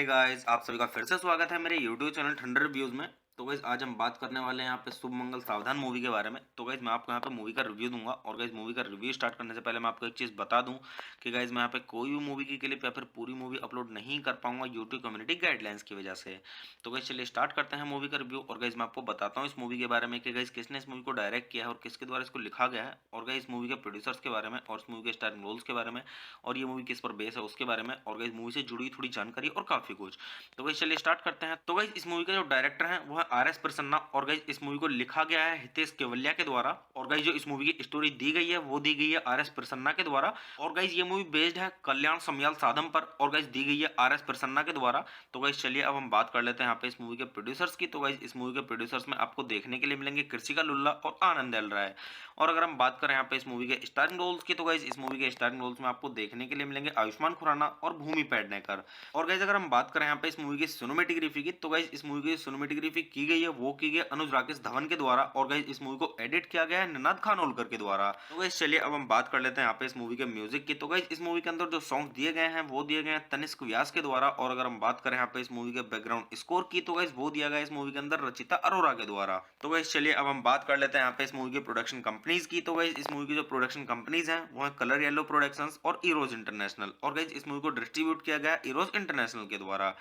Hey guys, आप सभी का फिर से स्वागत है मेरे यूट्यूब चैनल ठंडर रिव्यूज़ में। तो गाइस आज हम बात करने वाले हैं यहाँ पे शुभ मंगल सावधान मूवी के बारे में। तो गाइस मैं आपको यहाँ पे मूवी का रिव्यू दूंगा और गाइस मूवी का रिव्यू स्टार्ट करने से पहले मैं आपको एक चीज़ बता दूं कि गाइस मैं यहाँ पे कोई भी मूवी की क्लिप या फिर पूरी मूवी अपलोड नहीं कर पाऊंगा यूट्यूब कम्युनिटी गाइडलाइंस की वजह से। तो गाइस चलिए स्टार्ट करते हैं मूवी का रिव्यू और गाइस मैं आपको बताता हूँ इस मूवी के बारे में कि गाइस किसने इस मूवी को डायरेक्ट किया है और किसके द्वारा इसको लिखा गया है, और गाइस मूवी के प्रोड्यूसर्स के बारे में और इस मूवी के स्टारिंग रोल्स के बारे में, और ये मूवी किस पर बेस है उसके बारे में, और गाइस मूवी से जुड़ी थोड़ी जानकारी और काफ़ी कुछ। तो गाइस चलिए स्टार्ट करते हैं। तो गाइस इस मूवी का जो डायरेक्टर है वो है आर.एस. प्रसन्ना, और गाइस इस मूवी को लिखा गया है हितेश केवलिया के द्वारा, और गाइस जो इस मूवी की स्टोरी दी गई है वो दी गई है आर.एस. प्रसन्ना के द्वारा, और गाइस ये मूवी बेस्ड है कल्याण समयाल साधम पर, और गाइस दी गई है आर.एस. प्रसन्ना के द्वारा। तो गाइस चलिए अब हम बात कर लेते हैं यहाँ पे इस मूवी के प्रोड्यूसर्स की। तो गाइस इस मूवी के प्रोड्यूसर्स में आपको देखने के लिए मिलेंगे कृषिका लुल्ला और आनंद एल राय। और अगर हम बात करें यहाँ पे इस मूवी के स्टारिंग रोल्स की, तो गाइस इस मूवी के स्टारिंग रोल्स में आपको देखने के लिए मिलेंगे आयुष्मान खुराना और भूमि पेडनेकर। और गाइस अगर हम बात करें यहाँ पे इस मूवी की सिनेमेटोग्राफी की, तो गाइस इस मूवी की सिनेमेटोग्राफी की गई है वो की गई है अनुज राकेश धवन के द्वारा, और गाइस इस मूवी को एडिट किया गया है निनाद खानोलकर के द्वारा। तो गाइस चलिए अब हम बात कर लेते हैं यहाँ पे इस मूवी के म्यूजिक की। तो गाइस इस मूवी के अंदर जो सॉन्ग दिए गए हैं वो दिए गए हैं तनिष्क व्यास के द्वारा, और अगर हम बात करें यहाँ पे इस मूवी के बैकग्राउंड स्कोर की, तो गाइस वो दिया गया है इस मूवी के अंदर रचिता अरोरा के द्वारा। तो गाइस चलिए अब हम बात कर लेते हैं यहाँ पे इस मूवी की प्रोडक्शन कंपनीज की। तो गाइस इस मूवी की जो प्रोडक्शन कंपनीज हैं वो है कलर येलो प्रोडक्शंस और इरोज इंटरनेशनल, और गाइस इस मूवी को डिस्ट्रीब्यूट किया गया है इरोज इंटरनेशनल के द्वारा।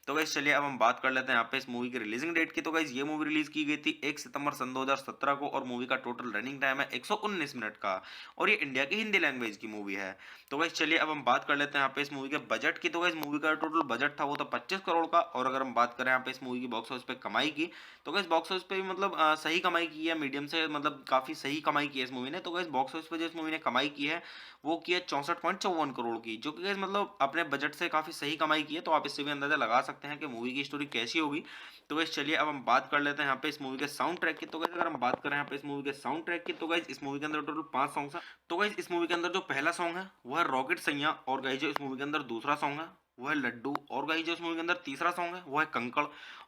तो गाइस चलिए अब हम बात कर लेते हैं यहाँ पे इस मूवी की रिलीजिंग डेट की। तो गाइस ये मूवी रिलीज की गई थी 1 सितंबर सन 2017 को, और मूवी का टोटल रनिंग टाइम है 119 मिनट का, और ये इंडिया की हिंदी लैंग्वेज की मूवी है। तो गाइस चलिए अब हम बात कर लेते हैं यहाँ पे इस मूवी के बजट की। तो गाइस मूवी का टोटल बजट था वो था 25 करोड़ का, और अगर हम बात करें यहाँ पे इस मूवी की बॉक्स ऑफिस पे कमाई की, तो गाइस बॉक्स ऑफिस पे भी मतलब सही कमाई की है, मीडियम से मतलब काफी सही कमाई की है इस मूवी ने। तो गाइस बॉक्स ऑफिस पे जो इस मूवी ने कमाई की है वो की है 64.54 करोड़ की, जो कि गाइस मतलब अपने बजट से काफी सही कमाई की है। तो आप इससे भी अंदाजा लगा सकते हैं कि मूवी की स्टोरी कैसी होगी। तो गाइस चलिए अब हम बात कर लेते हैं यहाँ पे इस मूवी के साउंड ट्रैक की। तो गाइस अगर हम बात करें यहाँ पे इस मूवी के साउंड ट्रैक की, तो गाइस इस मूवी के अंदर टोटल 5 सॉन्ग्स हैं। तो गाइस इस मूवी के अंदर जो पहला सॉन्ग है वो है रॉकेट सैया, और गाइस जो इस मूवी के अंदर दूसरा सॉन्ग है वो है लड्डू, और गाइस जो इस मूवी के अंदर तीसरा सॉन्ग है वो है कंकड़,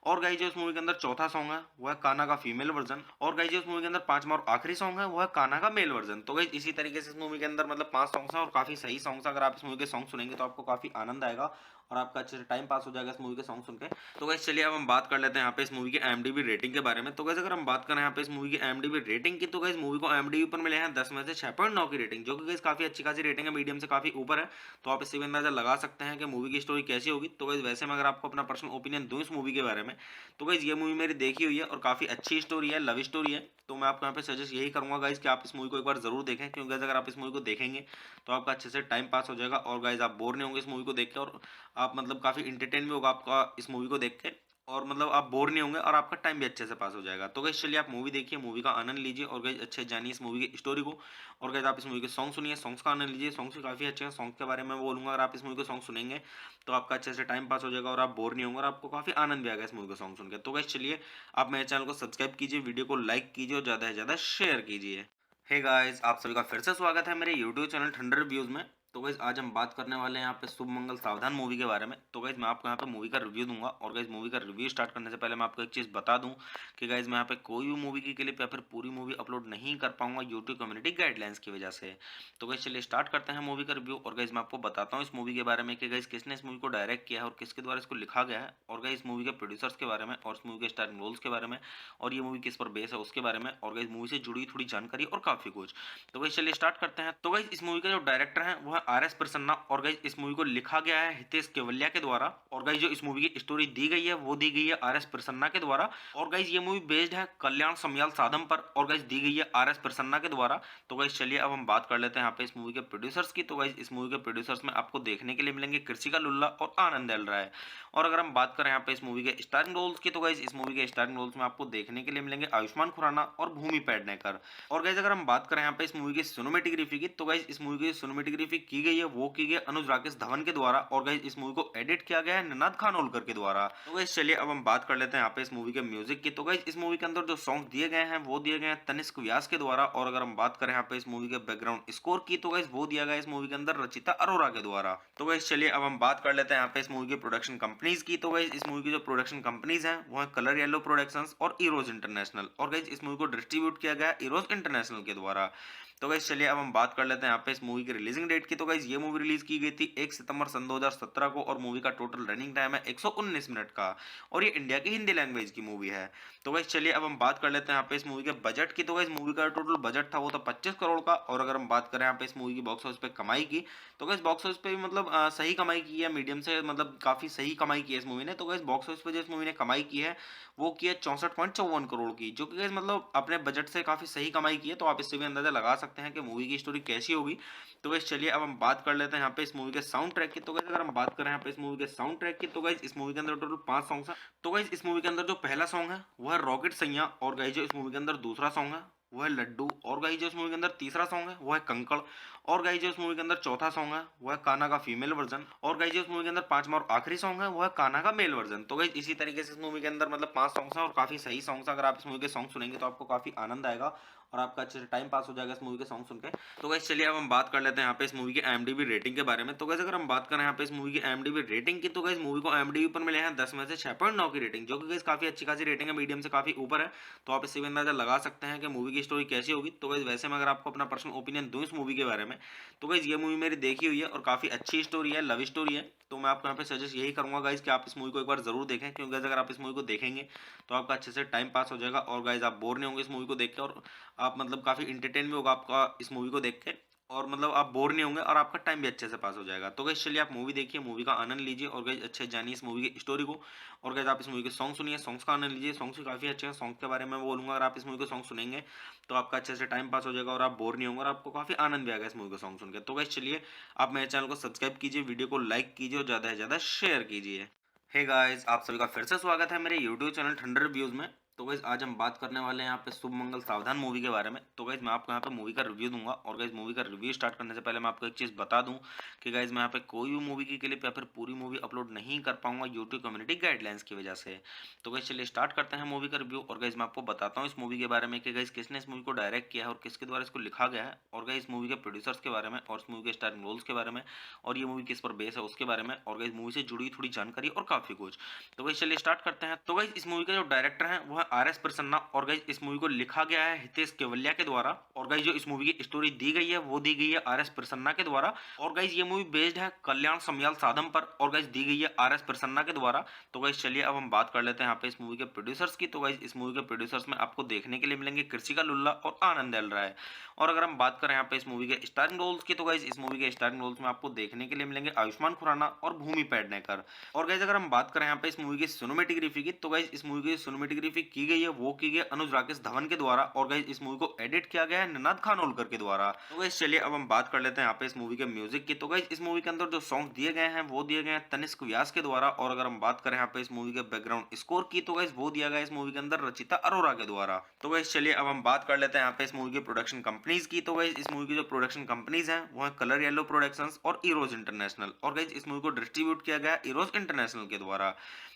और गाइस जो इस मूवी के अंदर चौथा सॉन्ग है वो है कान्हा का फीमेल वर्जन, और गाइस जो इस मूवी के अंदर पांचवा और आखिरी सॉन्ग है वो है कान्हा का मेल वर्जन। तो गाइस इसी तरीके से इस मूवी के अंदर मतलब 5 सॉन्ग्स हैं और काफी सही सॉन्ग्स हैं। अगर आप इस मूवी के सॉन्ग सुनेंगे तो आपको काफी आनंद आएगा और आपका अच्छे से टाइम पास हो जाएगा इस मूवी के सॉन्ग सुन के। तो गाइस चलिए अब हम बात कर लेते हैं यहाँ पे इस मूवी की IMDb रेटिंग के बारे में। तो गाइस अगर हम बात करें यहाँ पे इस मूवी की IMDb रेटिंग की, तो गाइस मूवी को IMDb पर मिले हैं 10 में से 6.9 की रेटिंग, जो कि गाइस काफी अच्छी खासी रेटिंग है, मीडियम से काफी ऊपर है। तो आप इससे भी अंदाजा लगा सकते हैं कि मूवी की स्टोरी कैसी होगी। तो गाइस वैसे मैं अगर आपको अपना पर्सनल ओपिनियन दूं इस मूवी के बारे में, तो गाइस ये मूवी मेरी देखी हुई है और काफी अच्छी स्टोरी है, लव स्टोरी है। तो मैं आपको यहाँ पे सजेस्ट यही करूंगा गाइस कि आप इस मूवी को एक बार जरूर देखें, क्योंकि गाइस अगर आप इस मूवी को देखेंगे तो आपका अच्छे से टाइम पास हो जाएगा, और गाइस आप बोर नहीं होंगे इस मूवी को देख के, और आप मतलब काफी इंटरटेन भी होगा आपका इस मूवी को देख के, और मतलब आप बोर नहीं होंगे और आपका टाइम भी अच्छे से पास हो जाएगा। तो गाइस चलिए आप मूवी देखिए, मूवी का आनंद लीजिए, और गाइस अच्छे से जानिए इस मूवी की स्टोरी को, और गाइस आप इस मूवी के सॉन्ग सुनिए, सॉन्ग्स का आनंद लीजिए। सॉन्ग्स भी काफी अच्छे हैं, सॉन्ग के बारे में मैं बोलूंगा अगर आप इस मूवी के सॉन्ग सुनेंगे तो आपका अच्छे से टाइम पास हो जाएगा और आप बोर नहीं होंगे और आपको काफी आनंद भी आएगा इस मूवी का सॉन्ग सुनकर। तो गाइस चलिए आप मेरे चैनल को सब्सक्राइब कीजिए, वीडियो को लाइक कीजिए और ज्यादा से ज्यादा शेयर कीजिए। हे गाइस, आप सभी का फिर से स्वागत है मेरे यूट्यूब चैनल ठंडर रिव्यूज में। तो गाइस आज हम बात करने वाले हैं यहाँ पे शुभ मंगल सावधान मूवी के बारे में। तो गाइस मैं आपको यहाँ पे मूवी का रिव्यू दूंगा, और गाइस मूवी का रिव्यू स्टार्ट करने से पहले मैं आपको एक चीज़ बता दूं कि गाइस मैं यहाँ पे कोई भी मूवी की क्लिप या फिर पूरी मूवी अपलोड नहीं कर पाऊंगा यूट्यूब कम्युनिटी गाइडलाइंस की वजह से। तो गाइस चलिए स्टार्ट करते हैं मूवी का रिव्यू, और गाइस मैं आपको बताता हूँ इस मूवी के बारे में कि गाइस किसने इस मूवी को डायरेक्ट किया है और किसके द्वारा इसको लिखा गया है, और गाइस मूवी के प्रोड्यूसर्स के बारे में और इस मूवी के स्टारिंग रोल्स के बारे में, और ये मूवी किस पर बेस है उसके बारे में, और गाइस मूवी से जुड़ी थोड़ी जानकारी और काफी कुछ। तो गाइस चलिए स्टार्ट करते हैं। तो गाइस इस मूवी का जो डायरेक्टर है वो है आर.एस. प्रसन्ना, और गाइस इस मूवी को लिखा गया है हितेश केवलिया के द्वारा, और गाइस जो इस मूवी की स्टोरी दी गई है वो दी गई है आर.एस. प्रसन्ना के द्वारा, और गाइस ये मूवी बेस्ड है कल्याण समयाल साधम पर, और गाइस दी गई है आर.एस. प्रसन्ना के द्वारा। तो गाइस चलिए अब हम बात कर लेते हैं यहाँ पे इस मूवी के प्रोड्यूसर्स की। तो गाइस इस मूवी के प्रोड्यूसर्स में आपको देखने के लिए मिलेंगे कृषिका लुल्ला और आनंद एल राय। और अगर हम बात करें यहाँ पे इस मूवी के स्टारिंग रोल्स की, तो गाइस इस मूवी के स्टारिंग रोल्स में आपको देखने के लिए मिलेंगे आयुष्मान खुराना और भूमि पेडनेकर। और गाइस अगर हम बात करें यहाँ पे इस मूवी की सिनेमेटोग्राफी की, तो गाइस इस मूवी की सिनेमेटोग्राफी की गई है वो की गई है अनुज राकेश धवन के द्वारा, और गाइस इस मूवी को एडिट किया गया है निनाद खानोलकर के द्वारा। तो गाइस चलिए अब हम बात कर लेते हैं यहाँ पे इस मूवी के म्यूजिक की। तो गाइस इस मूवी के अंदर जो सॉन्ग दिए गए हैं वो दिए गए हैं तनिष्क व्यास के द्वारा, और अगर हम बात करें यहाँ पे इस मूवी के बैकग्राउंड स्कोर की, तो गाइस वो दिया गया इस मूवी के अंदर रचिता अरोरा के द्वारा। तो गाइस चलिए अब हम बात कर लेते हैं यहाँ पे इस मूवी की प्रोडक्शन कंपनीज की। तो गाइस इस मूवी की जो प्रोडक्शन कंपनीज हैं वो है कलर येलो प्रोडक्शंस और इरोज इंटरनेशनल, और गाइस इस मूवी को डिस्ट्रीब्यूट किया गया है इरोज इंटरनेशनल के द्वारा। तो गाइस चलिए अब हम बात कर लेते हैं यहाँ पे इस मूवी की रिलीजिंग डेट की। तो गाइस ये मूवी रिलीज की गई थी 1 सितंबर सन 2017 को और मूवी का टोटल रनिंग टाइम है 119 मिनट का और ये इंडिया की हिंदी लैंग्वेज की मूवी है। तो गाइस चलिए अब हम बात कर लेते हैं यहाँ पे इस मूवी के बजट की। तो गाइस मूवी का टोटल बजट था वो था 25 करोड़ का और अगर हम बात करें यहाँ पे इस मूवी की बॉक्स ऑफिस पे कमाई की तो गाइस बॉक्स ऑफिस पे भी मतलब सही कमाई की है, मीडियम से मतलब काफी सही कमाई की है इस मूवी ने। तो गाइस बॉक्स ऑफिस पे जो इस मूवी ने कमाई की है वो की है 64.54 करोड़ की, जो कि गाइस मतलब अपने बजट से काफी सही कमाई की है। तो आप इससे भी अंदाजा लगा सकते हैं कि मूवी की स्टोरी कैसी होगी। तो गाइस चलिए अब हम बात कर लेते हैं यहाँ पे इस मूवी के साउंड ट्रैक की। तो गाइस अगर हम बात करें यहाँ पे इस मूवी के साउंड ट्रैक की तो गाइस इस मूवी के अंदर टोटल 5 सॉन्ग्स हैं। तो गाइस इस मूवी के अंदर जो पहला सॉन्ग है वो है रॉकेट सैया और गाइस जो इस मूवी के अंदर दूसरा सॉन्ग है वो है लड्डू और गाइस जो इस मूवी के अंदर तीसरा सॉन्ग है वो है कंकड़ और गाइस जो इस मूवी के अंदर चौथा सॉन्ग है वो है कान्हा का फीमेल वर्जन और गाइस जो इस मूवी के अंदर पांचवा और आखिरी सॉन्ग है वो है कान्हा का मेल वर्जन। तो गाइस इसी तरीके से इस मूवी के अंदर मतलब 5 सॉन्ग्स हैं और काफी सही सॉन्ग्स हैं। अगर आप इस मूवी के सॉन्ग सुनेंगे तो आपको काफी आनंद आएगा और आपका अच्छे से टाइम पास हो जाएगा इस मूवी के सॉन्ग सुन के। तो गाइस चलिए अब हम बात कर लेते हैं यहाँ पे इस मूवी की IMDb रेटिंग के बारे में। तो गाइस अगर हम बात करें यहाँ पे इस मूवी की IMDb रेटिंग की तो गाइस मूवी को IMDb पर मिले हैं 10 में से 6.9 की रेटिंग, जो कि गाइस काफी अच्छी खासी रेटिंग है, मीडियम से काफी ऊपर है। तो आप इससे भी अंदाजा लगा सकते हैं कि मूवी की स्टोरी कैसी होगी। तो गाइस वैसे मैं अगर आपको अपना पर्सनल ओपिनियन दूं इस मूवी के बारे में तो गाइस ये मूवी मेरी देखी हुई है और काफी अच्छी स्टोरी है, लव स्टोरी है। तो मैं आपको यहाँ पे सजेस्ट यही करूंगा गाइस कि आप इस मूवी को एक बार जरूर देखें, क्योंकि गाइस अगर आप इस मूवी को देखेंगे तो आपका अच्छे से टाइम पास हो जाएगा और गाइस आप बोर नहीं होंगे इस मूवी को देख के और आप मतलब काफी इंटरटेन भी होगा आपका इस मूवी को देख के और मतलब आप बोर नहीं होंगे और आपका टाइम भी अच्छे से पास हो जाएगा। तो गाइस चलिए आप मूवी देखिए, मूवी का आनंद लीजिए और गाइस अच्छे जानिए इस मूवी की स्टोरी को और गाइस आप इस मूवी के सॉन्ग सुनिए, सॉन्ग्स का आनंद लीजिए। सॉन्ग्स भी काफी अच्छे हैं, सॉन्ग के बारे में मैं बोलूंगा अगर आप इस मूवी के सॉन्ग सुनेंगे तो आपका अच्छे से टाइम पास हो जाएगा और आप बोर नहीं होंगे और आपको काफी आनंद भी आएगा इस मूवी के सॉन्ग सुन के। तो गाइस चलिए आप मेरे चैनल को सब्सक्राइब कीजिए, वीडियो को लाइक कीजिए और ज्यादा से ज्यादा शेयर कीजिए। हे गाइस, आप सभी का फिर से स्वागत है मेरे यूट्यूब चैनल ठंडर रिव्यूज में। तो गाइस आज हम बात करने वाले हैं यहाँ पे शुभ मंगल सावधान मूवी के बारे में। तो गाइस मैं आपको यहाँ पे मूवी का रिव्यू दूंगा और गाइस मूवी का रिव्यू स्टार्ट करने से पहले मैं आपको एक चीज़ बता दूं कि गाइस मैं यहाँ पे कोई भी मूवी की क्लिप या फिर पूरी मूवी अपलोड नहीं कर पाऊंगा यूट्यूब कम्युनिटी गाइडलाइंस की वजह से। तो गाइस चलिए स्टार्ट करते हैं मूवी का रिव्यू और गाइस मैं आपको बताता हूँ इस मूवी के बारे में कि गाइस किसने इस मूवी को डायरेक्ट किया है और किसके द्वारा इसको लिखा गया है और गाइस मूवी के प्रोड्यूसर्स के बारे में और इस मूवी के स्टारिंग रोल्स के बारे में और ये मूवी किस पर बेस है उसके बारे में और गाइस मूवी से जुड़ी थोड़ी जानकारी और काफी कुछ। तो गाइस चलिए स्टार्ट करते हैं। तो गाइस इस मूवी का जो डायरेक्टर है वो है RS प्रसन्ना और गाइस इस मूवी को लिखा गया है हितेश केवलिया के द्वारा और गाइस जो इस मूवी की स्टोरी दी गई है वो दी गई है RS प्रसन्ना के द्वारा और गाइस ये मूवी बेस्ड है कल्याण समयाल साधम पर और गाइस दी गई है RS प्रसन्ना के द्वारा। तो गाइस चलिए अब हम बात कर लेते हैं यहाँ पे इस मूवी के प्रोड्यूसर्स की। तो गाइस इस मूवी के प्रोड्यूसर्स में आपको देखने के लिए मिलेंगे कृषिका लुल्ला और आनंद एल राय। और अगर हम बात करें यहाँ पे इस मूवी के स्टारिंग रोल्स की तो गाइस इस मूवी के स्टारिंग रोल्स में आपको देखने के लिए मिलेंगे आयुष्मान खुराना और भूमि पेडनेकर। और गाइस अगर हम बात करें यहाँ पे इस मूवी की सिनेमेटोग्राफी की तो गाइस इस मूवी की सिनेमेटोग्राफी की गई है वो की गई है अनुज राकेश धवन के द्वारा और गाइस इस मूवी को एडिट किया गया है निनाद खानोलकर के द्वारा। तो गाइस चलिए अब हम बात कर लेते हैं यहाँ पे इस मूवी के म्यूजिक की। तो गाइस इस मूवी के अंदर जो सॉन्ग दिए गए हैं वो दिए गए हैं तनिष्क व्यास के द्वारा और अगर हम बात करें यहाँ पे इस मूवी के बैकग्राउंड स्कोर की तो गाइस वो दिया गया है इस मूवी के अंदर रचिता अरोरा के द्वारा। तो गाइस चलिए अब हम बात कर लेते हैं यहाँ पे इस मूवी की प्रोडक्शन कंपनीज की। तो गाइस इस मूवी की जो प्रोडक्शन कंपनीज हैं वो है कलर येलो प्रोडक्शंस और इरोज इंटरनेशनल और गाइस इस मूवी को डिस्ट्रीब्यूट किया गया है इरोज इंटरनेशनल के द्वारा।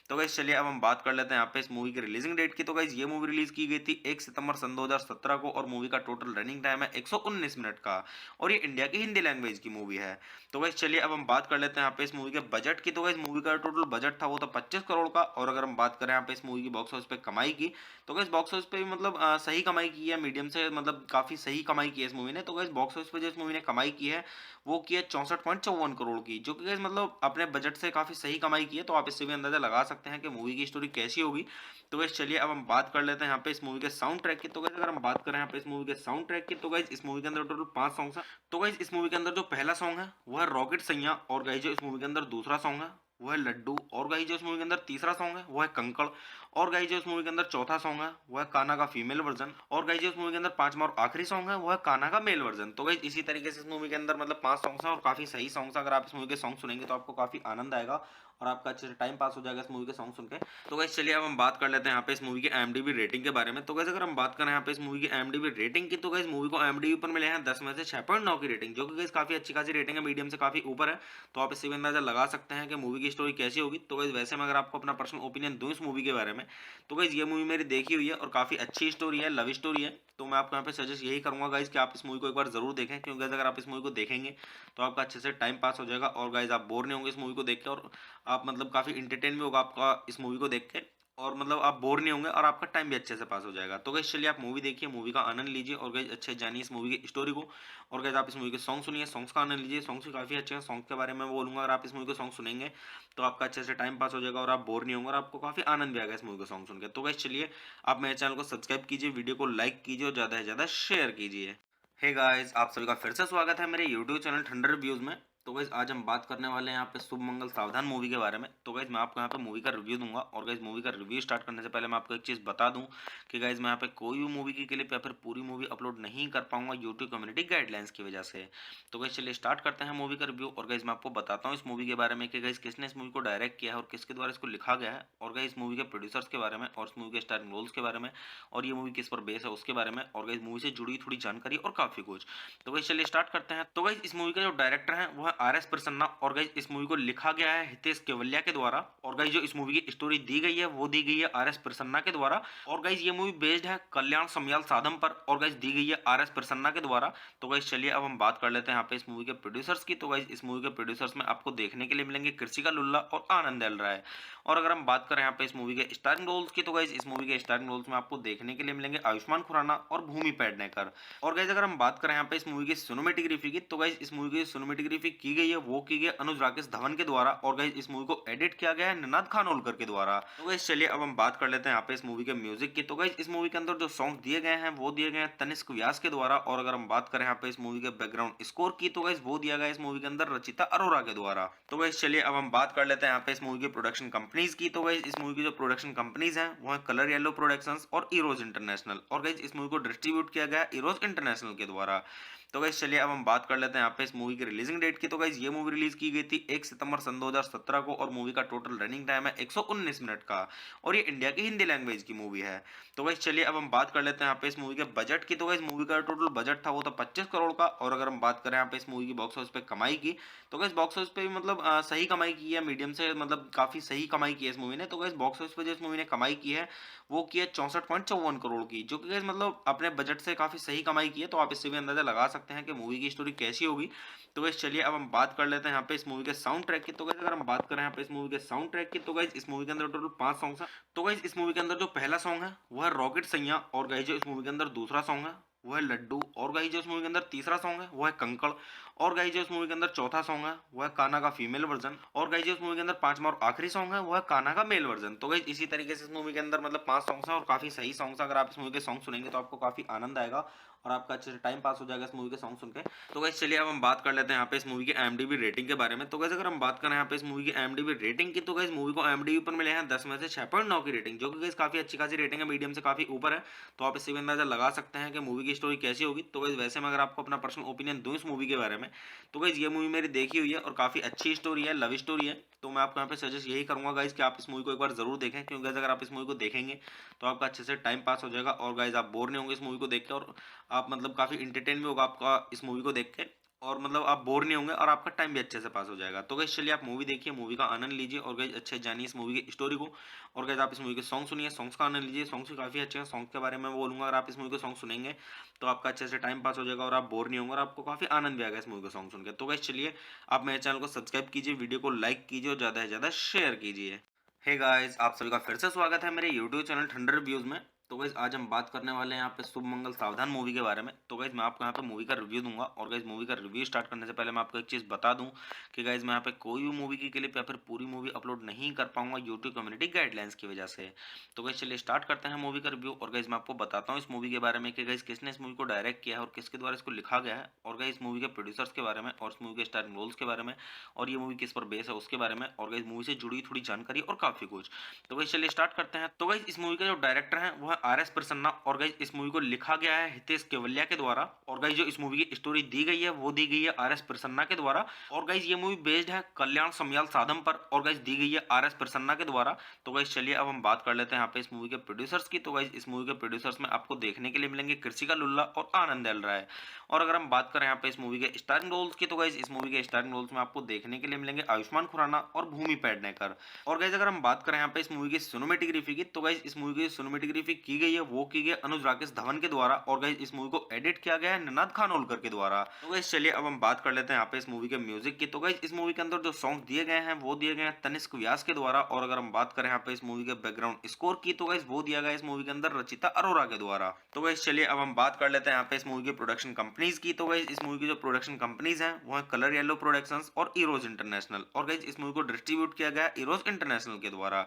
तो गाइस चलिए अब हम बात कर लेते हैं यहाँ पे इस मूवी की रिलीजिंग डेट की। तो गाइस ये मूवी रिलीज की गई थी 1 सितंबर सन 2017 को और मूवी का टोटल रनिंग टाइम है 119 मिनट का और ये इंडिया की हिंदी लैंग्वेज की मूवी है। तो गाइस चलिए अब हम बात कर लेते हैं यहाँ पे इस मूवी के बजट की। तो गाइस मूवी का टोटल बजट था वो था 25 करोड़ का और अगर हम बात करें यहाँ पे इस मूवी की बॉक्स ऑफिस पे कमाई की तो गाइस बॉक्स ऑफिस पे भी मतलब सही कमाई की है, मीडियम से मतलब काफी सही कमाई की है इस मूवी ने। तो गाइस बॉक्स ऑफिस पे जो इस मूवी ने कमाई की है वो की है 64.54 करोड़ की, जो कि गाइस मतलब अपने बजट से काफी सही कमाई की है। तो आप इससे भी अंदाजा लगा सकते हैं कि मूवी की स्टोरी कैसी होगी। तो गाइस चलिए अब हम बात कर लेते हैं यहाँ पे इस मूवी के साउंड ट्रैक की। तो गाइस अगर हम बात करें यहाँ पे इस मूवी के साउंड ट्रैक की तो गाइस इस मूवी के अंदर टोटल 5 सॉन्ग्स हैं। तो गाइस इस मूवी के अंदर जो पहला सॉन्ग है वो है रॉकेट सैया और गाइस जो इस मूवी के अंदर दूसरा सॉन्ग है वो है लड्डू और गाइस जो इस मूवी के अंदर तीसरा सॉन्ग है वो है कंकड़ और गाइस जो इस मूवी के अंदर चौथा सॉन्ग है वो है कान्हा का फीमेल वर्जन और गाइस जो इस मूवी के अंदर पांचवा और आखिरी सॉन्ग है वो है कान्हा का मेल वर्जन। तो गाइस इसी तरीके से इस मूवी के अंदर मतलब 5 सॉन्ग्स हैं और काफी सही सॉन्ग्स हैं। अगर आप इस मूवी के सॉन्ग सुनेंगे तो आपको काफी आनंद आएगा और आपका अच्छे से टाइम पास हो जाएगा इस मूवी के सॉन्ग सुन के। तो गाइस चलिए अब हम बात कर लेते हैं यहाँ पे इस मूवी की IMDb रेटिंग के बारे में। तो गाइस अगर हम बात करें यहाँ पे इस मूवी की IMDb रेटिंग की तो गाइस मूवी को IMDb पर मिले हैं 10 में से 6.9 की रेटिंग, जो कि गाइस काफी अच्छी खासी रेटिंग है, मीडियम से काफी ऊपर है। तो आप इससे भी अंदाजा लगा सकते हैं कि मूवी की स्टोरी कैसी होगी। तो गाइस वैसे मैं अगर आपको अपना पर्सनल ओपिनियन दूं इस मूवी के बारे में तो गाइस ये मूवी मेरी देखी हुई है और काफी अच्छी स्टोरी है, लव स्टोरी है। तो मैं आपको यहाँ पे सजेस्ट यही करूंगा गाइस कि आप इस मूवी को एक बार जरूर देखें, क्योंकि अगर आप इस मूवी को देखेंगे तो आपका अच्छे से टाइम पास हो जाएगा और गाइस आप बोर नहीं होंगे इस मूवी को देख के और आप मतलब काफी इंटरटेन भी होगा आपका इस मूवी को देख के और मतलब आप बोर नहीं होंगे और आपका टाइम भी अच्छे से पास हो जाएगा। तो गाइस चलिए आप मूवी देखिए, मूवी का आनंद लीजिए और गाइस अच्छे जानिए इस मूवी की स्टोरी को। और गाइस आप इस मूवी के सॉन्ग सुनिए, सॉन्ग्स का आनंद लीजिए, सॉन्ग्स भी काफ़ी अच्छे हैं। सॉन्ग के बारे में मैं बोलूँगा, अगर आप इस मूवी के सॉन्ग सुनेंगे तो आपका अच्छे से टाइम पास हो जाएगा और आप बोर नहीं होंगे और आपको काफ़ी आनंद भी आएगा इस मूवी के सॉन्ग सुन के। तो गाइस चलिए आप मेरे चैनल को सब्सक्राइब कीजिए, वीडियो को लाइक कीजिए और ज़्यादा से ज़्यादा शेयर कीजिए। हे गाइस, आप सभी का फिर से स्वागत है मेरे यूट्यूब चैनल ठंडर रिव्यूज़ में। तो गाइस आज हम बात करने वाले हैं यहाँ पे शुभ मंगल सावधान मूवी के बारे में। तो गाइस मैं आपको यहाँ पे मूवी का रिव्यू दूंगा और गाइस मूवी का रिव्यू स्टार्ट करने से पहले मैं आपको एक चीज़ बता दूं कि गाइस मैं यहाँ पे कोई भी मूवी की क्लिप या फिर पूरी मूवी अपलोड नहीं कर पाऊंगा यूट्यूब कम्युनिटी गाइडलाइंस की वजह से। तो गाइस चलिए स्टार्ट करते हैं मूवी का रिव्यू। और गाइस मैं आपको बताता हूँ इस मूवी के बारे में कि गाइस किसने इस मूवी को डायरेक्ट किया है और किसके द्वारा इसको लिखा गया है, और गाइस मूवी के प्रोड्यूसर्स के बारे में और इस मूवी के स्टारिंग रोल्स के बारे में, और ये मूवी किस पर बेस है उसके बारे में, और गाइस मूवी से जुड़ी थोड़ी जानकारी और काफ़ी कुछ। तो गाइस चलिए स्टार्ट करते हैं। तो गाइस इस मूवी का जो डायरेक्टर है वो है आर.एस. प्रसन्ना, और गाइस इस मूवी को लिखा गया है हितेश केवलिया के द्वारा, और गाइस जो इस मूवी की स्टोरी दी गई है वो दी गई है आर.एस. प्रसन्ना के द्वारा। और गाइस ये मूवी बेस्ड है कल्याण समयाल साधम पर, और गाइस दी गई है आर.एस. प्रसन्ना के द्वारा। तो गाइस चलिए अब हम बात कर लेते हैं यहाँ पे इस मूवी के प्रोड्यूसर्स की। तो गाइस इस मूवी के प्रोड्यूसर्स में आपको देखने के लिए मिलेंगे कृषिका लुल्ला और आनंद एल राय। और अगर हम बात करें यहाँ पे इस मूवी के स्टारिंग रोल्स की, तो गाइस इस मूवी के स्टारिंग रोल्स में आपको देखने के लिए मिलेंगे आयुष्मान खुराना और भूमि पेडनेकर। और गाइस अगर हम बात करें यहाँ पे इस मूवी की सिनेमेटोग्राफी की, तो गाइस इस मूवी की सिनेमेटोग्राफी की गई है वो की गई है अनुज राकेश धवन के द्वारा, और गाइस इस मूवी को एडिट किया गया है निनाद खानोलकर के द्वारा। तो गाइस चलिए अब हम बात कर लेते हैं यहाँ पे इस मूवी के म्यूजिक की। तो गाइस इस मूवी के अंदर जो सॉन्ग दिए गए हैं वो दिए गए हैं तनिष्क व्यास के द्वारा। और अगर हम बात करें यहाँ पे इस मूवी के बैकग्राउंड स्कोर की, तो गाइस वो दिया गया है इस मूवी के अंदर रचिता अरोरा के द्वारा। तो गाइस चलिए अब हम बात कर लेते हैं यहाँ पे इस मूवी की प्रोडक्शन कंपनीज की। तो गाइस इस मूवी की जो प्रोडक्शन कंपनीज हैं वो है कलर येलो प्रोडक्शंस और इरोज इंटरनेशनल, और गाइस इस मूवी को डिस्ट्रीब्यूट किया गया है इरोज इंटरनेशनल के द्वारा। तो गाइस चलिए अब हम बात कर लेते हैं यहाँ पे इस मूवी की रिलीजिंग डेट की। तो गाइस ये मूवी रिलीज की गई थी 1 सितंबर सन 2017 को, और मूवी का टोटल रनिंग टाइम है 119 मिनट का, और ये इंडिया की हिंदी लैंग्वेज की मूवी है। तो गाइस चलिए अब हम बात कर लेते हैं यहाँ पे इस मूवी के बजट की। तो गाइस मूवी का टोटल बजट था वो था 25 करोड़ का। और अगर हम बात करें यहाँ पे इस मूवी की बॉक्स ऑफिस पे कमाई की, तो गाइस बॉक्स ऑफिस पे भी मतलब सही कमाई की है, मीडियम से मतलब काफी सही कमाई की है इस मूवी ने। तो गाइस बॉक्स ऑफिस पे जो इस मूवी ने कमाई की है वो की है 64.54 करोड़ की, जो कि गाइस मतलब अपने बजट से काफी सही कमाई की है। तो आप इससे भी अंदाजा लगा सकते हैं कि मूवी की स्टोरी कैसी होगी। तो गाइस चलिए अब हम बात कर लेते हैं यहाँ पे इस मूवी के साउंड ट्रैक की। तो गाइस अगर हम बात करें यहाँ पे इस मूवी के साउंड ट्रैक की, तो गाइस इस मूवी के अंदर टोटल 5 सॉन्ग्स हैं। तो गाइस इस मूवी के अंदर जो पहला सॉन्ग है वो है रॉकेट सैया, और गाइस जो इस मूवी के अंदर दूसरा सॉन्ग है वो है लड्डू, और गाइस जो इस मूवी के अंदर तीसरा सॉन्ग है वो है कंकड़, और गाइस जो इस मूवी के अंदर चौथा सॉन्ग है वो है कान्हा का फीमेल वर्जन, और गाइस जो इस मूवी के अंदर पांचवा और आखिरी सॉन्ग है वो है कान्हा का मेल वर्जन। तो गाइस इसी तरीके से इस मूवी के अंदर मतलब 5 सॉन्ग्स हैं और काफी सही सॉन्ग्स हैं। अगर आप इस मूवी के सॉन्ग सुनेंगे तो आपको काफी आनंद आएगा और आपका अच्छे से टाइम पास हो जाएगा इस मूवी के सॉन्ग सुन के। तो गाइस चलिए अब हम बात कर लेते हैं यहाँ पे इस मूवी की IMDb रेटिंग के बारे में। तो गाइस अगर हम बात करें यहाँ पे इस मूवी की IMDb रेटिंग की, तो गाइस मूवी को IMDb पर मिले हैं 10 में से 6.9 की रेटिंग, जो कि गाइस काफी अच्छी खासी रेटिंग है, मीडियम से काफी ऊपर है। तो आप इससे भी अंदाजा लगा सकते हैं कि मूवी की स्टोरी कैसी होगी। तो गाइस वैसे में अगर आपको अपना पर्सनल ओपिनियन दूं इस मूवी के बारे में, तो गाइस ये मूवी मेरी देखी हुई है और काफी अच्छी स्टोरी है, लव स्टोरी है। तो मैं आपको यहाँ पे सजेस्ट यही करूंगा गाइस कि आप इस मूवी को एक बार जरूर देखें, क्योंकि गाइस अगर आप इस मूवी को देखेंगे तो आपका अच्छे से टाइम पास हो जाएगा और गाइस आप बोर नहीं होंगे इस मूवी को देख के, और आप मतलब काफी इंटरटेन भी होगा आपका इस मूवी को देख के, और मतलब आप बोर नहीं होंगे और आपका टाइम भी अच्छे से पास हो जाएगा। तो गाइस चलिए आप मूवी देखिए, मूवी का आनंद लीजिए और गाइस अच्छे जानिए इस मूवी की स्टोरी को। और गाइस आप इस मूवी के सॉन्ग सुनिए, सॉन्ग्स का आनंद लीजिए, सॉन्ग्स भी काफी अच्छे हैं। सॉन्ग के बारे में मैं बोलूंगा, अगर आप इस मूवी के सॉन्ग सुनेंगे तो आपका अच्छे से टाइम पास हो जाएगा और आप बोर नहीं होंगे और आपको काफी आनंद भी आएगा इस मूवी के सॉन्ग सुन के। तो गाइस चलिए आप मेरे चैनल को सब्सक्राइब कीजिए, वीडियो को लाइक कीजिए और ज्यादा से ज्यादा शेयर कीजिए। हे गाइस, आप सभी का फिर से स्वागत है मेरे यूट्यूब चैनल ठंडर रिव्यूज में। तो गाइस आज हम बात करने वाले हैं यहाँ पे शुभ मंगल सावधान मूवी के बारे में। तो गाइस मैं आपको यहाँ पे मूवी का रिव्यू दूंगा, और गाइस मूवी का रिव्यू स्टार्ट करने से पहले मैं आपको एक चीज़ बता दूं कि गाइस मैं यहाँ पे कोई भी मूवी की क्लिप या फिर पूरी मूवी अपलोड नहीं कर पाऊंगा यूट्यूब कम्युनिटी गाइडलाइंस की वजह से। तो गाइस चलिए स्टार्ट करते हैं मूवी का रिव्यू। और गाइस मैं आपको बताता हूँ इस मूवी के बारे में कि गाइस किसने इस मूवी को डायरेक्ट किया है और किसके द्वारा इसको लिखा गया है, और गाइस इस मूवी के प्रोड्यूसर्स के बारे में और इस मूवी के स्टारिंग रोल्स के बारे में, और ये मूवी किस पर बेस है उसके बारे में, और गाइस मूवी से जुड़ी थोड़ी जानकारी और काफी कुछ। तो गाइस चलिए स्टार्ट करते हैं। तो गाइस इस मूवी का जो डायरेक्टर है वो है आर.एस. प्रसन्ना, और गाइस इस मूवी को लिखा गया है हितेश केवलिया के द्वारा, और गाइस जो इस मूवी की स्टोरी दी गई है वो दी गई है आर.एस. प्रसन्ना के द्वारा। और गाइस ये मूवी बेस्ड है कल्याण समयाल साधम पर, और गाइस दी गई है आर.एस. प्रसन्ना के द्वारा। तो गाइस चलिए अब हम बात कर लेते हैं यहाँ पे इस मूवी के प्रोड्यूसर्स की। तो गाइस इस मूवी के प्रोड्यूसर्स में आपको देखने के लिए मिलेंगे कृषिका लुल्ला और आनंद एल राय। और अगर हम बात करें यहाँ पे इस मूवी के स्टारिंग रोल्स की, तो गाइस इस मूवी के स्टारिंग रोल्स में आपको देखने के लिए मिलेंगे आयुष्मान खुराना और भूमि पेडनेकर। और गाइस अगर हम बात करें यहाँ पे इस मूवी की सिनेमेटोग्राफी की, तो गाइस इस मूवी की सिनेमेटोग्राफी की गई है वो की गई है अनुज राकेश धवन के द्वारा और गाइस इस मूवी को एडिट किया गया है निनाद खानोलकर के द्वारा। तो गाइस चलिए अब हम बात कर लेते हैं यहाँ पे इस मूवी के म्यूजिक की। तो गाइस इस मूवी के अंदर जो सॉन्ग दिए गए हैं वो दिए गए हैं तनिष्क व्यास के द्वारा और अगर हम बात करें यहाँ पे इस मूवी के बैकग्राउंड स्कोर की तो गाइस वो दिया गया है इस मूवी के अंदर रचिता अरोरा के द्वारा। तो गाइस चलिए अब हम बात कर लेते हैं यहाँ पे इस मूवी की प्रोडक्शन कंपनीज की। तो गाइस इस मूवी की जो प्रोडक्शन कंपनीज हैं वो है कलर येलो प्रोडक्शंस और इरोज इंटरनेशनल और गाइस इस मूवी को डिस्ट्रीब्यूट किया गया इरोज इंटरनेशनल के द्वारा।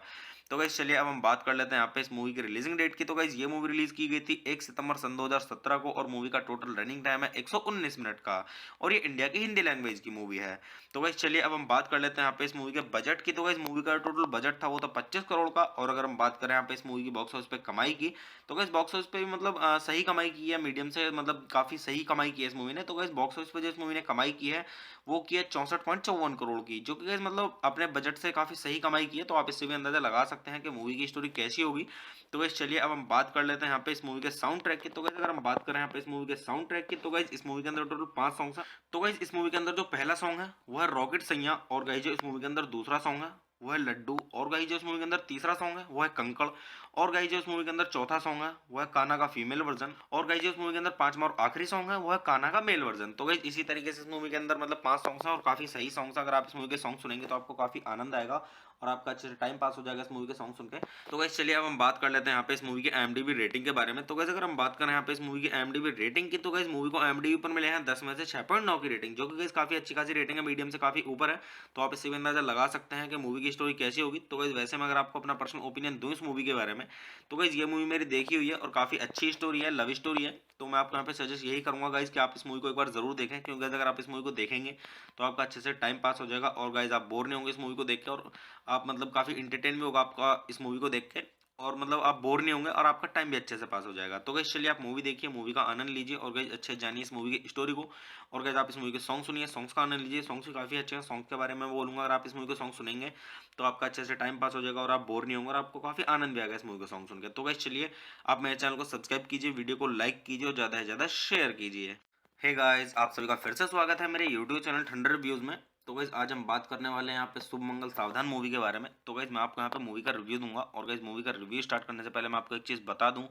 तो गाइस चलिए अब हम बात कर लेते हैं यहाँ पे इस मूवी की रिलीजिंग डेट की। तो गाइस ये मूवी रिलीज की गई थी 1 सितंबर सन 2017 को और मूवी का टोटल रनिंग टाइम है 119 मिनट का और ये इंडिया की हिंदी लैंग्वेज की मूवी है। तो गाइस चलिए अब हम बात कर लेते हैं यहाँ पे इस मूवी के बजट की। तो गाइस मूवी का टोटल बजट था वो था 25 करोड़ का और अगर हम बात करें यहाँ पे इस मूवी की बॉक्स ऑफिस पे कमाई की तो गाइस बॉक्स ऑफिस पे भी मतलब सही कमाई की है, मीडियम से मतलब काफी सही कमाई की है इस मूवी ने। तो गाइस बॉक्स ऑफिस पे जो इस मूवी ने कमाई की है वो की है 64.54 करोड़ की, जो कि गाइस मतलब अपने बजट से काफी सही कमाई की है। तो आप इससे भी अंदाजा लगा सकते हैं कि मूवी की स्टोरी कैसी होगी। तो गाइस चलिए अब हम बात कर लेते हैं यहाँ पे इस मूवी के साउंड ट्रैक की। तो गाइस अगर हम बात करें यहाँ पे इस मूवी के साउंड ट्रैक की तो गाइस इस मूवी के अंदर टोटल 5 सॉन्ग्स हैं। तो गाइस इस मूवी के अंदर जो पहला सॉन्ग है वो है रॉकेट सैया और गाइस जो इस मूवी के अंदर दूसरा सॉन्ग है वो है लड्डू और गाइस जो इस मूवी के अंदर तीसरा सॉन्ग है वो है कंकड़ और गाइस जो इस मूवी के अंदर चौथा सॉन्ग है वो है कान्हा का फीमेल वर्जन और गाइस जो इस मूवी के अंदर पांचवा और आखिरी सॉन्ग है वो है कान्हा का मेल वर्जन। तो गाइस इसी तरीके से इस मूवी के अंदर मतलब 5 सॉन्ग्स हैं और काफी सही सॉन्ग्स। अगर आप इस मूवी के सॉन्ग सुनेंगे तो आपको काफी आनंद आएगा और आपका अच्छे से टाइम पास हो जाएगा इस मूवी के सॉन्ग सुन के। तो गाइस चलिए अब हम बात कर लेते हैं यहाँ पे इस मूवी की IMDb रेटिंग के बारे में। तो गाइस अगर हम बात करें यहाँ पे इस मूवी की IMDb रेटिंग की तो गाइस मूवी को IMDb पर मिले हैं 10 में से 6.9 की रेटिंग, जो कि गाइस काफी अच्छी खासी रेटिंग है, मीडियम से काफी ऊपर है। तो आप इससे भी अंदाजा लगा सकते हैं कि मूवी की स्टोरी कैसी होगी। तो गाइस वैसे मैं अगर आपको अपना पर्सनल ओपिनियन दूं इस मूवी के बारे में तो गाइस ये मूवी मेरी देखी हुई है और काफी अच्छी स्टोरी है, लव स्टोरी है। तो मैं आपको यहाँ पे सजेस्ट यही करूंगा गाइस कि आप इस मूवी को एक बार जरूर देखें, क्योंकि गाइस अगर आप इस मूवी को देखेंगे तो आपका अच्छे से टाइम पास हो जाएगा और गाइस आप बोर नहीं होंगे इस मूवी को देख के और आप मतलब काफी इंटरटेन भी होगा आपका इस मूवी को देख के और मतलब आप बोर नहीं होंगे और आपका टाइम भी अच्छे से पास हो जाएगा। तो गाइस चलिए आप मूवी देखिए, मूवी का आनंद लीजिए और गाइस अच्छे से जानिए इस मूवी की स्टोरी को और गाइस आप इस मूवी के सॉन्ग सुनिए, सॉन्ग्स का आनंद लीजिए। सॉन्ग्स भी काफी अच्छे हैं, सॉन्ग के बारे में मैं बोलूंगा। अगर आप इस मूवी के सॉन्ग सुनेंगे तो आपका अच्छे से टाइम पास हो जाएगा और आप बोर नहीं होंगे और आपको काफी आनंद भी आएगा इस मूवी के सॉन्ग सुनकर। तो गाइस चलिए आप मेरे चैनल को सब्सक्राइब कीजिए, वीडियो को लाइक कीजिए और ज्यादा से ज्यादा शेयर कीजिए। हे गाइस, आप सभी का फिर से स्वागत है मेरे यूट्यूब चैनल ठंडर रिव्यूज में। तो गाइस आज हम बात करने वाले हैं यहाँ पे शुभ मंगल सावधान मूवी के बारे में। तो गाइस मैं आपको यहाँ पे मूवी का रिव्यू दूंगा और गाइस मूवी का रिव्यू स्टार्ट करने से पहले मैं आपको एक चीज़ बता दूं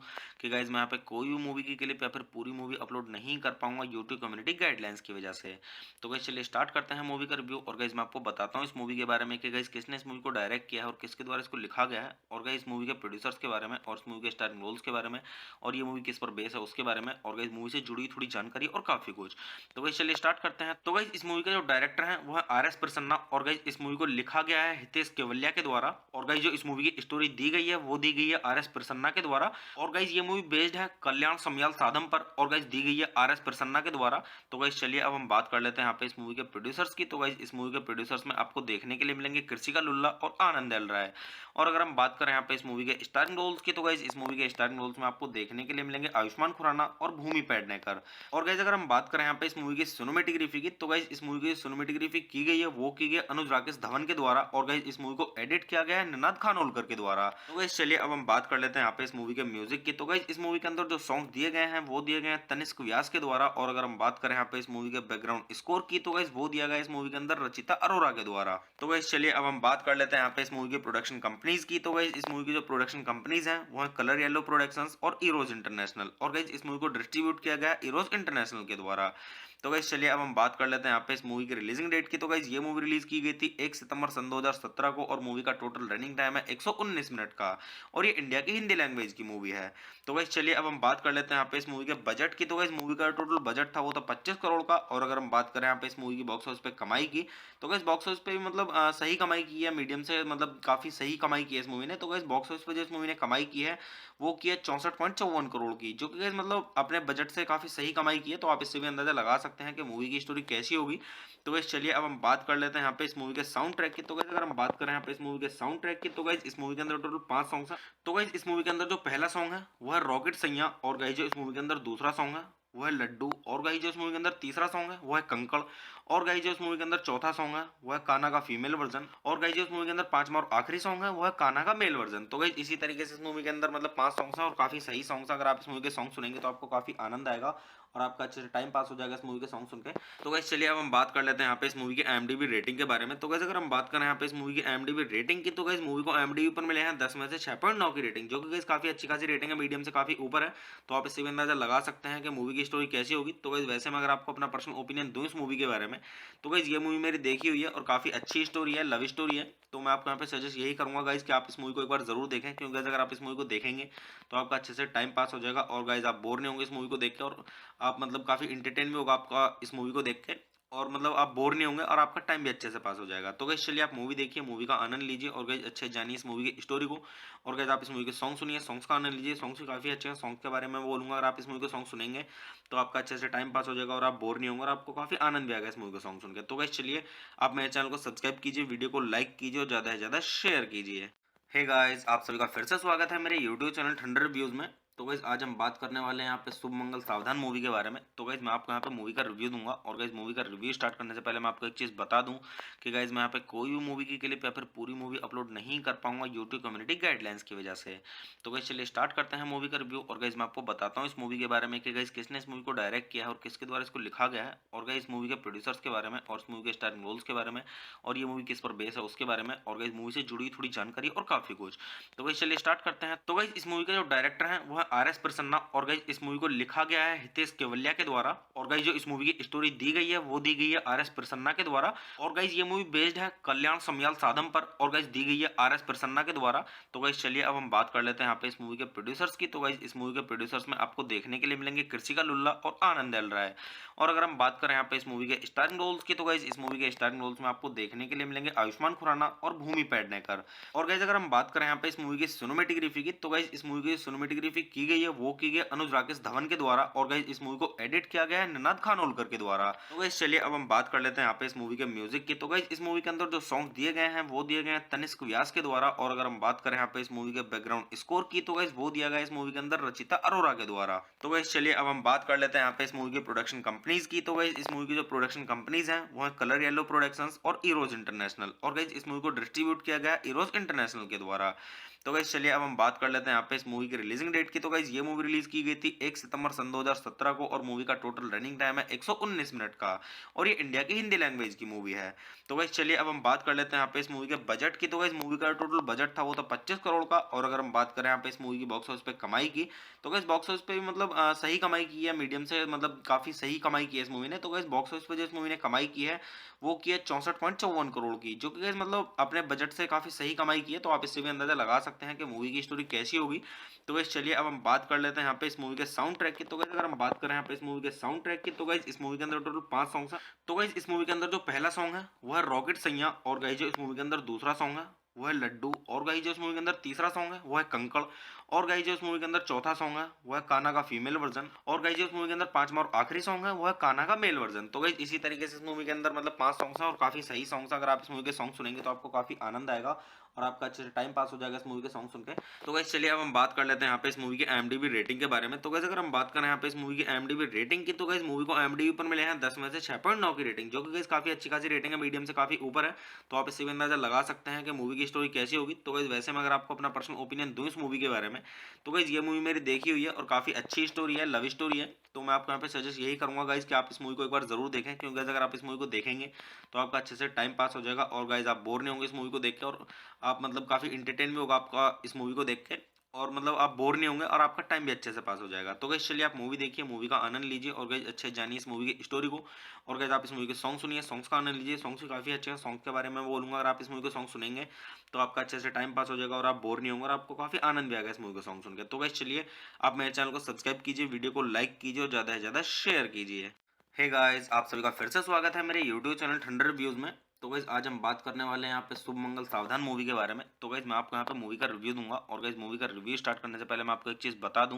कि गाइस मैं यहाँ पे कोई भी मूवी की क्लिप या फिर पूरी मूवी अपलोड नहीं कर पाऊंगा यूट्यूब कम्युनिटी गाइडलाइंस की वजह से। तो गाइस चलिए स्टार्ट करते हैं मूवी का रिव्यू और गाइस मैं आपको बताता हूँ इस मूवी के बारे में कि गाइस किसने इस मूवी को डायरेक्ट किया है और किसके द्वारा इसको लिखा गया है और गाइस मूवी के प्रोड्यूसर्स के बारे में और इस मूवी के स्टारिंग रोल्स के बारे में और ये मूवी किस पर बेस है उसके बारे में और गाइस मूवी से जुड़ी थोड़ी जानकारी और काफी कुछ। तो गाइस चलिए स्टार्ट करते हैं। तो गाइस इस मूवी का जो डायरेक्टर है वो है RS प्रसन्ना और गाइस इस मूवी को लिखा गया है हितेश केवलिया के द्वारा और गाइस जो इस मूवी की स्टोरी दी गई है वो दी गई है RS प्रसन्ना के द्वारा और गाइस ये मूवी बेस्ड है कल्याण समयाल साधम पर और गाइस दी गई है RS प्रसन्ना के द्वारा। तो गाइस चलिए अब हम बात कर लेते हैं यहाँ पे इस मूवी के प्रोड्यूसर्स की। तो गाइस इस मूवी के प्रोड्यूसर्स में आपको देखने के लिए मिलेंगे कृषिका लुल्ला और आनंद एल राय। और अगर हम बात करें यहाँ पे इस मूवी के स्टारिंग रोल्स की तो गाइस इस मूवी के स्टारिंग रोल्स में आपको देखने के लिए मिलेंगे आयुष्मान खुराना और भूमि पेडनेकर। और गाइस अगर हम बात करें यहाँ पे इस मूवी की सिनेमेटोग्राफी की तो गाइस इस मूवी की सिनेमेटोग्राफी की गई है वो की गई अनुज राकेश धवन के द्वारा और गाइस इस मूवी को एडिट किया गया है निनाद खानोलकर के द्वारा। तो गाइस चलिए अब हम बात कर लेते हैं यहाँ पे इस मूवी के म्यूजिक की। तो गाइस इस मूवी के अंदर जो सॉन्ग दिए गए हैं वो दिए गए हैं तनिष्क व्यास के द्वारा और अगर हम बात करें यहाँ पे इस मूवी के बैकग्राउंड स्कोर की तो गाइस वो दिया गया इस मूवी के अंदर रचिता अरोरा के द्वारा। तो गाइस चलिए अब हम बात कर लेते हैं यहाँ पे इस मूवी की प्रोडक्शन कंपनीज की। तो गाइस इस मूवी की जो प्रोडक्शन कंपनीज हैं वो है कलर येलो प्रोडक्शंस और इरोज इंटरनेशनल और गाइस इस मूवी को डिस्ट्रीब्यूट किया गया इरोज इंटरनेशनल के द्वारा। तो गाइस चलिए अब हम बात कर लेते हैं यहाँ पे इस मूवी की रिलीजिंग डेट की। तो गाइस ये मूवी रिलीज की गई थी 1 सितंबर सन 2017 को और मूवी का टोटल रनिंग टाइम है 119 मिनट का और ये इंडिया की हिंदी लैंग्वेज की मूवी है। तो गाइस चलिए अब हम बात कर लेते हैं यहाँ पे इस मूवी के बजट की। तो गाइस मूवी का टोटल बजट था वो था 25 करोड़ का और अगर हम बात करें यहाँ पे इस मूवी की बॉक्स ऑफिस पे कमाई की तो गाइस बॉक्स ऑफिस पे भी मतलब सही कमाई की है, मीडियम से मतलब काफी सही कमाई की है इस मूवी ने। तो गाइस बॉक्स ऑफिस पे जो इस मूवी ने कमाई की है वो की है 64.54 करोड़ की, जो कि गाइस मतलब अपने बजट से काफी सही कमाई की है। तो आप इससे भी अंदाजा लगा सकते हैं कि मूवी की स्टोरी कैसी होगी। तो गाइस चलिए अब हम बात कर लेते हैं यहाँ पे इस मूवी के साउंड ट्रैक की। तो गाइस अगर हम बात करें यहाँ पे इस मूवी के साउंड ट्रैक की तो गाइस इस मूवी के अंदर टोटल 5 सॉन्ग्स हैं। तो गाइस इस मूवी के अंदर जो पहला सॉन्ग है वो है रॉकेट सैया और गाइस जो इस मूवी के अंदर दूसरा सॉन्ग है वो है लड्डू और गाइस जो इस मूवी के अंदर तीसरा सॉन्ग है वो है कंकड़ और गाइस जो इस मूवी के अंदर चौथा सॉन्ग है वो है कान्हा का फीमेल वर्जन और गाइस जो इस मूवी के अंदर पांचवा और आखिरी सॉन्ग है वो है कान्हा का मेल वर्जन। तो गाइस इसी तरीके से इस मूवी के अंदर मतलब 5 सॉन्ग्स हैं और काफी सही सॉन्ग्स हैं। अगर आप इस मूवी के सॉन्ग सुनेंगे तो आपको काफी आनंद आएगा और आपका अच्छे से टाइम पास हो जाएगा इस मूवी के सॉन्ग सुन के। तो गाइस चलिए अब हम बात कर लेते हैं यहाँ पे इस मूवी की IMDb रेटिंग के बारे में। तो गाइस अगर हम बात करें यहाँ पे इस मूवी की IMDb रेटिंग की, तो गाइस मूवी को IMDb पर मिले हैं 10 में से 6.9 की रेटिंग, जो कि गाइस काफी अच्छी खासी रेटिंग है, मीडियम से काफी ऊपर है। तो आप इससे भी अंदाजा लगा सकते हैं कि मूवी की स्टोरी कैसी होगी। तो गाइस वैसे मैं अगर आपको अपना पर्सनल ओपिनियन दूं इस मूवी के बारे में, तो गाइस ये मूवी मेरी देखी हुई है और काफी अच्छी स्टोरी है, लव स्टोरी है। तो मैं आपको यहाँ पे सजेस्ट यही करूंगा गाइस कि आप इस मूवी को एक बार जरूर देखें, क्योंकि गाइस अगर आप इस मूवी को देखेंगे तो आपका अच्छे से टाइम पास हो जाएगा और गाइस आप बोर नहीं होंगे इस मूवी को देख के, और आप मतलब काफी इंटरटेन भी होगा आपका इस मूवी को देख के, और मतलब आप बोर नहीं होंगे और आपका टाइम भी अच्छे से पास हो जाएगा। तो गाइस चलिए आप मूवी देखिए, मूवी का आनंद लीजिए और गाइस अच्छे जानिए इस मूवी की स्टोरी को, और गाइस आप इस मूवी के सॉन्ग सुनिए, सॉन्ग्स का आनंद लीजिए। सॉन्ग्स भी काफी अच्छे हैं, सॉन्ग के बारे में मैं बोलूंगा, अगर आप इस मूवी के सॉन्ग सुनेंगे तो आपका अच्छे से टाइम पास हो जाएगा और आप बोर नहीं होंगे और आपको काफी आनंद भी आएगा इस मूवी का सॉन्ग सुन के। तो गाइस चलिए आप मेरे चैनल को सब्सक्राइब कीजिए, वीडियो को लाइक कीजिए और ज्यादा से ज्यादा शेयर कीजिए। हे गाइस, आप सभी का फिर से स्वागत है मेरे यूट्यूब चैनल ठंडर रिव्यूज में। तो गाइस आज हम बात करने वाले हैं यहाँ पे शुभ मंगल सावधान मूवी के बारे में। तो गाइस मैं आपको यहाँ पे मूवी का रिव्यू दूंगा, और गाइस मूवी का रिव्यू स्टार्ट करने से पहले मैं आपको एक चीज बता दूं कि गाइस मैं यहाँ पे कोई भी मूवी की क्लिप या फिर पूरी मूवी अपलोड नहीं कर पाऊंगा यूट्यूब कम्युनिटी गाइडलाइंस की वजह से। तो गाइस चलिए स्टार्ट करते हैं मूवी का रिव्यू, और गाइस मैं आपको बताता हूँ इस मूवी के बारे में कि गाइस किसने इस मूवी को डायरेक्ट किया है और किसके द्वारा इसको लिखा गया है, और गाइस मूवी के प्रोड्यूसर्स के बारे में और इस मूवी के स्टारिंग रोल्स के बारे में, और ये मूवी किस पर बेस है उसके बारे में, और गाइस मूवी से जुड़ी थोड़ी जानकारी और काफी कुछ। तो गाइस चलिए स्टार्ट करते हैं। तो गाइस इस मूवी का जो डायरेक्टर है वो है RS प्रसन्ना, और गाइस इस मूवी को लिखा गया है हितेश केवलिया के द्वारा, और गाइस जो इस मूवी की स्टोरी दी गई है वो दी गई है RS प्रसन्ना के द्वारा, और गाइस ये मूवी बेस्ड है कल्याण समयाल साधम पर, और गाइस दी गई है RS प्रसन्ना के द्वारा। तो गाइस चलिए अब हम बात कर लेते हैं यहाँ पे इस मूवी के प्रोड्यूसर्स की। तो गाइस इस मूवी के प्रोड्यूसर्स में आपको देखने के लिए मिलेंगे कृषिका लुल्ला और आनंद एल राय। और अगर हम बात करें यहाँ पे इस मूवी के स्टारिंग रोल्स की, तो गाइस इस मूवी के स्टारिंग रोल्स में आपको देखने के लिए मिलेंगे आयुष्मान खुराना और भूमि पेडनेकर। और गाइस अगर हम बात करें यहाँ पे इस मूवी की सिनेमेटोग्राफी की, तो गाइस इस मूवी की सिनेमेटोग्राफी की गई है वो की गई है अनुज राकेश धवन के द्वारा, और गाइस इस मूवी को एडिट किया गया है निनाद खानोलकर के द्वारा। तो गाइस चलिए अब हम बात कर लेते हैं यहाँ पे इस मूवी के म्यूजिक की। तो गाइस इस मूवी के अंदर जो सॉन्ग दिए गए हैं वो दिए गए हैं तनिष्क व्यास के द्वारा, और अगर हम बात करें यहाँ पे इस मूवी के बैकग्राउंड स्कोर की, तो गाइस वो दिया गया है इस मूवी के अंदर रचिता अरोरा के द्वारा। तो गाइस चलिए अब हम बात कर लेते हैं यहाँ पे इस मूवी की प्रोडक्शन कंपनीज की। तो गाइस इस मूवी की जो प्रोडक्शन कंपनीज हैं वो है कलर येलो प्रोडक्शंस और इरोज इंटरनेशनल, और गाइस इस मूवी को डिस्ट्रीब्यूट किया गया इरोज इंटरनेशनल के द्वारा। तो गाइस चलिए अब हम बात कर लेते हैं यहाँ पे इस मूवी की रिलीजिंग डेट की। तो गाइस ये मूवी रिलीज की गई थी 1 सितंबर सन 2017 को, और मूवी का टोटल रनिंग टाइम है 119 मिनट का, और ये इंडिया की हिंदी लैंग्वेज की मूवी है। तो गाइस चलिए अब हम बात कर लेते हैं यहाँ पे इस मूवी के बजट की। तो गाइस मूवी का टोटल बजट था वो था 25 करोड़ का, और अगर हम बात करें यहाँ पे इस मूवी की बॉक्स ऑफिस पे कमाई की, तो गाइस बॉक्स ऑफिस पे भी मतलब सही कमाई की है, मीडियम से मतलब काफी सही कमाई की है इस मूवी ने। तो गाइस बॉक्स ऑफिस पे जो इस मूवी ने कमाई की है वो की है 64.54 करोड़ की, जो कि गाइस मतलब अपने बजट से काफी सही कमाई की है। तो आप इससे भी अंदाजा लगा सकते हैं कि मूवी की स्टोरी कैसी होगी। तो गाइस चलिए अब हम बात कर लेते हैं यहाँ पे इस मूवी के साउंड ट्रैक की। तो गाइस अगर हम बात करें यहाँ पे इस मूवी के साउंड ट्रैक की, तो गाइस इस मूवी के अंदर टोटल 5 सॉन्ग्स हैं। तो गाइस इस मूवी के अंदर जो पहला सॉन्ग है वो है रॉकेट सैया, और गाइस जो इस मूवी के अंदर दूसरा सॉन्ग है वो है लड्डू, और गाइस जो इस मूवी के अंदर तीसरा सॉन्ग है वो है कंकड़, और गाइस जो इस मूवी के अंदर चौथा सॉन्ग है वो है कान्हा का फीमेल वर्जन, और गाइस जो इस मूवी के अंदर पांचवा और आखिरी सॉन्ग है वो है कान्हा का मेल वर्जन। तो गाइस इसी तरीके से इस मूवी के अंदर मतलब 5 सॉन्ग्स हैं और काफी सही सॉन्ग्स हैं। अगर आप इस मूवी के सॉन्ग सुनेंगे तो आपको काफी आनंद आएगा और आपका अच्छे से टाइम पास हो जाएगा इस मूवी के सॉन्ग सुन के। तो गाइस चलिए अब हम बात कर लेते हैं यहाँ पे इस मूवी की IMDb रेटिंग के बारे में। तो गाइस अगर हम बात करें यहाँ पे इस मूवी की IMDb रेटिंग की, तो गाइस मूवी को IMDb पर मिले हैं 10 में से 6.9 की रेटिंग, जो कि गाइस काफी अच्छी खासी रेटिंग है, मीडियम से काफी ऊपर है। तो आप इससे भी अंदाजा लगा सकते हैं कि मूवी की स्टोरी कैसी होगी। तो गाइस वैसे मैं अगर आपको अपना पर्सनल ओपिनियन दूं इस मूवी के बारे में, तो गाइस ये मूवी मेरी देखी हुई है और काफी अच्छी स्टोरी है, लव स्टोरी है। तो मैं आपको यहाँ पे सजेस्ट यही करूंगा गाइस कि आप इस मूवी को एक बार जरूर देखें, क्योंकि गाइस अगर आप इस मूवी को देखेंगे तो आपका अच्छे से टाइम पास हो जाएगा और गाइस आप बोर नहीं होंगे इस मूवी को देख के, और आप मतलब काफी इंटरटेन भी होगा आपका इस मूवी को देख के, और मतलब आप बोर नहीं होंगे और आपका टाइम भी अच्छे से पास हो जाएगा। तो गाइस चलिए आप मूवी देखिए, मूवी का आनंद लीजिए, और गाइस अच्छे जानिए इस मूवी की स्टोरी को, और गाइस आप इस मूवी के सॉन्ग सुनिए, सॉन्ग्स का आनंद लीजिए। सॉन्ग्स भी काफी अच्छे हैं, सॉन्ग के बारे में बोलूंगा, अगर आप इस मूवी के सॉन्ग सुनेंगे तो आपका अच्छे से टाइम पास हो जाएगा और आप बोर नहीं होंगे और आपको काफी आनंद भी आएगा इस मूवी को सॉन्ग सुन के। तो गाइस चलिए आप मेरे चैनल को सब्सक्राइब कीजिए, वीडियो को लाइक कीजिए और ज्यादा से ज्यादा शेयर कीजिए। हे गाइस, आप सभी का फिर से स्वागत है मेरे यूट्यूब चैनल ठंडर रिव्यूज में। तो गाइस आज हम बात करने वाले हैं यहाँ पे शुभ मंगल सावधान मूवी के बारे में। तो गाइस मैं आपको यहाँ पे मूवी का रिव्यू दूंगा, और गाइस मूवी का रिव्यू स्टार्ट करने से पहले मैं आपको एक चीज बता दूं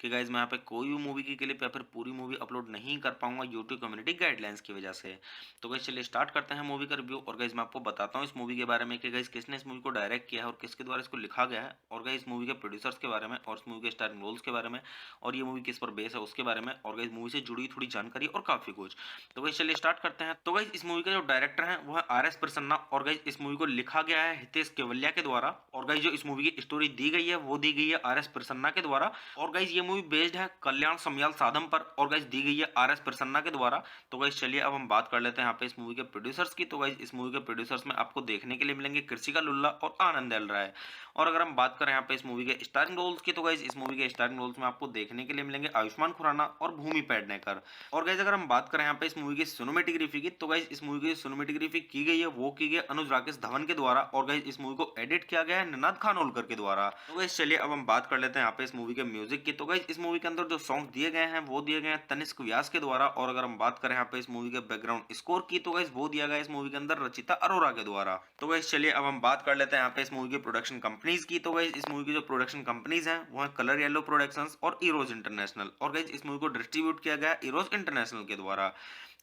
कि गाइस मैं यहाँ पे कोई भी मूवी की क्लिप या फिर पूरी मूवी अपलोड नहीं कर पाऊंगा यूट्यूब कम्युनिटी गाइडलाइंस की वजह से। तो गाइस चलिए स्टार्ट करते हैं मूवी का रिव्यू, और गाइस मैं आपको बताता हूँ इस मूवी के बारे में कि गाइस किसने इस मूवी को डायरेक्ट किया है और किसके द्वारा इसको लिखा गया है, और गाइस मूवी के प्रोड्यूसर्स के बारे में और इस मूवी के स्टारिंग रोल्स के बारे में, और ये मूवी किस पर बेस है उसके बारे में, और गाइस मूवी से जुड़ी थोड़ी जानकारी और काफी कुछ। तो गाइस चलिए स्टार्ट करते हैं। तो गाइस इस मूवी का जो डायरेक्टर है वो है आर एस प्रसन्ना और गाइज इस मूवी को लिखा गया है हितेश केवलिया के द्वारा और गाइज जो इस मूवी की स्टोरी दी गई है वो दी गई है आर एस प्रसन्ना के द्वारा और गाइज ये मूवी बेस्ड है कल्याण समयाल साधम पर और गाइज दी गई है आर एस प्रसन्ना के द्वारा। तो गाइज चलिए अब हम बात कर लेते हैं यहाँ पे इस मूवी के प्रोड्यूसर्स की। तो गाइज इस मूवी के प्रोड्यूसर्स में आपको देखने के लिए मिलेंगे कृषिका लुल्ला और आनंद एल राय। और अगर हम बात करें यहाँ पे इस मूवी के स्टारिंग रोल्स की तो गाइज इस मूवी के स्टारिंग रोल्स में आपको देखने के लिए मिलेंगे आयुष्मान खुराना और भूमि पेडनेकर। और गाइज अगर हम बात करें यहाँ पे इस मूवी की सिनेमेटोग्राफी की तो गाइज इस मूवी की सिनेमेटोग्राफी की गई है वो की गई है अनुज राकेश धवन के द्वारा और गाइज इस मूवी को एडिट किया गया है निनाद खानोलकर के द्वारा। तो गाइज चलिए अब हम बात कर लेते हैं यहाँ पे इस मूवी के म्यूजिक की। तो गाइज इस मूवी के अंदर जो सॉन्ग दिए गए हैं वो दिए गए हैं तनिष्क व्यास के द्वारा और अगर हम बात करें यहाँ पे इस मूवी के बैकग्राउंड स्कोर की तो गाइज वो दिया गया इस मूवी के अंदर रचिता अरोरा के द्वारा। तो गाइज चलिए अब हम बात कर लेते हैं यहाँ पे इस मूवी की प्रोडक्शन कंपनीज की। तो गाइज इस मूवी की जो प्रोडक्शन कंपनीज हैं वो है कलर येलो प्रोडक्शंस और इरोज इंटरनेशनल और गाइज इस मूवी को डिस्ट्रीब्यूट किया गया इरोज इंटरनेशनल के द्वारा।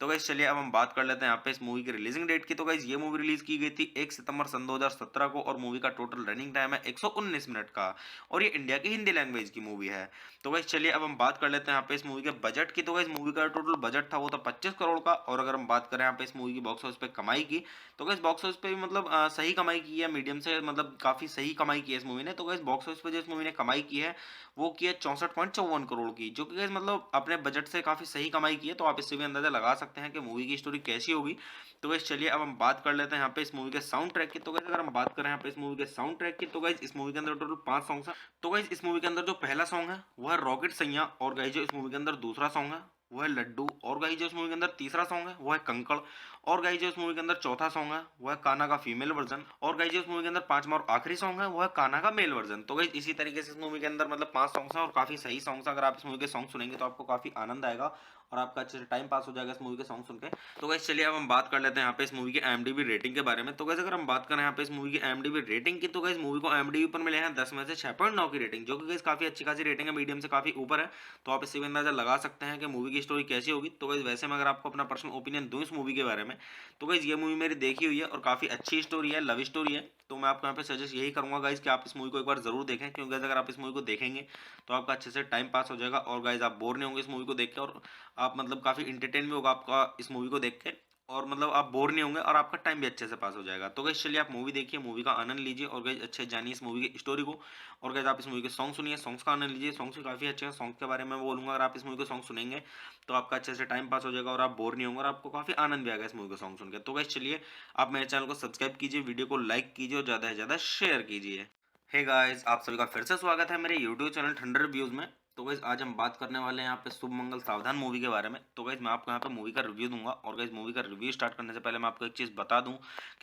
तो गाइज चलिए अब हम बात कर लेते हैं यहाँ पे इस मूवी की रिलीजिंग डेट की। तो गाइज ये मूवी रिलीज की गई थी 1 सितंबर सन 2017 को और मूवी का टोटल रनिंग टाइम है 119 मिनट का और ये इंडिया की हिंदी लैंग्वेज की मूवी है। तो गाइज चलिए अब हम बात कर लेते हैं यहाँ पे इस मूवी के बजट की। तो गाइज मूवी का टोटल बजट था वो था 25 करोड़ का और अगर हम बात करें यहाँ पे इस मूवी की बॉक्स ऑफिस पे कमाई की तो गाइज बॉक्स ऑफिस पे भी मतलब सही कमाई की है, मीडियम से मतलब काफी सही कमाई की है इस मूवी ने। तो गाइज बॉक्स ऑफिस पे जो इस मूवी ने कमाई की है वो की है 64.54 करोड़ की, जो कि गाइज मतलब अपने बजट से काफी सही कमाई की है। तो आप इससे भी अंदाजा लगा सकते हैं कि मूवी की स्टोरी कैसी होगी। तो गाइज चलिए अब हम बात कर लेते हैं यहाँ पे इस मूवी के साउंड ट्रैक की। तो गाइज अगर हम बात करें यहाँ पे इस मूवी के साउंड ट्रैक की तो गाइज इस मूवी के अंदर टोटल 5 सॉन्ग्स हैं। तो गाइज इस मूवी के अंदर जो पहला सॉन्ग है वो है रॉकेट सैया और गाइज जो इस मूवी के अंदर दूसरा सॉन्ग है वो है लड्डू और गाइज जो इस मूवी के अंदर तीसरा सॉन्ग है वो है कंकड़ और गाइज जो इस मूवी के अंदर चौथा सॉन्ग है वो है कान्हा का फीमेल वर्जन और गाइज जो इस मूवी के अंदर पांचवा और आखिरी सॉन्ग है वो है कान्हा का मेल वर्जन। तो गाइज इसी तरीके से इस मूवी के अंदर मतलब 5 सॉन्ग्स हैं और काफी सही सॉन्ग्स। अगर आप इस मूवी के सॉन्ग सुनेंगे तो आपको काफी आनंद आएगा और आपका अच्छे से टाइम पास हो जाएगा इस मूवी के सॉन्ग सुन के। तो गाइस चलिए अब हम बात कर लेते हैं यहाँ पे इस मूवी की IMDb रेटिंग के बारे में। तो गाइस अगर हम बात करें यहाँ पे इस मूवी की IMDb रेटिंग की तो गाइस मूवी को IMDb पर मिले हैं 10 में से 6.9 की रेटिंग, जो कि गाइस काफी अच्छी खासी रेटिंग है, मीडियम से काफी ऊपर है। तो आप इससे भी अंदाजा लगा सकते हैं कि मूवी की स्टोरी कैसी होगी। तो गाइस वैसे मैं अगर आपको अपना पर्सनल ओपिनियन दूं इस मूवी के बारे में तो गाइस ये मूवी मेरी देखी हुई है और काफी अच्छी स्टोरी है, लव स्टोरी है। तो मैं आपको यहाँ पे सजेस्ट यही करूंगा गाइस कि आप इस मूवी को एक बार जरूर देखें, क्योंकि गाइस अगर आप इस मूवी को देखेंगे तो आपका अच्छे से टाइम पास हो जाएगा और गाइस आप बोर नहीं होंगे इस मूवी को देख के और आप मतलब काफी इंटरटेन भी होगा आपका इस मूवी को देख के और मतलब आप बोर नहीं होंगे और आपका टाइम भी अच्छे से पास हो जाएगा। तो गाइस चलिए आप मूवी देखिए, मूवी का आनंद लीजिए और गाइस अच्छे जानिए इस मूवी की स्टोरी को और गाइस आप इस मूवी के सॉन्ग सुनिए, सॉन्ग्स का आनंद लीजिए। सॉन्ग्स भी काफी अच्छे हैं, सॉन्ग के बारे में मैं बोलूंगा अगर आप इस मूवी के सॉन्ग सुनेंगे तो आपका अच्छे से टाइम पास हो जाएगा और आप बोर नहीं होंगे और आपको काफी आनंद भी आएगा इस मूवी के सॉन्ग सुनकर। तो गाइस चलिए आप मेरे चैनल को सब्सक्राइब कीजिए, वीडियो को लाइक कीजिए और ज्यादा से ज्यादा शेयर कीजिए। हे गाइस, आप सभी का फिर से स्वागत है मेरे यूट्यूब चैनल ठंडर रिव्यूज में। तो गाइस आज हम बात करने वाले हैं यहाँ पे शुभ मंगल सावधान मूवी के बारे में। तो गाइस मैं आपको यहाँ पे मूवी का रिव्यू दूंगा और गाइस मूवी का रिव्यू स्टार्ट करने से पहले मैं आपको एक चीज़ बता दूं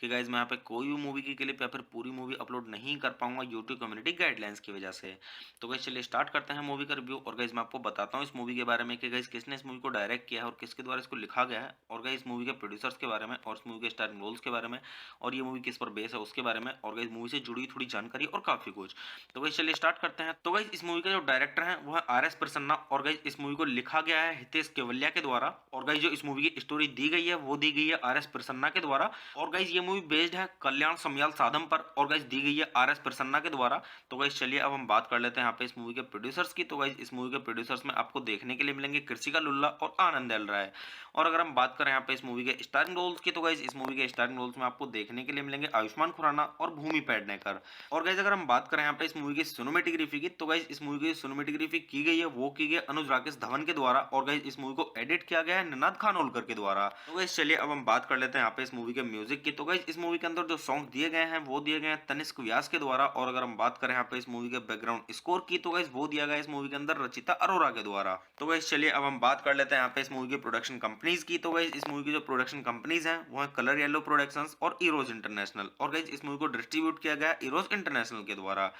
कि गाइस मैं यहाँ पे कोई भी मूवी की क्लिप या फिर पूरी मूवी अपलोड नहीं कर पाऊंगा यूट्यूब कम्युनिटी गाइडलाइंस की वजह से। तो गाइस चलिए स्टार्ट करते हैं मूवी का रिव्यू और गाइस मैं आपको बताता हूँ इस मूवी के बारे में कि गाइस किसने इस मूवी को डायरेक्ट किया है और किसके द्वारा इसको लिखा गया है और गाइस मूवी के प्रोड्यूसर्स के बारे में और इस मूवी के स्टारिंग रोल्स के बारे में और ये मूवी किस पर बेस है उसके बारे में और गाइस मूवी से जुड़ी थोड़ी जानकारी और काफी कुछ। तो गाइस चलिए स्टार्ट करते हैं। तो गाइस इस मूवी का जो डायरेक्टर है वो है RS प्रसन्ना और गाइस इस मूवी को लिखा गया है हितेश केवलिया के द्वारा और गाइस जो इस मूवी की स्टोरी दी गई है वो दी गई है RS प्रसन्ना के द्वारा और गाइस ये मूवी बेस्ड है कल्याण समयाल साधम पर और गाइस दी गई है RS प्रसन्ना के द्वारा। तो गाइस चलिए अब हम बात कर लेते हैं यहाँ पे इस मूवी के प्रोड्यूसर्स की। तो गाइस इस मूवी के प्रोड्यूसर्स में आपको देखने के लिए मिलेंगे कृषिका लुल्ला और आनंद एल राय। और अगर हम बात करें यहाँ पे इस मूवी के स्टारिंग रोल्स की तो गाइस इस मूवी के स्टारिंग रोल्स में आपको देखने के लिए मिलेंगे आयुष्मान खुराना और भूमि पेडनेकर। और गाइस अगर हम बात करें यहाँ पे इस मूवी की सिनेमेटोग्राफी की तो गाइस इस मूवी की सिनेमेटोग्राफी की गई है वो की गई अनुज राकेश धवन के द्वारा और गाइस इस मूवी को एडिट किया गया है निनाद खानोलकर के द्वारा। तो गाइस चलिए अब हम बात कर लेते हैं यहाँ पे इस मूवी के म्यूजिक की। तो गाइस इस मूवी के अंदर जो सॉन्ग दिए गए हैं वो दिए गए हैं तनिष्क व्यास के द्वारा और अगर हम बात करें यहाँ पे इस मूवी के बैकग्राउंड स्कोर की तो गाइस वो दिया गया इस मूवी के अंदर रचिता अरोरा के द्वारा। तो गाइस चलिए अब हम बात कर लेते हैं यहाँ पे इस मूवी की प्रोडक्शन कंपनीज की। तो गाइस इस मूवी की जो प्रोडक्शन कंपनीज हैं वो है कलर येलो प्रोडक्शंस और इरोज इंटरनेशनल और गाइस इस मूवी को डिस्ट्रीब्यूट किया गया इरोज इंटरनेशनल के द्वारा।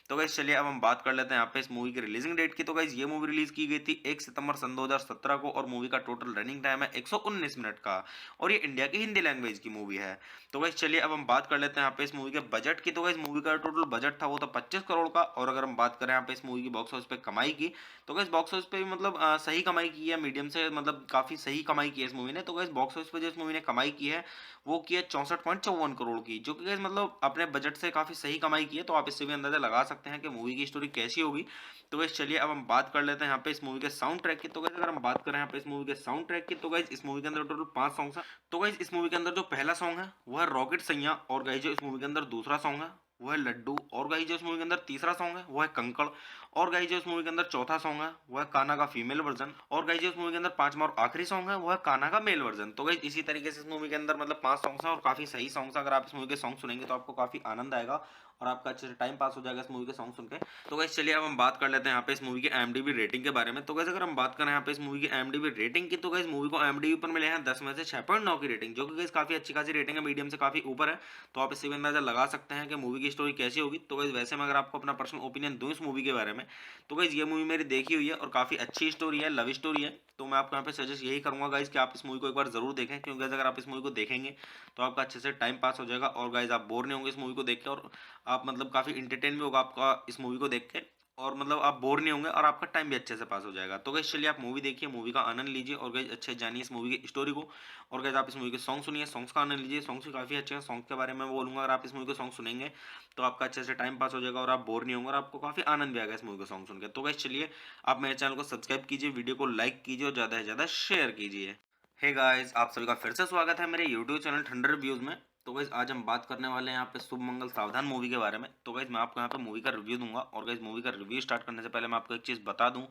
तो गाइस चलिए अब हम बात कर लेते हैं यहाँ पे इस मूवी की रिलीजिंग डेट की। तो गाइस ये मूवी रिलीज की गई थी 1 सितंबर सन 2017 को और मूवी का टोटल रनिंग टाइम है 119 मिनट का और ये इंडिया की हिंदी लैंग्वेज की मूवी है। तो गाइस चलिए अब हम बात कर लेते हैं यहाँ पे इस मूवी के बजट की। तो गाइस मूवी का टोटल बजट था वो था 25 करोड़ का और अगर हम बात करें यहाँ पे इस मूवी की बॉक्स ऑफिस पे कमाई की तो गाइस बॉक्स ऑफिस पे भी मतलब सही कमाई की है, मीडियम से मतलब काफी सही कमाई की है इस मूवी ने। तो गाइस बॉक्स ऑफिस पे जो इस मूवी ने कमाई की है वो की है 64.54 करोड़ की, जो कि गाइस मतलब अपने बजट से काफी सही कमाई की है। तो आप इससे भी अंदाजा लगा सकते सकते हैं कि मूवी की स्टोरी कैसी होगी। तो गाइस चलिए अब हम बात कर लेते हैं यहाँ पे इस मूवी के साउंड ट्रैक की। तो गाइस अगर हम बात करें यहाँ पे इस मूवी के साउंड ट्रैक की, तो गाइस इस मूवी के अंदर टोटल 5 सॉन्ग्स हैं। तो गाइस इस मूवी के अंदर जो पहला सॉन्ग है वो है रॉकेट सैयां, और गाइस जो इस मूवी के अंदर दूसरा सॉन्ग है वो है लड्डू, और गाइस जो इस मूवी के अंदर तीसरा सॉन्ग है वो है कंकड़, और गाइस जो इस मूवी के अंदर चौथा सॉन्ग है वो है कान्हा का फीमेल वर्जन, और गाइस जो इस मूवी के अंदर पांचवा और आखिरी सॉन्ग है वो है कान्हा का मेल वर्जन। तो गाइस इसी तरीके से इस मूवी के अंदर मतलब 5 सॉन्ग्स हैं और काफी सही सॉन्ग्स हैं। अगर आप इस मूवी के सॉन्ग सुनेंगे तो आपको काफी आनंद आएगा और आपका अच्छे से टाइम पास हो जाएगा इस मूवी के सॉन्ग सुन के। तो गाइस चलिए अब हम बात कर लेते हैं यहाँ पे इस मूवी की IMDb रेटिंग के बारे में। तो गाइस अगर हम बात करें यहाँ पे इस मूवी की IMDb रेटिंग की, तो गाइस मूवी को IMDb पर मिले हैं 10 में से 6.9 की रेटिंग, जो कि गाइस काफी अच्छी खासी रेटिंग है, मीडियम से काफी ऊपर है। तो आप इससे भी अंदाजा लगा सकते हैं कि मूवी की स्टोरी कैसी होगी। तो गाइस वैसे मैं अगर आपको अपना पर्सनल ओपिनियन दूं इस मूवी के बारे में, तो गाइस ये मूवी मेरी देखी हुई है और काफी अच्छी स्टोरी है, लव स्टोरी है। तो मैं आपको यहाँ पे सजेस्ट यही करूंगा गाइस कि आप इस मूवी को एक बार जरूर देखें, क्योंकि अगर आप इस मूवी को देखेंगे तो आपका अच्छे से टाइम पास हो जाएगा और गाइस आप बोर नहीं होंगे इस मूवी को देख के, और आप मतलब काफी इंटरटेन भी होगा आपका इस मूवी को देख के, और मतलब आप बोर नहीं होंगे और आपका टाइम भी अच्छे से पास हो जाएगा। तो गाइस चलिए आप मूवी देखिए, मूवी का आनंद लीजिए और गाइस अच्छे जानिए इस मूवी की स्टोरी को, और गाइस आप इस मूवी के सॉन्ग सुनिए, सॉन्ग्स का आनंद लीजिए। सॉन्ग्स भी काफी अच्छे हैं, सॉन्ग के बारे में मैं बोलूंगा अगर आप इस मूवी के सॉन्ग सुनेंगे तो आपका अच्छे से टाइम पास हो जाएगा और आप बोर नहीं होंगे और आपको काफी आनंद भी आएगा इस मूवी को सॉन्ग सुनकर। तो गाइस चलिए आप मेरे चैनल को सब्सक्राइब कीजिए, वीडियो को लाइक कीजिए और ज्यादा से ज्यादा शेयर कीजिए। हे गाइस, आप सभी का फिर से स्वागत है मेरे YouTube चैनल ठंडर रिव्यूज में। तो गाइस आज हम बात करने वाले हैं यहाँ पे शुभ मंगल सावधान मूवी के बारे में। तो गाइस मैं आपको यहाँ पे मूवी का रिव्यू दूंगा, और गाइस मूवी का रिव्यू स्टार्ट करने से पहले मैं आपको एक चीज़ बता दूं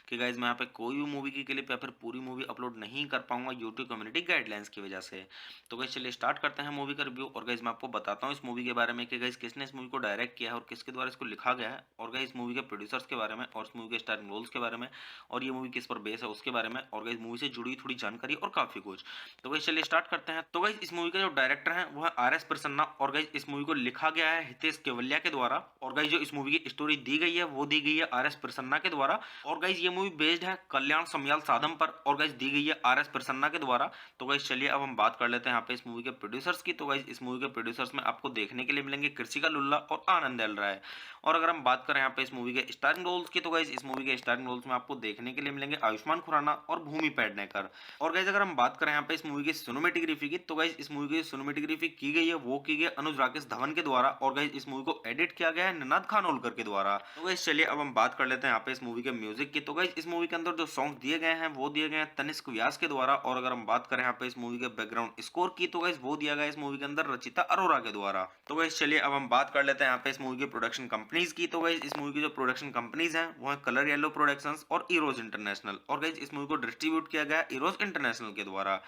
कि गाइस मैं यहाँ पे कोई भी मूवी की क्लिप या फिर पूरी मूवी अपलोड नहीं कर पाऊंगा यूट्यूब कम्युनिटी गाइडलाइंस की वजह से। तो गाइस चलिए स्टार्ट करते हैं मूवी का रिव्यू, और गाइस मैं आपको बताता हूँ इस मूवी के बारे में कि गाइस किसने इस मूवी को डायरेक्ट किया है और किसके द्वारा इसको लिखा गया है, और गाइस मूवी के प्रोड्यूसर्स के बारे में और इस मूवी के स्टारिंग रोल्स के बारे में, और ये मूवी किस पर बेस है उसके बारे में, और गाइस मूवी से जुड़ी थोड़ी जानकारी और काफी कुछ। तो गाइस चलिए स्टार्ट करते हैं। तो गाइस इस मूवी का जो डायरेक्टर है वो है RS प्रसन्ना, और गाइस इस मूवी को लिखा गया है हितेश केवलिया के द्वारा, और गाइस जो इस मूवी की स्टोरी दी गई है वो दी गई है RS प्रसन्ना के द्वारा, और गाइस ये मूवी बेस्ड है कल्याण समयाल साधम पर, और गाइस दी गई है RS प्रसन्ना के द्वारा। तो गाइस चलिए अब हम बात कर लेते हैं यहाँ पे इस मूवी के प्रोड्यूसर्स की। तो गाइस इस मूवी के प्रोड्यूसर्स में आपको देखने के लिए मिलेंगे कृषिका लुल्ला और आनंद एल राय। और अगर हम बात करें यहाँ पे इस मूवी के स्टारिंग रोल्स की, तो गाइस इस मूवी के स्टारिंग रोल्स में आपको देखने के लिए मिलेंगे आयुष्मान खुराना और भूमि पेडनेकर। और गाइस अगर हम बात करें यहाँ पे इस मूवी की सिनेमेटोग्राफी की, तो गाइस इस मूवी की सिनेमेटोग्राफी की गई है वो की गई है अनुज राकेश धवन के द्वारा, और गाइस इस मूवी को एडिट किया गया है निनाद खानोलकर के द्वारा। तो गाइस चलिए अब हम बात कर लेते हैं यहाँ पे इस मूवी के म्यूजिक की। तो गाइस इस मूवी के अंदर जो सॉन्ग दिए गए हैं वो दिए गए हैं तनिष्क व्यास के द्वारा, और अगर हम बात करें यहाँ पे इस मूवी के बैकग्राउंड स्कोर की, तो गाइस वो दिया गया है इस मूवी के अंदर रचिता अरोरा के द्वारा। तो गाइस चलिए अब हम बात कर लेते हैं यहाँ पे इस मूवी की प्रोडक्शन कंपनीज की। तो गाइस इस मूवी की जो प्रोडक्शन कंपनीज हैं वो है कलर येलो प्रोडक्शंस और इरोज इंटरनेशनल, और गाइस इस मूवी को डिस्ट्रीब्यूट किया गया है इरोज इंटरनेशनल के द्वारा।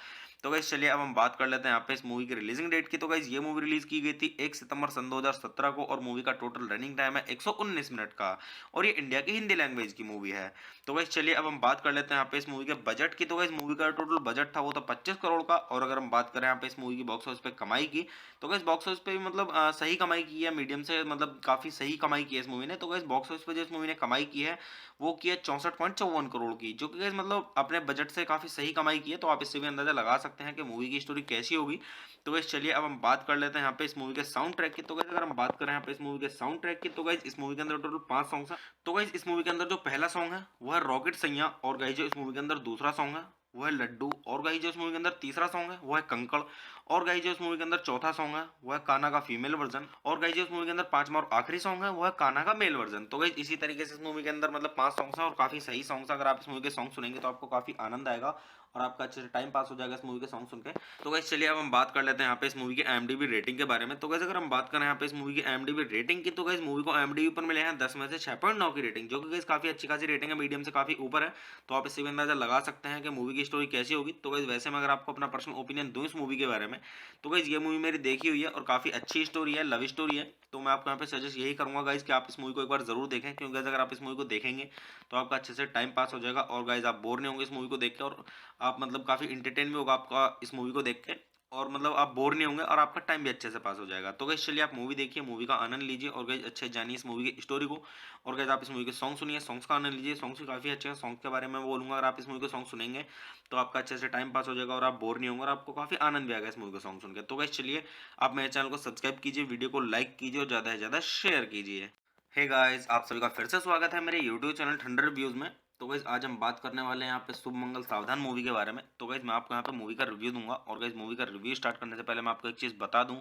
तो गाइस चलिए अब हम बात कर लेते हैं यहाँ पे इस मूवी की रिलीजिंग डेट की। तो गाइस ये मूवी रिलीज की गई थी 1 सितंबर सन 2017 को, और मूवी का टोटल रनिंग टाइम है 119 मिनट का, और ये इंडिया की हिंदी लैंग्वेज की मूवी है। तो गाइस चलिए अब हम बात कर लेते हैं यहाँ पे इस मूवी के बजट की। तो गाइस मूवी का टोटल बजट था वो तो 25 करोड़ का, और अगर हम बात करें यहाँ पे इस मूवी की बॉक्स ऑफिस पे कमाई की, तो गाइस बॉक्स ऑफिस पे भी मतलब सही कमाई की है, मीडियम से मतलब काफी सही कमाई की है इस मूवी ने। तो गाइस बॉक्स ऑफिस पे जो इस मूवी ने कमाई की है वो की है 64.54 करोड़ की, जो कि गाइस मतलब अपने बजट से काफी सही कमाई की है। तो आप इससे भी अंदाजा लगा सकते हैं कि मूवी की स्टोरी कैसी होगी। तो गाइस चलिए अब हम बात कर लेते हैं यहाँ पे इस मूवी के साउंड ट्रैक की। तो गाइस अगर हम बात करें यहाँ पे इस मूवी के साउंड ट्रैक की, तो गाइस इस मूवी के अंदर टोटल 5 सॉन्ग्स हैं। तो गाइस इस मूवी के अंदर जो पहला सॉन्ग है वो है रॉकेट सैयां, और गाइस जो इस मूवी के अंदर दूसरा सॉन्ग है वो है लड्डू, और गाइस जो इस मूवी के अंदर तीसरा सॉन्ग है वो है कंकड़, और गाइस जो इस मूवी के अंदर चौथा सॉन्ग है वो है कान्हा का फीमेल वर्जन, और गाइस जो इस मूवी के अंदर पांचवा और आखिरी सॉन्ग है वो है कान्हा का मेल वर्जन। तो गाइस इसी तरीके से इस मूवी के अंदर मतलब 5 सॉन्ग्स हैं और काफी सही सॉन्ग्स हैं। अगर आप इस मूवी के सॉन्ग सुनेंगे तो आपको काफी आनंद आएगा और आपका अच्छे से टाइम पास हो जाएगा इस मूवी के सॉन्ग सुन के। तो गाइस चलिए अब हम बात कर लेते हैं यहाँ पे इस मूवी की IMDb रेटिंग के बारे में। तो गाइस अगर हम बात करें यहाँ पे इस मूवी की IMDb रेटिंग की, तो गाइस मूवी को IMDb पर मिले हैं 10 में से 6.9 की रेटिंग, जो कि गाइस काफी अच्छी खासी रेटिंग है, मीडियम से काफी ऊपर है। तो आप इससे भी अंदाजा लगा सकते हैं कि मूवी की स्टोरी कैसी होगी। तो गाइस वैसे मैं अगर आपको अपना पर्सनल ओपिनियन दूं इस मूवी के बारे में, तो गाइस ये मूवी मेरी देखी हुई है और काफी अच्छी स्टोरी है, लव स्टोरी है। तो मैं आपको यहाँ पे सजेस्ट यही करूंगा गाइस कि आप इस मूवी को एक बार जरूर देखें, क्योंकि गाइस अगर आप इस मूवी को देखेंगे तो आपका अच्छे से टाइम पास हो जाएगा और गाइस आप बोर नहीं होंगे इस मूवी को देख के, और आप मतलब काफी इंटरटेन भी होगा आपका इस मूवी को देख के, और मतलब आप बोर नहीं होंगे और आपका टाइम भी अच्छे से पास हो जाएगा। तो गाइस चलिए आप मूवी देखिए, मूवी का आनंद लीजिए, और गाइस अच्छे जानिए इस मूवी की स्टोरी को, और गाइस आप इस मूवी के सॉन्ग सुनिए, सॉन्ग्स का आनंद लीजिए। सॉन्ग्स भी काफी अच्छे हैं, सॉन्ग के बारे में बोलूंगा अगर आप इस मूवी के सॉन्ग सुनेंगे तो आपका अच्छे से टाइम पास हो जाएगा और आप बोर नहीं होंगे और आपको काफी आनंद भी आएगा इस मूवी के सॉन्ग सुनकर। तो गाइस चलिए आप मेरे चैनल को सब्सक्राइब कीजिए, वीडियो को लाइक कीजिए और ज्यादा से ज्यादा शेयर कीजिए। हे गाइस, आप सभी का फिर से स्वागत है मेरे YouTube चैनल ठंडर रिव्यूज में। तो गाइस आज हम बात करने वाले हैं यहाँ पे शुभ मंगल सावधान मूवी के बारे में। तो गाइस मैं आपको यहाँ पे मूवी का रिव्यू दूंगा और गाइस मूवी का रिव्यू स्टार्ट करने से पहले मैं आपको एक चीज़ बता दूं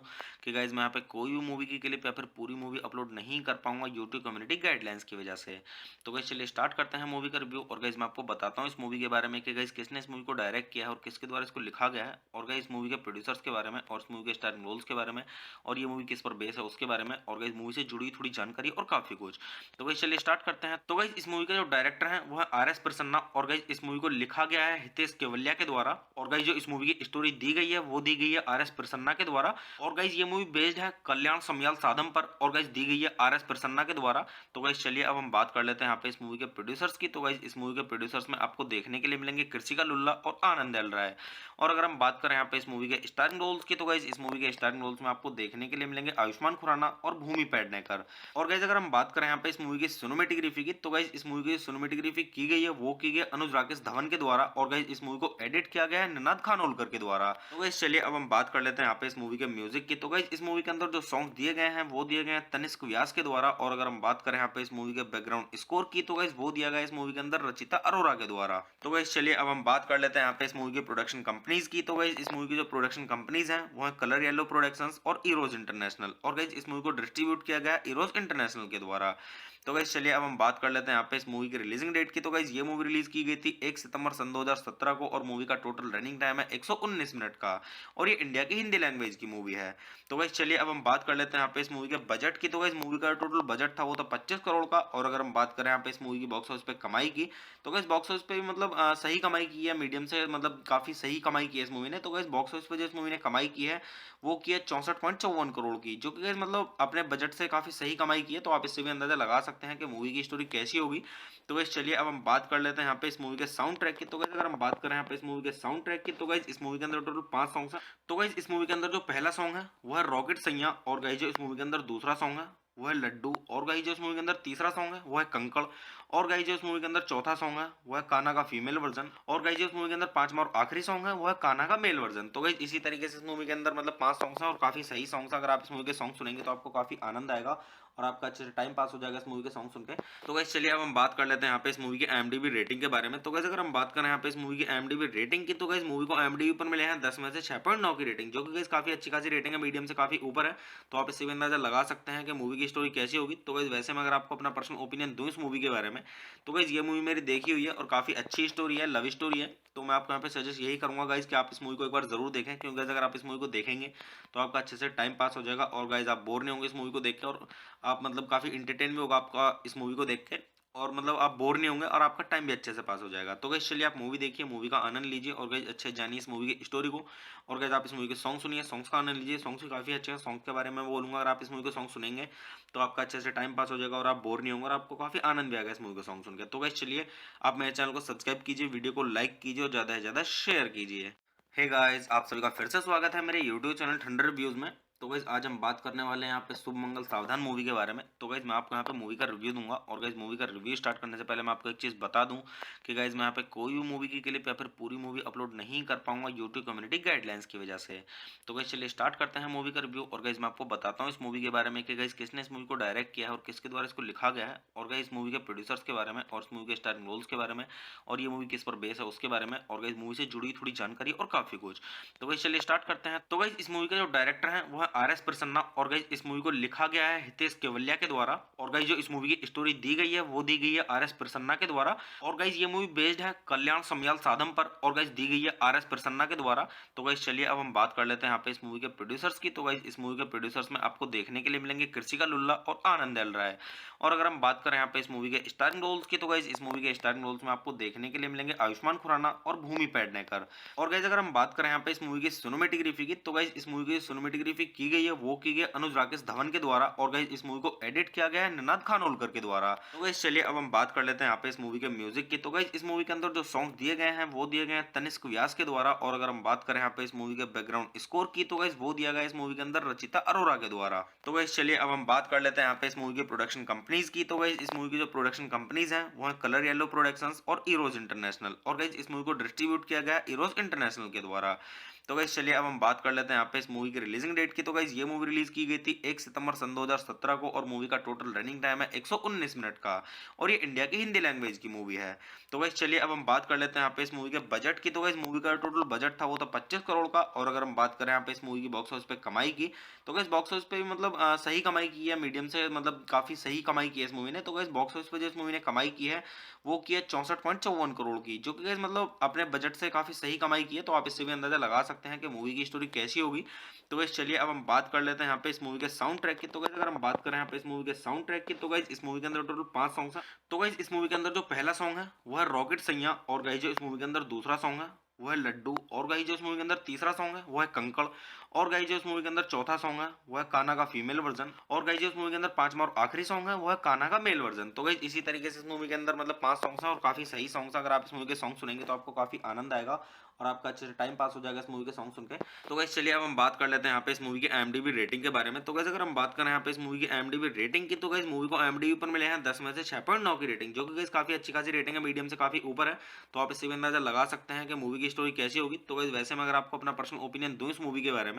कि गाइस मैं यहाँ पे कोई भी मूवी की क्लिप या फिर पूरी मूवी अपलोड नहीं कर पाऊंगा यूट्यूब कम्युनिटी गाइडलाइंस की वजह से। तो गाइस चलिए स्टार्ट करते हैं मूवी का रिव्यू और गाइस मैं आपको बताता हूँ इस मूवी के बारे में कि गाइस किसने इस मूवी को डायरेक्ट किया है और किसके द्वारा इसको लिखा गया है, और गाइस मूवी के प्रोड्यूसर्स के बारे में और इस मूवी के स्टारिंग रोल्स के बारे में और ये मूवी किस पर बेस है उसके बारे में, और गाइस मूवी से जुड़ी थोड़ी जानकारी और काफ़ी कुछ। तो गाइस चलिए स्टार्ट करते हैं। तो गाइस इस मूवी का जो डायरेक्टर है वो है RS प्रसन्ना, और गाइस इस मूवी को लिखा गया है हितेश केवलिया के द्वारा, और गाइस जो इस मूवी की स्टोरी दी गई है वो दी गई है RS प्रसन्ना के द्वारा, और गाइस ये मूवी बेस्ड है कल्याण समयाल साधम पर, और गाइस दी गई है RS प्रसन्ना के द्वारा। तो गाइस चलिए अब हम बात कर लेते हैं यहाँ पे इस मूवी के प्रोड्यूसर्स की। तो गाइस इस मूवी के प्रोड्यूसर्स में आपको देखने के लिए मिलेंगे कृषिका लुल्ला और आनंद एल राय। और अगर हम बात करें यहाँ पे इस मूवी के स्टारिंग रोल्स की, तो गाइस इस मूवी के स्टारिंग रोल्स में आपको देखने के लिए मिलेंगे आयुष्मान खुराना और भूमि पेडनेकर। और गाइस अगर हम बात करें यहाँ पे इस मूवी की सिनेमेटोग्राफी की, तो गाइस इस मूवी की सिनेमेटोग्राफी की गई है वो की गई है अनुज राकेश धवन के द्वारा, और गाइस इस मूवी को एडिट किया गया है निनाद खानोलकर के द्वारा। तो गाइस चलिए अब हम बात कर लेते हैं यहाँ पे इस मूवी के म्यूजिक की। तो गाइस इस मूवी के अंदर जो सॉन्ग दिए गए हैं वो दिए गए हैं तनिष्क व्यास के द्वारा, और अगर हम बात करें यहाँ पे इस मूवी के बैकग्राउंड स्कोर की, तो गाइस वो दिया गया है इस मूवी के अंदर रचिता अरोरा के द्वारा। तो गाइस चलिए अब हम बात कर लेते हैं यहाँ पे इस मूवी की प्रोडक्शन कंपनीज की। तो गाइस इस मूवी की जो प्रोडक्शन कंपनीज हैं वो है कलर येलो प्रोडक्शंस और इरोज इंटरनेशनल, और गाइस इस मूवी को डिस्ट्रीब्यूट किया गया है इरोज इंटरनेशनल के द्वारा। तो गाइस चलिए अब हम बात कर लेते हैं यहाँ पे इस मूवी की रिलीजिंग डेट की। तो गाइस ये मूवी रिलीज की गई थी 1 सितंबर सन 2017 को, और मूवी का टोटल रनिंग टाइम है 119 मिनट का, और ये इंडिया की हिंदी लैंग्वेज की मूवी है। तो गाइस चलिए अब हम बात कर लेते हैं यहाँ पे इस मूवी के बजट की। तो गाइस मूवी का टोटल बजट था वो था 25 करोड़ का, और अगर हम बात करें यहाँ पे इस मूवी की बॉक्स ऑफिस पे कमाई की, तो गाइस बॉक्स ऑफिस पे भी मतलब सही कमाई की है, मीडियम से मतलब काफी सही कमाई की है इस मूवी ने। तो गाइस बॉक्स ऑफिस पे जो इस मूवी ने कमाई की है वो की है 64.54 करोड़ की, जो कि गाइस मतलब अपने बजट से काफी सही कमाई की है। तो आप इससे भी अंदाजा लगा सकते हैं कि मूवी की स्टोरी कैसी होगी। तो गाइस चलिए अब हम बात कर लेते हैं यहाँ पे इस मूवी के साउंड ट्रैक की। तो गाइस अगर हम बात करें यहाँ पे इस मूवी के साउंड ट्रैक की, तो गाइस इस मूवी के अंदर टोटल 5 सॉन्ग्स हैं। तो गाइस इस मूवी के अंदर जो पहला सॉन्ग है वो है रॉकेट सैया, और गाइस जो इस मूवी के अंदर दूसरा सॉन्ग है वो है लड्डू, और गाइस जो इस मूवी के अंदर तीसरा सॉन्ग है वो है कंकड़, और गाइस जो इस मूवी के अंदर चौथा सॉन्ग है वो है कान्हा का फीमेल वर्जन, और गाइस जो इस मूवी के अंदर पांचवा और आखिरी सॉन्ग है वो है कान्हा का मेल वर्जन। तो गाइस इसी तरीके से इस मूवी के अंदर मतलब 5 सॉन्ग्स हैं और काफी सही सॉन्ग्स हैं। अगर आप इस मूवी के सॉन्ग सुनेंगे तो आपको काफी आनंद आएगा और आपका अच्छे से टाइम पास हो जाएगा इस मूवी के सॉन्ग सुन के। तो गाइस चलिए अब हम बात कर लेते हैं यहाँ पे इस मूवी की IMDb रेटिंग के बारे में। तो गाइस अगर हम बात करें यहाँ पे इस मूवी की IMDb रेटिंग की, तो गाइस मूवी को IMDb पर मिले हैं 10 में से 6.9 की रेटिंग, जो कि गाइस काफी अच्छी खासी रेटिंग है, मीडियम से काफी ऊपर है। तो आप इससे भी अंदाजा लगा सकते हैं कि मूवी की स्टोरी कैसी होगी। तो गाइस वैसे मैं अगर आपको अपना पर्सनल ओपिनियन दूं इस मूवी के बारे में, तो गाइस ये मूवी मेरी देखी हुई है और काफी अच्छी स्टोरी है, लव स्टोरी है। तो मैं आपको यहाँ पे सजेस्ट यही करूंगा गाइस कि आप इस मूवी को एक बार जरूर देखें, क्योंकि गाइस अगर आप इस मूवी को देखेंगे तो आपका अच्छे से टाइम पास हो जाएगा, और गाइस आप बोर नहीं होंगे इस मूवी को देख के, और आप मतलब काफी इंटरटेन भी होगा आपका इस मूवी को देख के, और मतलब आप बोर नहीं होंगे और आपका टाइम भी अच्छे से पास हो जाएगा। तो गाइस चलिए आप मूवी देखिए, मूवी का आनंद लीजिए, और गाइस अच्छे जानिए इस मूवी की स्टोरी को, और गाइस आप इस मूवी के सॉन्ग सुनिए, सॉन्ग्स का आनंद लीजिए, सॉन्ग्स भी काफी अच्छे हैं। सॉन्ग के बारे में मैं बोलूंगा, अगर आप इस मूवी के सॉन्ग सुनेंगे तो आपका अच्छे से टाइम पास हो जाएगा और आप बोर नहीं होंगे और आपको काफी आनंद भी आएगा इस मूवी का सॉन्ग सुनकर। तो गाइस चलिए आप मेरे चैनल को सब्सक्राइब कीजिए, वीडियो को लाइक कीजिए और ज्यादा से ज्यादा शेयर कीजिए। हे गाइस, आप सभी का फिर से स्वागत है मेरे यूट्यूब चैनल ठंडर रिव्यूज में। तो गाइस आज हम बात करने वाले हैं यहाँ पे शुभ मंगल सावधान मूवी के बारे में। तो गाइस मैं आपको यहाँ पे मूवी का रिव्यू दूंगा, और गाइस मूवी का रिव्यू स्टार्ट करने से पहले मैं आपको एक चीज़ बता दूं कि गाइस मैं यहाँ पे कोई भी मूवी की क्लिप या फिर पूरी मूवी अपलोड नहीं कर पाऊंगा यूट्यूब कम्युनिटी गाइडलाइंस की वजह से। तो गाइस चलिए स्टार्ट करते हैं मूवी का रिव्यू, और गाइस मैं आपको बताता हूँ इस मूवी के बारे में कि गाइस किसने इस मूवी को डायरेक्ट किया है और किसके द्वारा इसको लिखा गया है, और गाइस मूवी के प्रोड्यूसर्स के बारे में और इस मूवी के स्टारिंग रोल्स के बारे में, और ये मूवी किस पर बेस है उसके बारे में, और गाइस मूवी से जुड़ी थोड़ी जानकारी और काफी कुछ। तो गाइस चलिए स्टार्ट करते हैं। तो गाइस इस मूवी का जो डायरेक्टर है वो है RS प्रसन्ना, और गाइस इस मूवी को लिखा गया है हितेश केवलिया के द्वारा, और गाइस जो इस मूवी की स्टोरी दी गई है वो दी गई है RS प्रसन्ना के द्वारा, और गाइस ये मूवी बेस्ड है कल्याण समयाल साधम पर, और गाइस दी गई है RS प्रसन्ना के द्वारा। तो गाइस चलिए अब हम बात कर लेते हैं यहाँ पे इस मूवी के प्रोड्यूसर्स की। तो गाइस इस मूवी के प्रोड्यूसर्स में आपको देखने के लिए मिलेंगे कृषिका लुल्ला और आनंद एल राय। और अगर हम बात करें यहाँ पे इस मूवी के स्टारिंग रोल्स की, तो गाइस इस मूवी के स्टारिंग रोल्स में आपको देखने के लिए मिलेंगे आयुष्मान खुराना और भूमि पेडनेकर। और गाइस अगर हम बात करें यहाँ पे इस मूवी की सिनेमेटोग्राफी की, तो गाइस इस मूवी की सिनेमेटोग्राफी की गई है वो की गई अनुज राकेश धवन के द्वारा, और गाइस इस मूवी को एडिट किया गया है निनाद खानोलकर के द्वारा। तो गाइस चलिए अब हम बात कर लेते हैं यहाँ पे इस मूवी के म्यूजिक की। तो गाइस इस मूवी के अंदर जो सॉन्ग दिए गए हैं वो दिए गए हैं तनिष्क व्यास के द्वारा, और अगर हम बात करें यहाँ पे इस मूवी के बैकग्राउंड स्कोर की, तो गाइस वो दिया गया इस मूवी के अंदर रचिता अरोरा के द्वारा। तो गाइस चलिए अब हम बात कर लेते हैं यहाँ पे इस मूवी की प्रोडक्शन कंपनीज की। तो गाइस इस मूवी की जो प्रोडक्शन कंपनीज हैं वो है कलर येलो प्रोडक्शंस और इरोज इंटरनेशनल, और गाइस इस मूवी को डिस्ट्रीब्यूट किया गया इरोज इंटरनेशनल के द्वारा। तो गाइस चलिए अब हम बात कर लेते हैं यहाँ पे इस मूवी की रिलीजिंग डेट की। तो गाइस ये मूवी रिलीज की गई थी 1 सितंबर सन 2017 को और मूवी का टोटल रनिंग टाइम है 119 मिनट का और ये इंडिया की हिंदी लैंग्वेज की मूवी है। तो गाइस चलिए अब हम बात कर लेते हैं यहाँ पे इस मूवी के बजट की। तो गाइस मूवी का टोटल बजट था वो था 25 करोड़ का और अगर हम बात करें यहाँ पे इस मूवी की बॉक्स ऑफिस पे कमाई की तो गाइस बॉक्स ऑफिस पे भी मतलब सही कमाई की है, मीडियम से मतलब काफी सही कमाई की है इस मूवी ने। तो गाइस बॉक्स ऑफिस पे जो इस मूवी ने कमाई की है वो की है 64.54 करोड़ की, जो कि गाइस मतलब अपने बजट से काफी सही कमाई की है। तो आप इससे भी अंदाजा लगा सकते हैं कि मूवी की स्टोरी कैसी होगी। तो गाइस चलिए अब हम बात कर लेते हैं यहाँ पे इस मूवी के साउंड ट्रैक की। तो गाइस अगर हम बात करें यहाँ पे इस मूवी के साउंड ट्रैक की तो गाइस इस मूवी के अंदर टोटल 5 सॉन्ग्स हैं। तो गाइस इस मूवी के अंदर जो पहला सॉन्ग है वो है रॉकेट सैया और गाइस जो इस मूवी के अंदर दूसरा सॉन्ग है वो है लड्डू और गाइस जो इस मूवी के अंदर तीसरा सॉन्ग है वो है कंकड़ और गाइस जो इस मूवी के अंदर चौथा सॉन्ग है वो है कान्हा का फीमेल वर्जन और गाइस जो इस मूवी के अंदर पांचवा और आखिरी सॉन्ग है वो है कान्हा का मेल वर्जन। तो गाइस इसी तरीके से इस मूवी के अंदर मतलब 5 सॉन्ग्स हैं और काफी सही सॉन्ग्स हैं। अगर आप इस मूवी के सॉन्ग सुनेंगे तो आपको काफी आनंद आएगा और आपका अच्छे से टाइम पास हो जाएगा इस मूवी के सॉन्ग सुन के। तो गाइस चलिए अब हम बात कर लेते हैं यहाँ पे इस मूवी की IMDb रेटिंग के बारे में। तो गाइस अगर हम बात करें यहाँ पे इस मूवी की IMDb रेटिंग की तो गाइस मूवी को IMDb पर मिले हैं 10 में से 6.9 की रेटिंग, जो कि गाइस काफी अच्छी खासी रेटिंग है, मीडियम से काफी ऊपर है। तो आप इससे भी अंदाजा लगा सकते हैं कि मूवी की स्टोरी कैसी होगी। तो गाइस वैसे मैं अगर आपको अपना पर्सनल ओपिनियन दूं इस मूवी के बारे में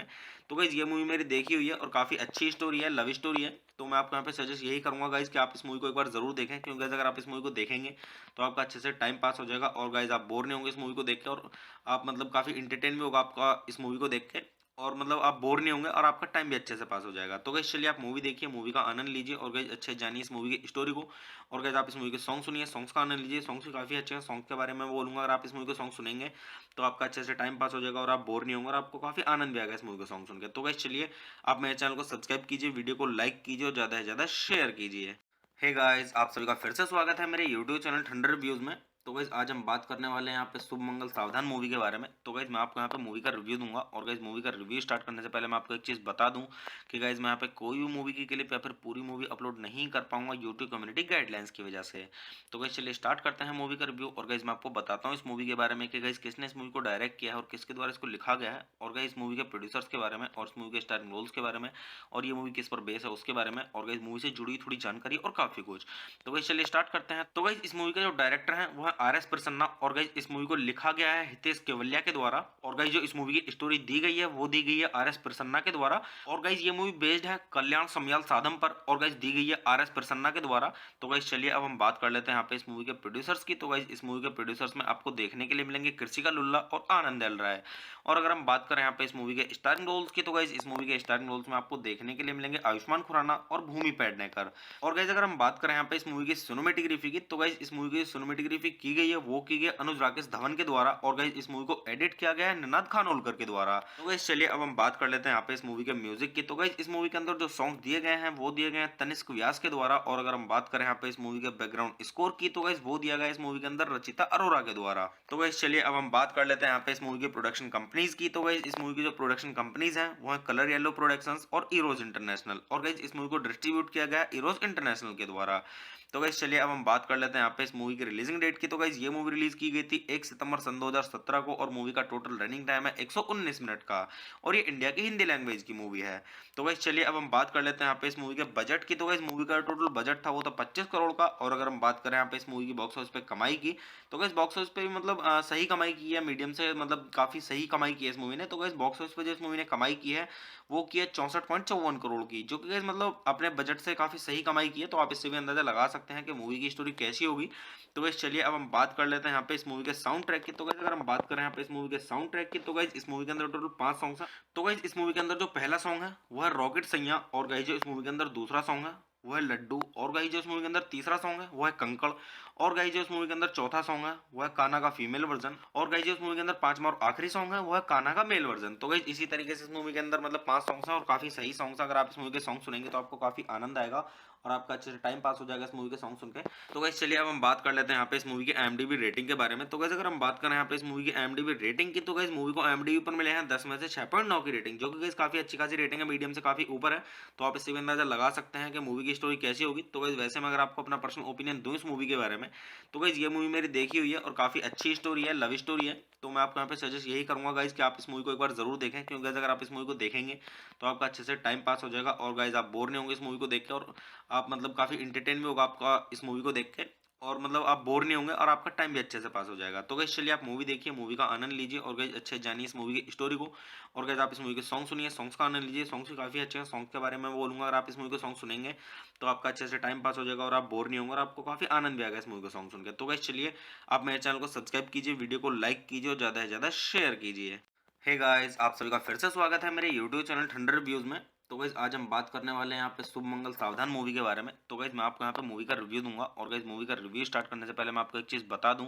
तो गाइस ये मूवी मेरी देखी हुई है और काफी अच्छी स्टोरी है, लव स्टोरी है। तो मैं आपको यहाँ पे सजेस्ट यही करूंगा गाइस कि आप इस मूवी को एक बार जरूर देखें, क्योंकि गाइस अगर आप इस मूवी को देखेंगे तो आपका अच्छे से टाइम पास हो जाएगा और गाइस आप बोर नहीं होंगे इस मूवी को देख के और आप मतलब काफी इंटरटेन भी होगा आपका इस मूवी को देख के और मतलब आप बोर नहीं होंगे और आपका टाइम भी अच्छे से पास हो जाएगा। तो गाइस चलिए आप मूवी देखिए, मूवी का आनंद लीजिए और गाइस अच्छे से जानिए इस मूवी की स्टोरी को और गाइस आप इस मूवी के सॉन्ग सुनिए, सॉन्ग्स का आनंद लीजिए। सॉन्ग्स भी काफी अच्छे हैं, सॉन्ग के बारे में मैं बोलूंगा अगर आप इस मूवी के सॉन्ग सुनेंगे तो आपका अच्छे से टाइम पास हो जाएगा और आप बोर नहीं होंगे और आपको काफी आनंद भी आएगा इस मूवी का सॉन्ग सुन के। तो गाइस चलिए आप मेरे चैनल को सब्सक्राइब कीजिए, वीडियो को लाइक कीजिए और ज्यादा से ज्यादा शेयर कीजिए। हे गाइस, आप सभी का फिर से स्वागत है मेरे यूट्यूब चैनल ठंडर रिव्यूज में। तो गाइस आज हम बात करने वाले हैं यहाँ पे शुभ मंगल सावधान मूवी के बारे में। तो गाइस मैं आपको यहाँ पे मूवी का रिव्यू दूंगा और गाइस मूवी का रिव्यू स्टार्ट करने से पहले मैं आपको एक चीज बता दूं कि गाइस मैं यहाँ पे कोई भी मूवी की क्लिप या फिर पूरी मूवी अपलोड नहीं कर पाऊंगा यूट्यूब कम्युनिटी गाइडलाइंस की वजह से। तो गाइस चलिए स्टार्ट करते हैं मूवी का रिव्यू और गाइस मैं आपको बताता हूँ इस मूवी के बारे में कि गाइस किसने इस मूवी को डायरेक्ट किया है और किसके द्वारा इसको लिखा गया है और गाइस मूवी के प्रोड्यूसर्स के बारे में और इस मूवी के स्टारिंग रोल्स के बारे में और ये मूवी किस पर बेस है उसके बारे में और गाइस मूवी से जुड़ी थोड़ी जानकारी और काफी कुछ। तो गाइस चलिए स्टार्ट करते हैं। तो गाइस इस मूवी का जो डायरेक्टर है वो है RS प्रसन्ना और गाइस इस मूवी को लिखा गया है हितेश केवलिया के द्वारा और गाइस जो इस मूवी की स्टोरी दी गई है वो दी गई है RS प्रसन्ना के द्वारा और गाइस ये मूवी बेस्ड है कल्याण समयाल साधम पर और गाइस दी गई है RS प्रसन्ना के द्वारा। तो गाइस चलिए अब हम बात कर लेते हैं यहाँ पे इस मूवी के प्रोड्यूसर्स की। तो गाइस इस मूवी के प्रोड्यूसर्स में आपको देखने के लिए मिलेंगे कृषिका लुल्ला और आनंद एल राय। और अगर हम बात करें यहाँ पे इस मूवी के स्टारिंग रोल्स की तो गाइस इस मूवी के स्टारिंग रोल्स में आपको देखने के लिए मिलेंगे आयुष्मान खुराना और भूमि पेडनेकर। और गाइस अगर हम बात करें यहाँ पे इस मूवी की सिनेमेटोग्राफी की तो गाइस इस मूवी की सिनेमेटोग्राफी की गई है वो की गई है अनुज राकेश धवन के द्वारा और गाइस इस मूवी को एडिट किया गया है निनाद खानोलकर के द्वारा। तो गाइस चलिए अब हम बात कर लेते हैं यहाँ पे इस मूवी के म्यूजिक की। तो गाइस इस मूवी के अंदर जो सॉन्ग दिए गए हैं वो दिए गए हैं तनिष्क व्यास के द्वारा और अगर हम बात करें यहाँ पे इस मूवी के बैकग्राउंड स्कोर की तो गाइस वो दिया गया है इस मूवी के अंदर रचिता अरोरा के द्वारा। तो गाइस चलिए अब हम बात कर लेते हैं यहाँ पे इस मूवी की प्रोडक्शन कंपनीज की। तो गाइस इस मूवी की जो प्रोडक्शन कंपनीज हैं वो है कलर येलो प्रोडक्शंस और इरोज इंटरनेशनल और गाइस इस मूवी को डिस्ट्रीब्यूट किया गया है इरोज इंटरनेशनल के द्वारा। तो गाइस चलिए अब हम बात कर लेते हैं यहाँ पे इस मूवी की रिलीजिंग डेट की। तो गाइस ये मूवी रिलीज की गई थी 1 सितंबर सन 2017 को और मूवी का टोटल रनिंग टाइम है 119 मिनट का और ये इंडिया की हिंदी लैंग्वेज की मूवी है। तो गाइस चलिए अब हम बात कर लेते हैं यहाँ पे इस मूवी के बजट की। तो गाइस मूवी का टोटल बजट था वो था 25 करोड़ का और अगर हम बात करें यहाँ पे इस मूवी की बॉक्स ऑफिस पे कमाई की तो गाइस बॉक्स ऑफिस पे भी मतलब सही कमाई की है, मीडियम से मतलब काफी सही कमाई की है इस मूवी ने। तो गाइस बॉक्स ऑफिस पे जो इस मूवी ने कमाई की है वो की है 64.54 करोड़ की, जो कि गाइस मतलब अपने बजट से काफी सही कमाई की है। तो आप इससे भी अंदाजा लगा सकते हैं कि मूवी की स्टोरी कैसी होगी। तो गाइस चलिए अब हम बात कर लेते हैं यहाँ पे इस मूवी के साउंड ट्रैक की। तो गाइस अगर हम बात करें यहाँ पे इस मूवी के साउंड ट्रैक की तो गाइस इस मूवी के अंदर टोटल 5 सॉन्ग्स हैं। तो गाइस इस मूवी के अंदर जो पहला सॉन्ग है वो है रॉकेट सैया और गाइस जो इस मूवी के अंदर दूसरा सॉन्ग है वो है लड्डू और गाइस जो इस मूवी के अंदर तीसरा सॉन्ग है वो है कंकड़ और गाइस जो इस मूवी के अंदर चौथा सॉन्ग है वो है कान्हा का फीमेल वर्जन और गाइस जो इस मूवी के अंदर पांचवा और आखिरी सॉन्ग है वो है कान्हा का मेल वर्जन। तो गाइस इसी तरीके से इस मूवी के अंदर मतलब 5 सॉन्ग्स हैं और काफी सही सॉन्ग्स हैं। अगर आप इस मूवी के सॉन्ग सुनेंगे तो आपको काफी आनंद आएगा और आपका अच्छे से टाइम पास हो जाएगा इस मूवी के सॉन्ग सुन के। तो गाइस चलिए अब हम बात कर लेते हैं यहाँ पे इस मूवी की IMDb रेटिंग के बारे में। तो गाइस अगर हम बात करें यहाँ पे इस मूवी की IMDb रेटिंग की तो गाइस मूवी को IMDb पर मिले हैं 10 में से 6.9 की रेटिंग, जो कि गाइस काफी अच्छी खासी रेटिंग है, मीडियम से काफी ऊपर है। तो आप इससे भी अंदाजा लगा सकते हैं कि मूवी की स्टोरी कैसी होगी। तो गाइस वैसे मैं अगर आपको अपना पर्सनल ओपिनियन दूं इस मूवी के बारे में तो गाइस ये मूवी मेरी देखी हुई है और काफी अच्छी स्टोरी है, लव स्टोरी है। तो मैं आपको यहाँ पे सजेस्ट यही करूंगा गाइस कि आप इस मूवी को एक बार जरूर देखें, क्योंकि गाइस अगर आप इस मूवी को देखेंगे तो आपका अच्छे से टाइम पास हो जाएगा और गाइस आप बोर नहीं होंगे इस मूवी को देख के और आप मतलब काफी इंटरटेन भी होगा आपका इस मूवी को देख के और मतलब आप बोर नहीं होंगे और आपका टाइम भी अच्छे से पास हो जाएगा। तो गाइस चलिए आप मूवी देखिए, मूवी का आनंद लीजिए और गाइस अच्छे से जानिए इस मूवी की स्टोरी को। और गाइस आप इस मूवी के सॉन्ग सुनिए, सॉन्ग्स का आनंद लीजिए, सॉन्ग्स भी काफ़ी अच्छे हैं। सॉन्ग के बारे में मैं बोलूँगा, अगर आप इस मूवी के सॉन्ग सुनेंगे तो आपका अच्छे से टाइम पास हो जाएगा और आप बोर नहीं होंगे और आपको काफ़ी आनंद भी आएगा इस मूवी के सॉन्ग सुन के। तो गाइस चलिए आप मेरे चैनल को सब्सक्राइब कीजिए, वीडियो को लाइक कीजिए और ज़्यादा से ज़्यादा शेयर कीजिए। हे गाइस, आप सभी का फिर से स्वागत है मेरे यूट्यूब चैनल ठंडर रिव्यूज में। तो गाइस आज हम बात करने वाले हैं यहाँ पे शुभ मंगल सावधान मूवी के बारे में। तो गाइस मैं आपको यहाँ पे मूवी का रिव्यू दूंगा और गाइस मूवी का रिव्यू स्टार्ट करने से पहले मैं आपको एक चीज़ बता दूं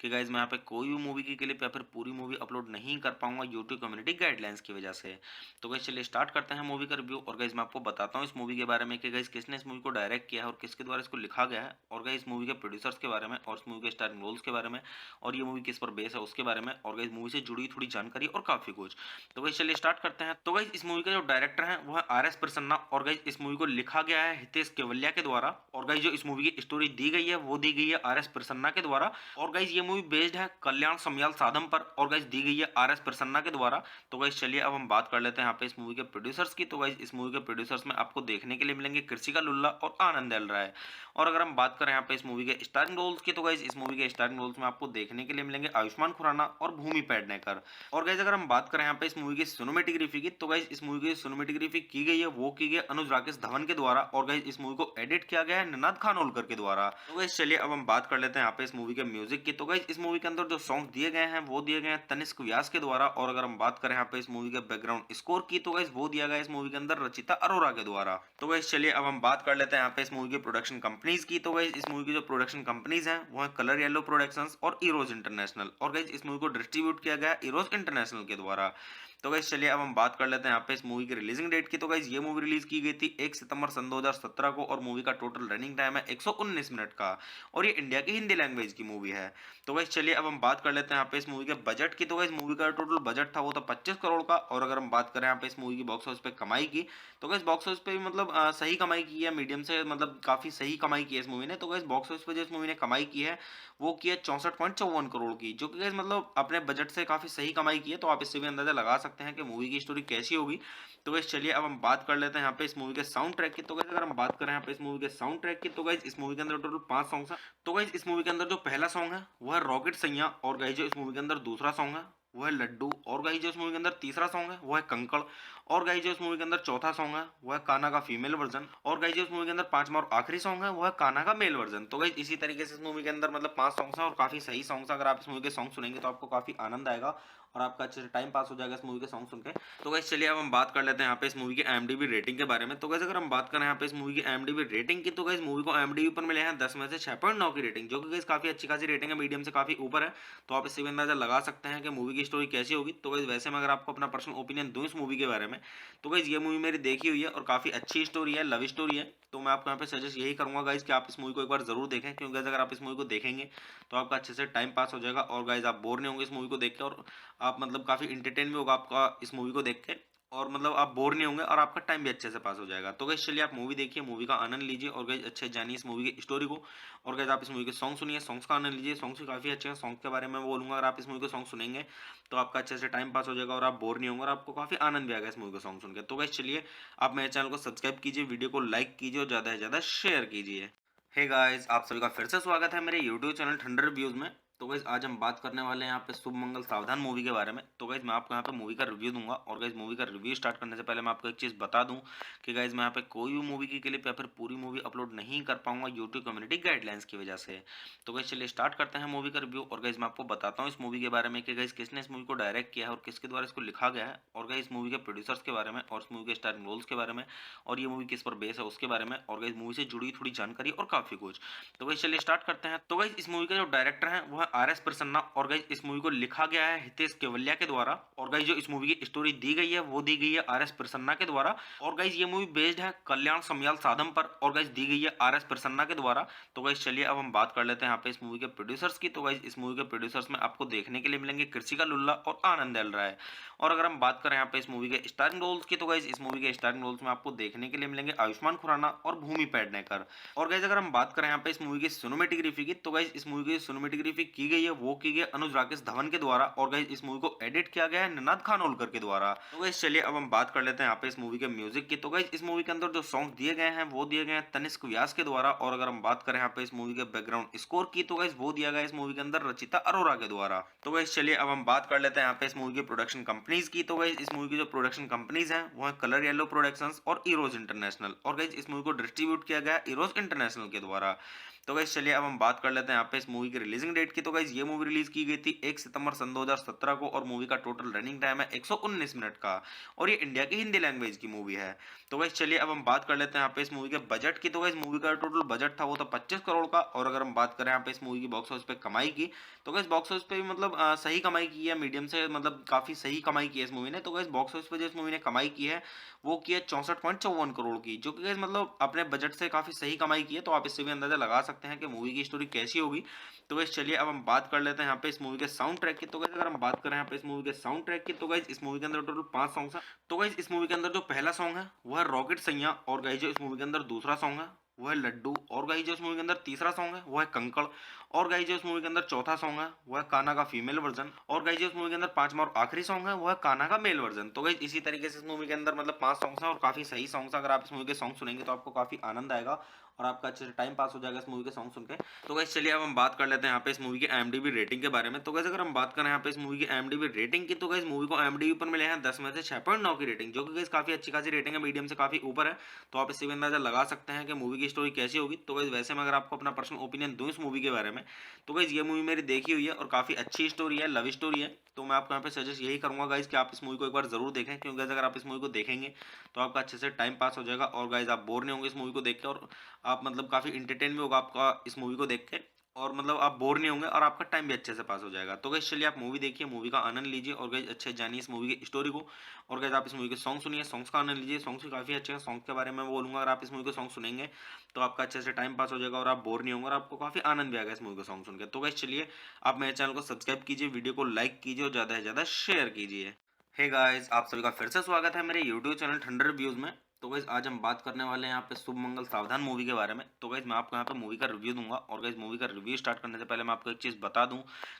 कि गाइस मैं यहाँ पे कोई भी मूवी की क्लिप या फिर पूरी मूवी अपलोड नहीं कर पाऊंगा यूट्यूब कम्युनिटी गाइडलाइंस की वजह से। तो गाइस चलिए स्टार्ट करते हैं मूवी का रिव्यू। और गाइस मैं आपको बताता हूँ इस मूवी के बारे में कि गाइस किसने इस मूवी को डायरेक्ट किया है और किसके द्वारा इसको लिखा गया है, और गाइस मूवी के प्रोड्यूसर्स के बारे में और इस मूवी के स्टारिंग रोल्स के बारे में, और ये मूवी किस पर बेस है उसके बारे में, और गाइस मूवी से जुड़ी थोड़ी जानकारी और काफ़ी कुछ। तो गाइस चलिए स्टार्ट करते हैं। तो गाइस इस मूवी का जो डायरेक्टर है वो है आर.एस. प्रसन्ना, और गाइस इस मूवी को लिखा गया है हितेश केवलिया के द्वारा, और गाइस जो इस मूवी की स्टोरी दी गई है वो दी गई है आर.एस. प्रसन्ना के द्वारा। और गाइस ये मूवी बेस्ड है कल्याण समयाल साधम पर, और गाइस दी गई है आर.एस. प्रसन्ना के द्वारा। तो गाइस चलिए अब हम बात कर लेते हैं यहाँ पे इस मूवी के प्रोड्यूसर्स की। तो गाइस इस मूवी के प्रोड्यूसर्स में आपको देखने के लिए मिलेंगे कृषिका लुल्ला और आनंद एल राय। और अगर हम बात करें यहाँ पे इस मूवी के स्टारिंग रोल्स की, तो गाइस इस मूवी के स्टारिंग रोल्स में आपको देखने के लिए मिलेंगे आयुष्मान खुराना और भूमि पेडनेकर। और गाइस अगर हम बात करें यहाँ पे इस मूवी की सिनेमेटोग्राफी की, तो गाइस इस मूवी की सिनेमेटोग्राफी की गई है वो की गई है अनुज राकेश धवन के द्वारा, और गाइस इस मूवी को एडिट किया गया है निनाद खानोलकर के द्वारा। तो गाइस चलिए अब हम बात कर लेते हैं यहाँ पे इस मूवी के म्यूजिक की। तो गाइस इस मूवी के अंदर जो सॉन्ग दिए गए हैं वो दिए गए हैं तनिष्क व्यास के द्वारा। और अगर हम बात करें यहाँ पे इस मूवी के बैकग्राउंड स्कोर की, तो गाइस वो दिया गया है इस मूवी के अंदर रचिता अरोरा के द्वारा। तो गाइस चलिए अब हम बात कर लेते हैं यहाँ पे इस मूवी की प्रोडक्शन कंपनीज की। तो गाइस इस मूवी की जो प्रोडक्शन कंपनीज हैं वो है कलर येलो प्रोडक्शंस और इरोज इंटरनेशनल, और गाइस इस मूवी को डिस्ट्रीब्यूट किया गया है इरोज इंटरनेशनल के द्वारा। तो गाइस चलिए अब हम बात कर लेते हैं यहाँ पे इस मूवी की रिलीजिंग डेट की। तो गाइस ये मूवी रिलीज की गई थी 1 सितंबर सन 2017 को, और मूवी का टोटल रनिंग टाइम है 119 मिनट का, और ये इंडिया की हिंदी लैंग्वेज की मूवी है। तो गाइस चलिए अब हम बात कर लेते हैं यहाँ पे इस मूवी के बजट की। तो गाइस मूवी का टोटल बजट था वो था 25 करोड़ का। और अगर हम बात करें यहाँ पे इस मूवी की बॉक्स ऑफिस पे कमाई की, तो गाइस बॉक्स ऑफिस पे भी मतलब सही कमाई की है, मीडियम से मतलब काफी सही कमाई की है इस मूवी ने। तो गाइस बॉक्स ऑफिस पे जो इस मूवी ने कमाई की है वो की है 64.54 करोड़ की, जो कि गाइस मतलब अपने बजट से काफी सही कमाई की है। तो आप इससे भी अंदाजा लगा सकते हैं कि मूवी की स्टोरी कैसी होगी। तो गाइस चलिए अब हम बात कर लेते हैं यहाँ पे इस मूवी के साउंड ट्रैक की। तो गाइस अगर हम बात करें यहाँ पे इस मूवी के साउंड ट्रैक की, तो गाइस इस मूवी के अंदर टोटल 5 सॉन्ग्स हैं। तो गाइस इस मूवी के अंदर जो पहला सॉन्ग है वो है रॉकेट सैया, और गाइस जो इस मूवी के अंदर दूसरा सॉन्ग है वो है लड्डू, और गाइस जो इस मूवी के अंदर तीसरा सॉन्ग है वो है कंकड़, और गाइस जो इस मूवी के अंदर चौथा सॉन्ग है वो है कान्हा का फीमेल वर्जन, और गाइस जो इस मूवी के अंदर पांचवा और आखिरी सॉन्ग है वो है कान्हा का मेल वर्जन। तो गाइस इसी तरीके से इस मूवी के अंदर मतलब 5 सॉन्ग्स हैं और काफी सही सॉन्ग्स हैं। अगर आप इस मूवी के सॉन्ग सुनेंगे तो आपको काफी आनंद आएगा और आपका अच्छे से टाइम पास हो जाएगा इस मूवी के सॉन्ग सुन के। तो गाइस चलिए अब हम बात कर लेते हैं यहाँ पे इस मूवी की IMDb रेटिंग के बारे में। तो गाइस अगर हम बात करें यहाँ पे इस मूवी की IMDb रेटिंग की, तो गाइस मूवी को IMDb पर मिले हैं 10 में से 6.9 की रेटिंग, जो कि गाइस काफी अच्छी खासी रेटिंग है, मीडियम से काफी ऊपर है। तो आप इससे भी अंदाजा लगा सकते हैं कि मूवी की स्टोरी कैसी होगी। तो गाइस वैसे मैं अगर आपको अपना पर्सनल ओपिनियन दूं इस मूवी के बारे में, तो गाइस ये मूवी मेरी देखी हुई है और काफी अच्छी स्टोरी है, लव स्टोरी है। तो मैं आपको यहाँ पे सजेस्ट यही करूंगा गाइस कि आप इस मूवी को एक बार जरूर देखें, क्योंकि गाइस अगर आप इस मूवी को देखेंगे तो आपका अच्छे से टाइम पास हो जाएगा और गाइस आप बोर नहीं होंगे इस मूवी को देख के, और आप मतलब काफी इंटरटेन भी होगा आपका इस मूवी को देख के, और मतलब आप बोर नहीं होंगे और आपका टाइम भी अच्छे से पास हो जाएगा। तो गाइस चलिए आप मूवी देखिए, मूवी का आनंद लीजिए और गाइस अच्छे जानिए इस मूवी की स्टोरी को। और गाइस आप इस मूवी के सॉन्ग सुनिए, सॉन्ग्स का आनंद लीजिए, सॉन्ग्स भी काफी अच्छे हैं। सॉन्ग के बारे में मैं बोलूंगा, अगर आप इस मूवी के सॉन्ग सुनेंगे तो आपका अच्छे से टाइम पास हो जाएगा और आप बोर नहीं होंगे और आपको काफी आनंद भी आएगा इस मूवी का सॉन्ग सुन के। तो गाइस चलिए आप मेरे चैनल को सब्सक्राइब कीजिए, वीडियो को लाइक कीजिए और ज्यादा से ज्यादा शेयर कीजिए। हे गाइस, आप सभी का फिर से स्वागत है मेरे यूट्यूब चैनल ठंडर रिव्यूज में। तो गाइस आज हम बात करने वाले हैं यहाँ पे शुभ मंगल सावधान मूवी के बारे में। तो गाइस मैं आपको यहाँ पे मूवी का रिव्यू दूंगा, और गाइस मूवी का रिव्यू स्टार्ट करने से पहले मैं आपको एक चीज़ बता दूं कि गाइस मैं यहाँ पे कोई भी मूवी की क्लिप या फिर पूरी मूवी अपलोड नहीं कर पाऊंगा यूट्यूब कम्युनिटी गाइडलाइंस की वजह से। तो गाइस चलिए स्टार्ट करते हैं मूवी का रिव्यू। और गाइस मैं आपको बताता हूँ इस मूवी के बारे में कि गाइस किसने इस मूवी को डायरेक्ट किया है और किसके द्वारा इसको लिखा गया है, और गाइस मूवी के प्रोड्यूसर्स के बारे में और इस मूवी के स्टारिंग रोल्स के बारे में, और ये मूवी किस पर बेस है उसके बारे में, और गाइस मूवी से जुड़ी थोड़ी जानकारी और काफी कुछ। तो गाइस चलिए स्टार्ट करते हैं। तो गाइस इस मूवी का जो डायरेक्टर है वो है आर.एस. प्रसन्ना, और गाइस इस मूवी को लिखा गया है हितेश केवलिया के द्वारा, और गाइस जो इस मूवी की स्टोरी दी गई है वो दी गई है आर.एस. प्रसन्ना के द्वारा। और गाइस ये मूवी बेस्ड है कल्याण समयाल साधम पर, और गाइस दी गई है आर.एस. प्रसन्ना के द्वारा। तो गाइस चलिए अब हम बात कर लेते हैं यहाँ पे इस मूवी के प्रोड्यूसर्स की। तो गाइस इस मूवी के प्रोड्यूसर्स में आपको देखने के लिए मिलेंगे कृषिका लुल्ला और आनंद एल राय। और अगर हम बात करें यहाँ पे इस मूवी के स्टारिंग रोल्स की, तो गाइस इस मूवी के स्टारिंग रोल्स में आपको देखने के लिए मिलेंगे आयुष्मान खुराना और भूमि पेडनेकर। और गाइस अगर हम बात करें यहाँ पे इस मूवी की सिनेमेटोग्राफी की, तो गाइस इस मूवी की सिनेमेटोग्राफी की गई है वो की गई है अनुज राकेश धवन के द्वारा और गाइस इस मूवी को एडिट किया गया है निनाद खानोलकर के द्वारा। तो गाइस चलिए अब हम बात कर लेते हैं यहाँ पे इस मूवी के म्यूजिक की। तो गाइस इस मूवी के अंदर जो सॉन्ग दिए गए हैं वो दिए गए हैं तनिष्क व्यास के द्वारा और अगर हम बात करें यहाँ पे इस मूवी के बैकग्राउंड स्कोर की तो गाइस वो दिया गया है इस मूवी के अंदर रचिता अरोरा के द्वारा। तो गाइस चलिए अब हम बात कर लेते हैं यहाँ पे इस मूवी की प्रोडक्शन कंपनीज की। तो गाइस इस मूवी की जो प्रोडक्शन कंपनीज हैं वो है कलर येलो प्रोडक्शंस और इरोज इंटरनेशनल और गाइस इस मूवी को डिस्ट्रीब्यूट किया गया इरोज इंटरनेशनल के द्वारा। तो गाइस चलिए अब हम बात कर लेते हैं यहाँ पे इस मूवी की रिलीजिंग डेट की। तो गाइस ये मूवी रिलीज की गई थी 1 सितंबर सन 2017 को और मूवी का टोटल रनिंग टाइम है 119 मिनट का और ये इंडिया की हिंदी लैंग्वेज की मूवी है। तो गाइस चलिए अब हम बात कर लेते हैं यहाँ पे इस मूवी के बजट की। तो गाइस मूवी का टोटल बजट था वो था 25 करोड़ का और अगर हम बात करें यहाँ पे इस मूवी की बॉक्स ऑफिस पे कमाई की तो गाइस बॉक्स ऑफिस पे भी मतलब सही कमाई की है, मीडियम से मतलब काफी सही कमाई की है इस मूवी ने। तो गाइस बॉक्स ऑफिस पे जो इस मूवी ने कमाई की है वो की है 64.54 करोड़ की, जो कि गाइस मतलब अपने बजट से काफी सही कमाई की है। तो आप इससे भी अंदाजा लगा सकते हैं कि मूवी की स्टोरी कैसी होगी। तो गाइस चलिए अब हम बात कर लेते हैं यहाँ पे इस मूवी के साउंड ट्रैक की। तो गाइस अगर हम बात करें यहाँ पे इस मूवी के साउंड ट्रैक की तो गाइस इस मूवी के अंदर टोटल 5 सॉन्ग्स हैं। तो गाइस इस मूवी के अंदर जो पहला सॉन्ग है वो है रॉकेट सैया और गाइस जो इस मूवी के अंदर दूसरा सॉन्ग है वो है लड्डू और गाइस जो इस मूवी के अंदर तीसरा सॉन्ग है वो है कंकड़ और गाइस जो इस मूवी के अंदर चौथा सॉन्ग है वो है कान्हा का फीमेल वर्जन और गाइस जो इस मूवी के अंदर पांचवा और आखिरी सॉन्ग है वो है कान्हा का मेल वर्जन। तो गाइस इसी तरीके से इस मूवी के अंदर मतलब 5 सॉन्ग्स हैं और काफी सही सॉन्ग्स हैं। अगर आप इस मूवी के सॉन्ग सुनेंगे तो आपको काफी आनंद आएगा और आपका अच्छे से टाइम पास हो जाएगा इस मूवी के सॉन्ग सुन के। तो गाइस चलिए अब हम बात कर लेते हैं यहाँ पे इस मूवी की IMDb रेटिंग के बारे में। तो गाइस अगर हम बात करें यहाँ पे इस मूवी की IMDb रेटिंग की तो गाइस मूवी को IMDb पर मिले हैं 10 में से 6.9 की रेटिंग, जो कि गाइस काफी अच्छी खासी रेटिंग है, मीडियम से काफी ऊपर है। तो आप इससे भी अंदाजा लगा सकते हैं कि मूवी की स्टोरी कैसी होगी। तो गाइस वैसे में अगर आपको अपना पर्सनल ओपिनियन दूं इस मूवी के बारे में तो गाइस ये मूवी मेरी देखी हुई है और काफी अच्छी स्टोरी है, लव स्टोरी है। तो मैं आपको यहाँ पे सजेस्ट यही करूंगा गाइस कि आप इस मूवी को एक बार जरूर देखें, क्योंकि गाइस अगर आप इस मूवी को देखेंगे तो आपका अच्छे से टाइम पास हो जाएगा और गाइस आप बोर नहीं होंगे इस मूवी को देख के और आप मतलब काफी इंटरटेन भी होगा आपका इस मूवी को देख के और मतलब आप बोर नहीं होंगे और आपका टाइम भी अच्छे से पास हो जाएगा। तो गाइस चलिए आप मूवी देखिए, मूवी का आनंद लीजिए और गाइस अच्छे से जानिए इस मूवी की स्टोरी को और गाइस आप इस मूवी के सॉन्ग सुनिए, सॉन्ग्स का आनंद लीजिए। सॉन्ग्स भी काफी अच्छे हैं, सॉन्ग के बारे में मैं बोलूंगा अगर आप इस मूवी के सॉन्ग सुनेंगे तो आपका अच्छे से टाइम पास हो जाएगा और आप बोर नहीं होंगे और आपको काफी आनंद भी आएगा इस मूवी को सॉन्ग सुनकर। तो गाइस चलिए आप मेरे चैनल को सब्सक्राइब कीजिए, वीडियो को लाइक कीजिए और ज्यादा से ज्यादा शेयर कीजिए। हे गाइस, आप सभी का फिर से स्वागत है मेरे YouTube चैनल ठंडर रिव्यूज में। तो गाइस आज हम बात करने वाले हैं यहाँ पे शुभ मंगल सावधान मूवी के बारे में। तो गाइस मैं आपको यहाँ पे मूवी का रिव्यू दूंगा और गाइस मूवी का रिव्यू स्टार्ट करने से पहले मैं आपको एक चीज़ बता दूं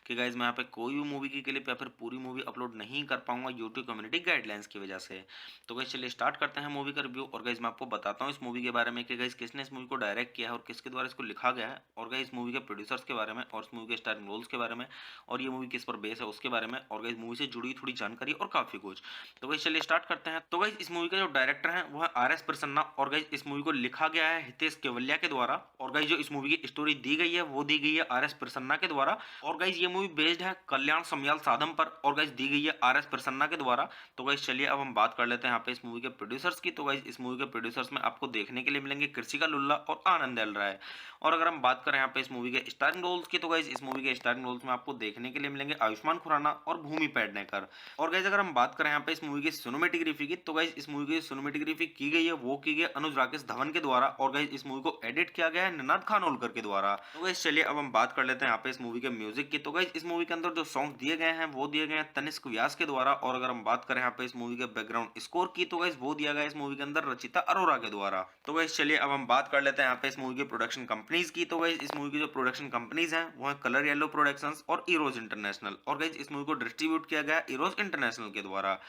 कि गाइस मैं यहाँ पे कोई भी मूवी की क्लिप या फिर पूरी मूवी अपलोड नहीं कर पाऊंगा यूट्यूब कम्युनिटी गाइडलाइंस की वजह से। तो गाइस चलिए स्टार्ट करते हैं मूवी का रिव्यू और गाइस मैं आपको बताता हूँ इस मूवी के बारे में कि गाइस किसने इस मूवी को डायरेक्ट किया है और किसके द्वारा इसको लिखा गया है और गाइस मूवी के प्रोड्यूसर्स के बारे में और इस मूवी के स्टारिंग रोल्स के बारे में और ये मूवी किस पर बेस है उसके बारे में और गाइस मूवी से जुड़ी थोड़ी जानकारी और काफी कुछ। तो गाइस चलिए स्टार्ट करते हैं। तो गाइस इस मूवी का जो डायरेक्टर है वो है RS प्रसन्ना और गाइस इस मूवी को लिखा गया है हितेश केवलिया के द्वारा और गाइस जो इस मूवी की स्टोरी दी गई है वो दी गई है RS प्रसन्ना के द्वारा और गाइस ये मूवी बेस्ड है कल्याण समयाल साधम पर और गाइस दी गई है RS प्रसन्ना के द्वारा। तो गाइस चलिए अब हम बात कर लेते हैं यहाँ पे इस मूवी के प्रोड्यूसर्स की। तो गाइस इस मूवी के प्रोड्यूसर्स में आपको देखने के लिए मिलेंगे कृषिका लुल्ला और आनंद एल राय और अगर हम बात करें यहाँ पे इस मूवी के स्टारिंग रोल्स की तो गाइस इस मूवी के स्टारिंग रोल्स में आपको देखने के लिए मिलेंगे आयुष्मान खुराना और भूमि पेडनेकर और गाइस अगर हम बात करें यहाँ पे इस मूवी की सिनेमेटोग्राफी की तो गाइस इस मूवी की सिनेमेटोग्राफी की गई है वो की गई है अनुज राकेश धवन के द्वारा और गाइस इस मूवी को एडिट किया गया है निनाद खानोलकर के द्वारा। तो गाइस चलिए अब हम बात कर लेते हैं यहाँ पे इस मूवी के म्यूजिक की। तो गाइस इस मूवी के अंदर जो सॉन्ग दिए गए हैं वो दिए गए हैं तनिष्क व्यास के द्वारा और अगर हम बात करें यहाँ पे इस मूवी के बैकग्राउंड स्कोर की तो गाइस वो दिया गया इस मूवी के अंदर रचिता अरोरा के द्वारा। तो गाइस चलिए अब हम बात कर लेते हैं यहाँ पे इस मूवी की प्रोडक्शन कंपनीज की। तो गाइस इस मूवी की जो प्रोडक्शन कंपनीज हैं वो है कलर येलो प्रोडक्शंस और इरोज इंटरनेशनल और गाइस इस मूवी को डिस्ट्रीब्यूट किया गया इरोज इंटरनेशनल के द्वारा।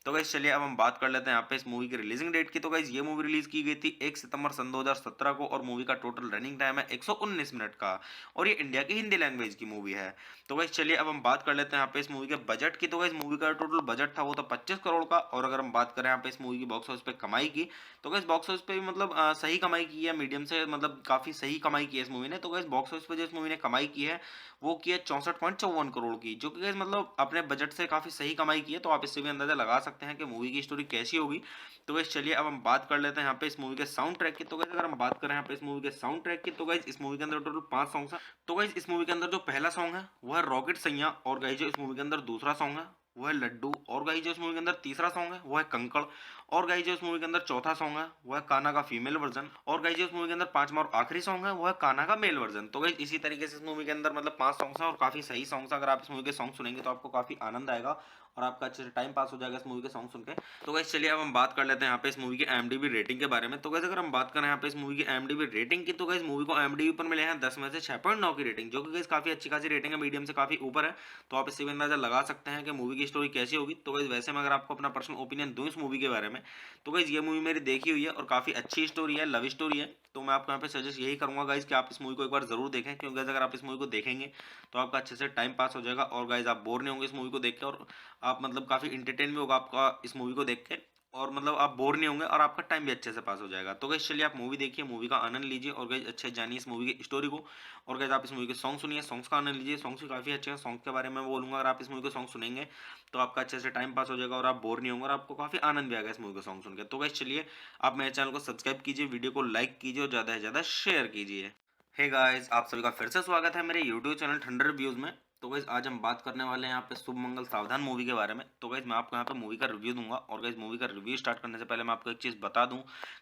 तो गाइस चलिए अब हम बात कर लेते हैं यहाँ पे इस मूवी की रिलीजिंग डेट की। तो गाइस ये मूवी रिलीज की गई थी 1 सितंबर सन 2017 को और मूवी का टोटल रनिंग टाइम है 119 मिनट का और ये इंडिया की हिंदी लैंग्वेज की मूवी है। तो गाइस चलिए अब हम बात कर लेते हैं यहाँ पे इस मूवी के बजट की। तो गाइस मूवी का टोटल बजट था वो था 25 करोड़ का और अगर हम बात करें यहाँ पे इस मूवी की बॉक्स ऑफिस पे कमाई की तो गाइस बॉक्स ऑफिस पे भी मतलब सही कमाई की है, मीडियम से मतलब काफी सही कमाई की है इस मूवी ने। तो गाइस बॉक्स ऑफिस पे जो इस मूवी ने कमाई की है वो की है 64.54 करोड़ की, जो कि गाइस मतलब अपने बजट से काफी सही कमाई की है। तो आप इससे भी अंदाजा लगा सकते हैं कि मूवी की स्टोरी कैसी होगी। तो गाइस चलिए अब हम बात कर लेते हैं यहाँ पे इस मूवी के साउंड ट्रैक की। तो गाइस अगर हम बात करें यहाँ पे इस मूवी के साउंड ट्रैक की तो गाइस इस मूवी के अंदर टोटल 5 सॉन्ग्स हैं। तो गाइस इस मूवी के अंदर जो पहला सॉन्ग है वो है रॉकेट सैया और गाइस जो इस मूवी के अंदर दूसरा सॉन्ग है वो है लड्डू और गाइस जो इस मूवी के अंदर तीसरा सॉन्ग है वो है कंकड़ और गाइस जो इस मूवी के अंदर चौथा सॉन्ग है वो है कान्हा का फीमेल वर्जन और गाइस जो इस मूवी के अंदर पांचवा और आखिरी सॉन्ग है वो है कान्हा का मेल वर्जन। तो गाइस इसी तरीके से इस मूवी के अंदर मतलब 5 सॉन्ग्स हैं और काफी सही सॉन्ग्स हैं। अगर आप इस मूवी के सॉन्ग सुनेंगे तो आपको काफी आनंद आएगा और आपका अच्छे से टाइम पास हो जाएगा इस मूवी के सॉन्ग सुन के। तो गाइस चलिए अब हम बात कर लेते हैं यहाँ पे इस मूवी की IMDb रेटिंग के बारे में। तो गाइस अगर हम बात करें यहाँ पे इस मूवी की IMDb रेटिंग की, तो गाइस मूवी को IMDb पर मिले हैं 10 में से 6.9 की रेटिंग, जो कि गाइस काफी अच्छी खासी रेटिंग है, मीडियम से काफी ऊपर है। तो आप इससे भी अंदाजा लगा सकते हैं कि मूवी की स्टोरी कैसी होगी। तो गाइस वैसे मैं अगर आपको अपना पर्सनल ओपिनियन दूं इस मूवी के बारे में, तो गाइस ये मूवी मेरी देखी हुई है और काफी अच्छी स्टोरी है, लव स्टोरी है। तो मैं आपको यहाँ पे सजेस्ट यही करूंगा गाइस कि आप इस मूवी को एक बार जरूर देखें, क्योंकि गाइस अगर आप इस मूवी को देखेंगे तो आपका अच्छे से टाइम पास हो जाएगा और गाइस आप बोर नहीं होंगे इस मूवी को देख के, और आप मतलब काफी इंटरटेन भी होगा आपका इस मूवी को देख के, और मतलब आप बोर नहीं होंगे और आपका टाइम भी अच्छे से पास हो जाएगा। तो गाइस चलिए आप मूवी देखिए, मूवी का आनंद लीजिए और गाइस अच्छे जानिए इस मूवी की स्टोरी को, और गाइस आप इस मूवी के सॉन्ग सुनिए, सॉन्ग्स का आनंद लीजिए। सॉन्ग्स भी काफी अच्छे हैं, सॉन्ग के बारे में मैं बोलूंगा, अगर आप इस मूवी के सॉन्ग सुनेंगे तो आपका अच्छे से टाइम पास हो जाएगा और आप बोर नहीं होंगे और आपको काफी आनंद भी आएगा इस मूवी के सॉन्ग सुन के। तो गाइस चलिए आप मेरे चैनल को सब्सक्राइब कीजिए, वीडियो को लाइक कीजिए और ज्यादा से ज्यादा शेयर कीजिए। हे गाइस, आप सभी का फिर से स्वागत है मेरे यूट्यूब चैनल ठंडर रिव्यूज में। तो गाइस आज हम बात करने वाले हैं यहाँ पे शुभ मंगल सावधान मूवी के बारे में। तो गाइस मैं आपको यहाँ पे मूवी का रिव्यू दूंगा, और गाइस मूवी का रिव्यू स्टार्ट करने से पहले मैं आपको एक चीज़ बता दूं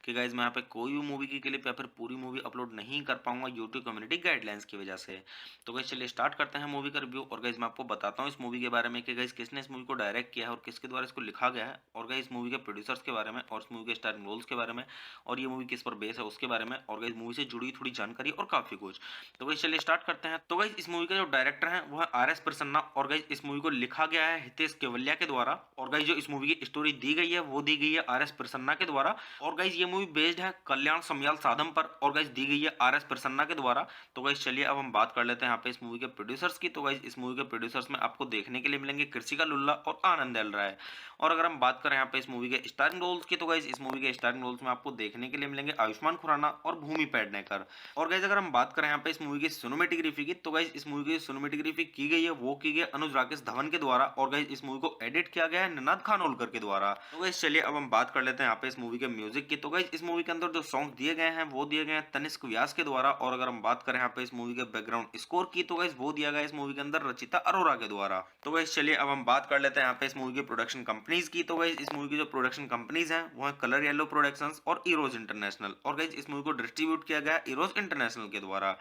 कि गाइस मैं यहाँ पे कोई भी मूवी की क्लिप या फिर पूरी मूवी अपलोड नहीं कर पाऊंगा यूट्यूब कम्युनिटी गाइडलाइंस की वजह से। तो गाइस चलिए स्टार्ट करते हैं मूवी का रिव्यू, और गाइस मैं आपको बताता हूँ इस मूवी के बारे में कि गाइस किसने इस मूवी को डायरेक्ट किया है और किसके द्वारा इसको लिखा गया है, और गाइस इस मूवी के प्रोड्यूसर्स के बारे में और इस मूवी के स्टारिंग रोल्स के बारे में, और ये मूवी किस पर बेस है उसके बारे में, और गाइस मूवी से जुड़ी थोड़ी जानकारी और काफी कुछ। तो गाइस चलिए स्टार्ट करते हैं। तो गाइस इस मूवी का जो डायरेक्टर है वो है RS प्रसन्ना, और गाइस इस मूवी को लिखा गया है हितेश केवलिया के द्वारा, और गाइस जो इस मूवी की स्टोरी दी गई है वो दी गई है RS प्रसन्ना के द्वारा, और गाइस ये मूवी बेस्ड है कल्याण समयाल साधम पर, और गाइस दी गई है RS प्रसन्ना के द्वारा। तो गाइस चलिए अब हम बात कर लेते हैं यहाँ पे इस मूवी के प्रोड्यूसर्स की। तो गाइस इस मूवी के प्रोड्यूसर्स में आपको देखने के लिए मिलेंगे कृषिका लुल्ला और आनंद एल राय। और अगर हम बात करें यहाँ पे इस मूवी के स्टारिंग रोल्स की, तो गाइस इस मूवी के स्टारिंग रोल्स में आपको देखने के लिए मिलेंगे आयुष्मान खुराना और भूमि पेडनेकर। और गाइस अगर हम बात करें यहाँ पे इस मूवी की सिनेमेटोग्राफी की, तो गाइस इस मूवी की सिनेमेटोग्राफी की गई है वो की गई है अनुज राकेश धवन के द्वारा, और गाइस इस मूवी को एडिट किया गया है निनाद खानोलकर के द्वारा। तो गाइस चलिए अब हम बात कर लेते हैं यहाँ पे इस मूवी के म्यूजिक की। तो गाइस इस मूवी के अंदर जो सॉन्ग दिए गए हैं वो दिए गए हैं तनिष्क व्यास के द्वारा, और अगर हम बात करें यहाँ पे इस मूवी के बैकग्राउंड स्कोर की, तो गाइस वो दिया गया है इस मूवी के अंदर रचिता अरोरा के द्वारा। तो गाइस चलिए अब हम बात कर लेते हैं यहाँ पे इस मूवी की प्रोडक्शन कंपनीज की। तो गाइस इस मूवी की जो प्रोडक्शन कंपनीज हैं वो है कलर येलो प्रोडक्शंस और इरोज इंटरनेशनल, और गाइस इस मूवी को डिस्ट्रीब्यूट किया गया है इरोज इंटरनेशनल के द्वारा।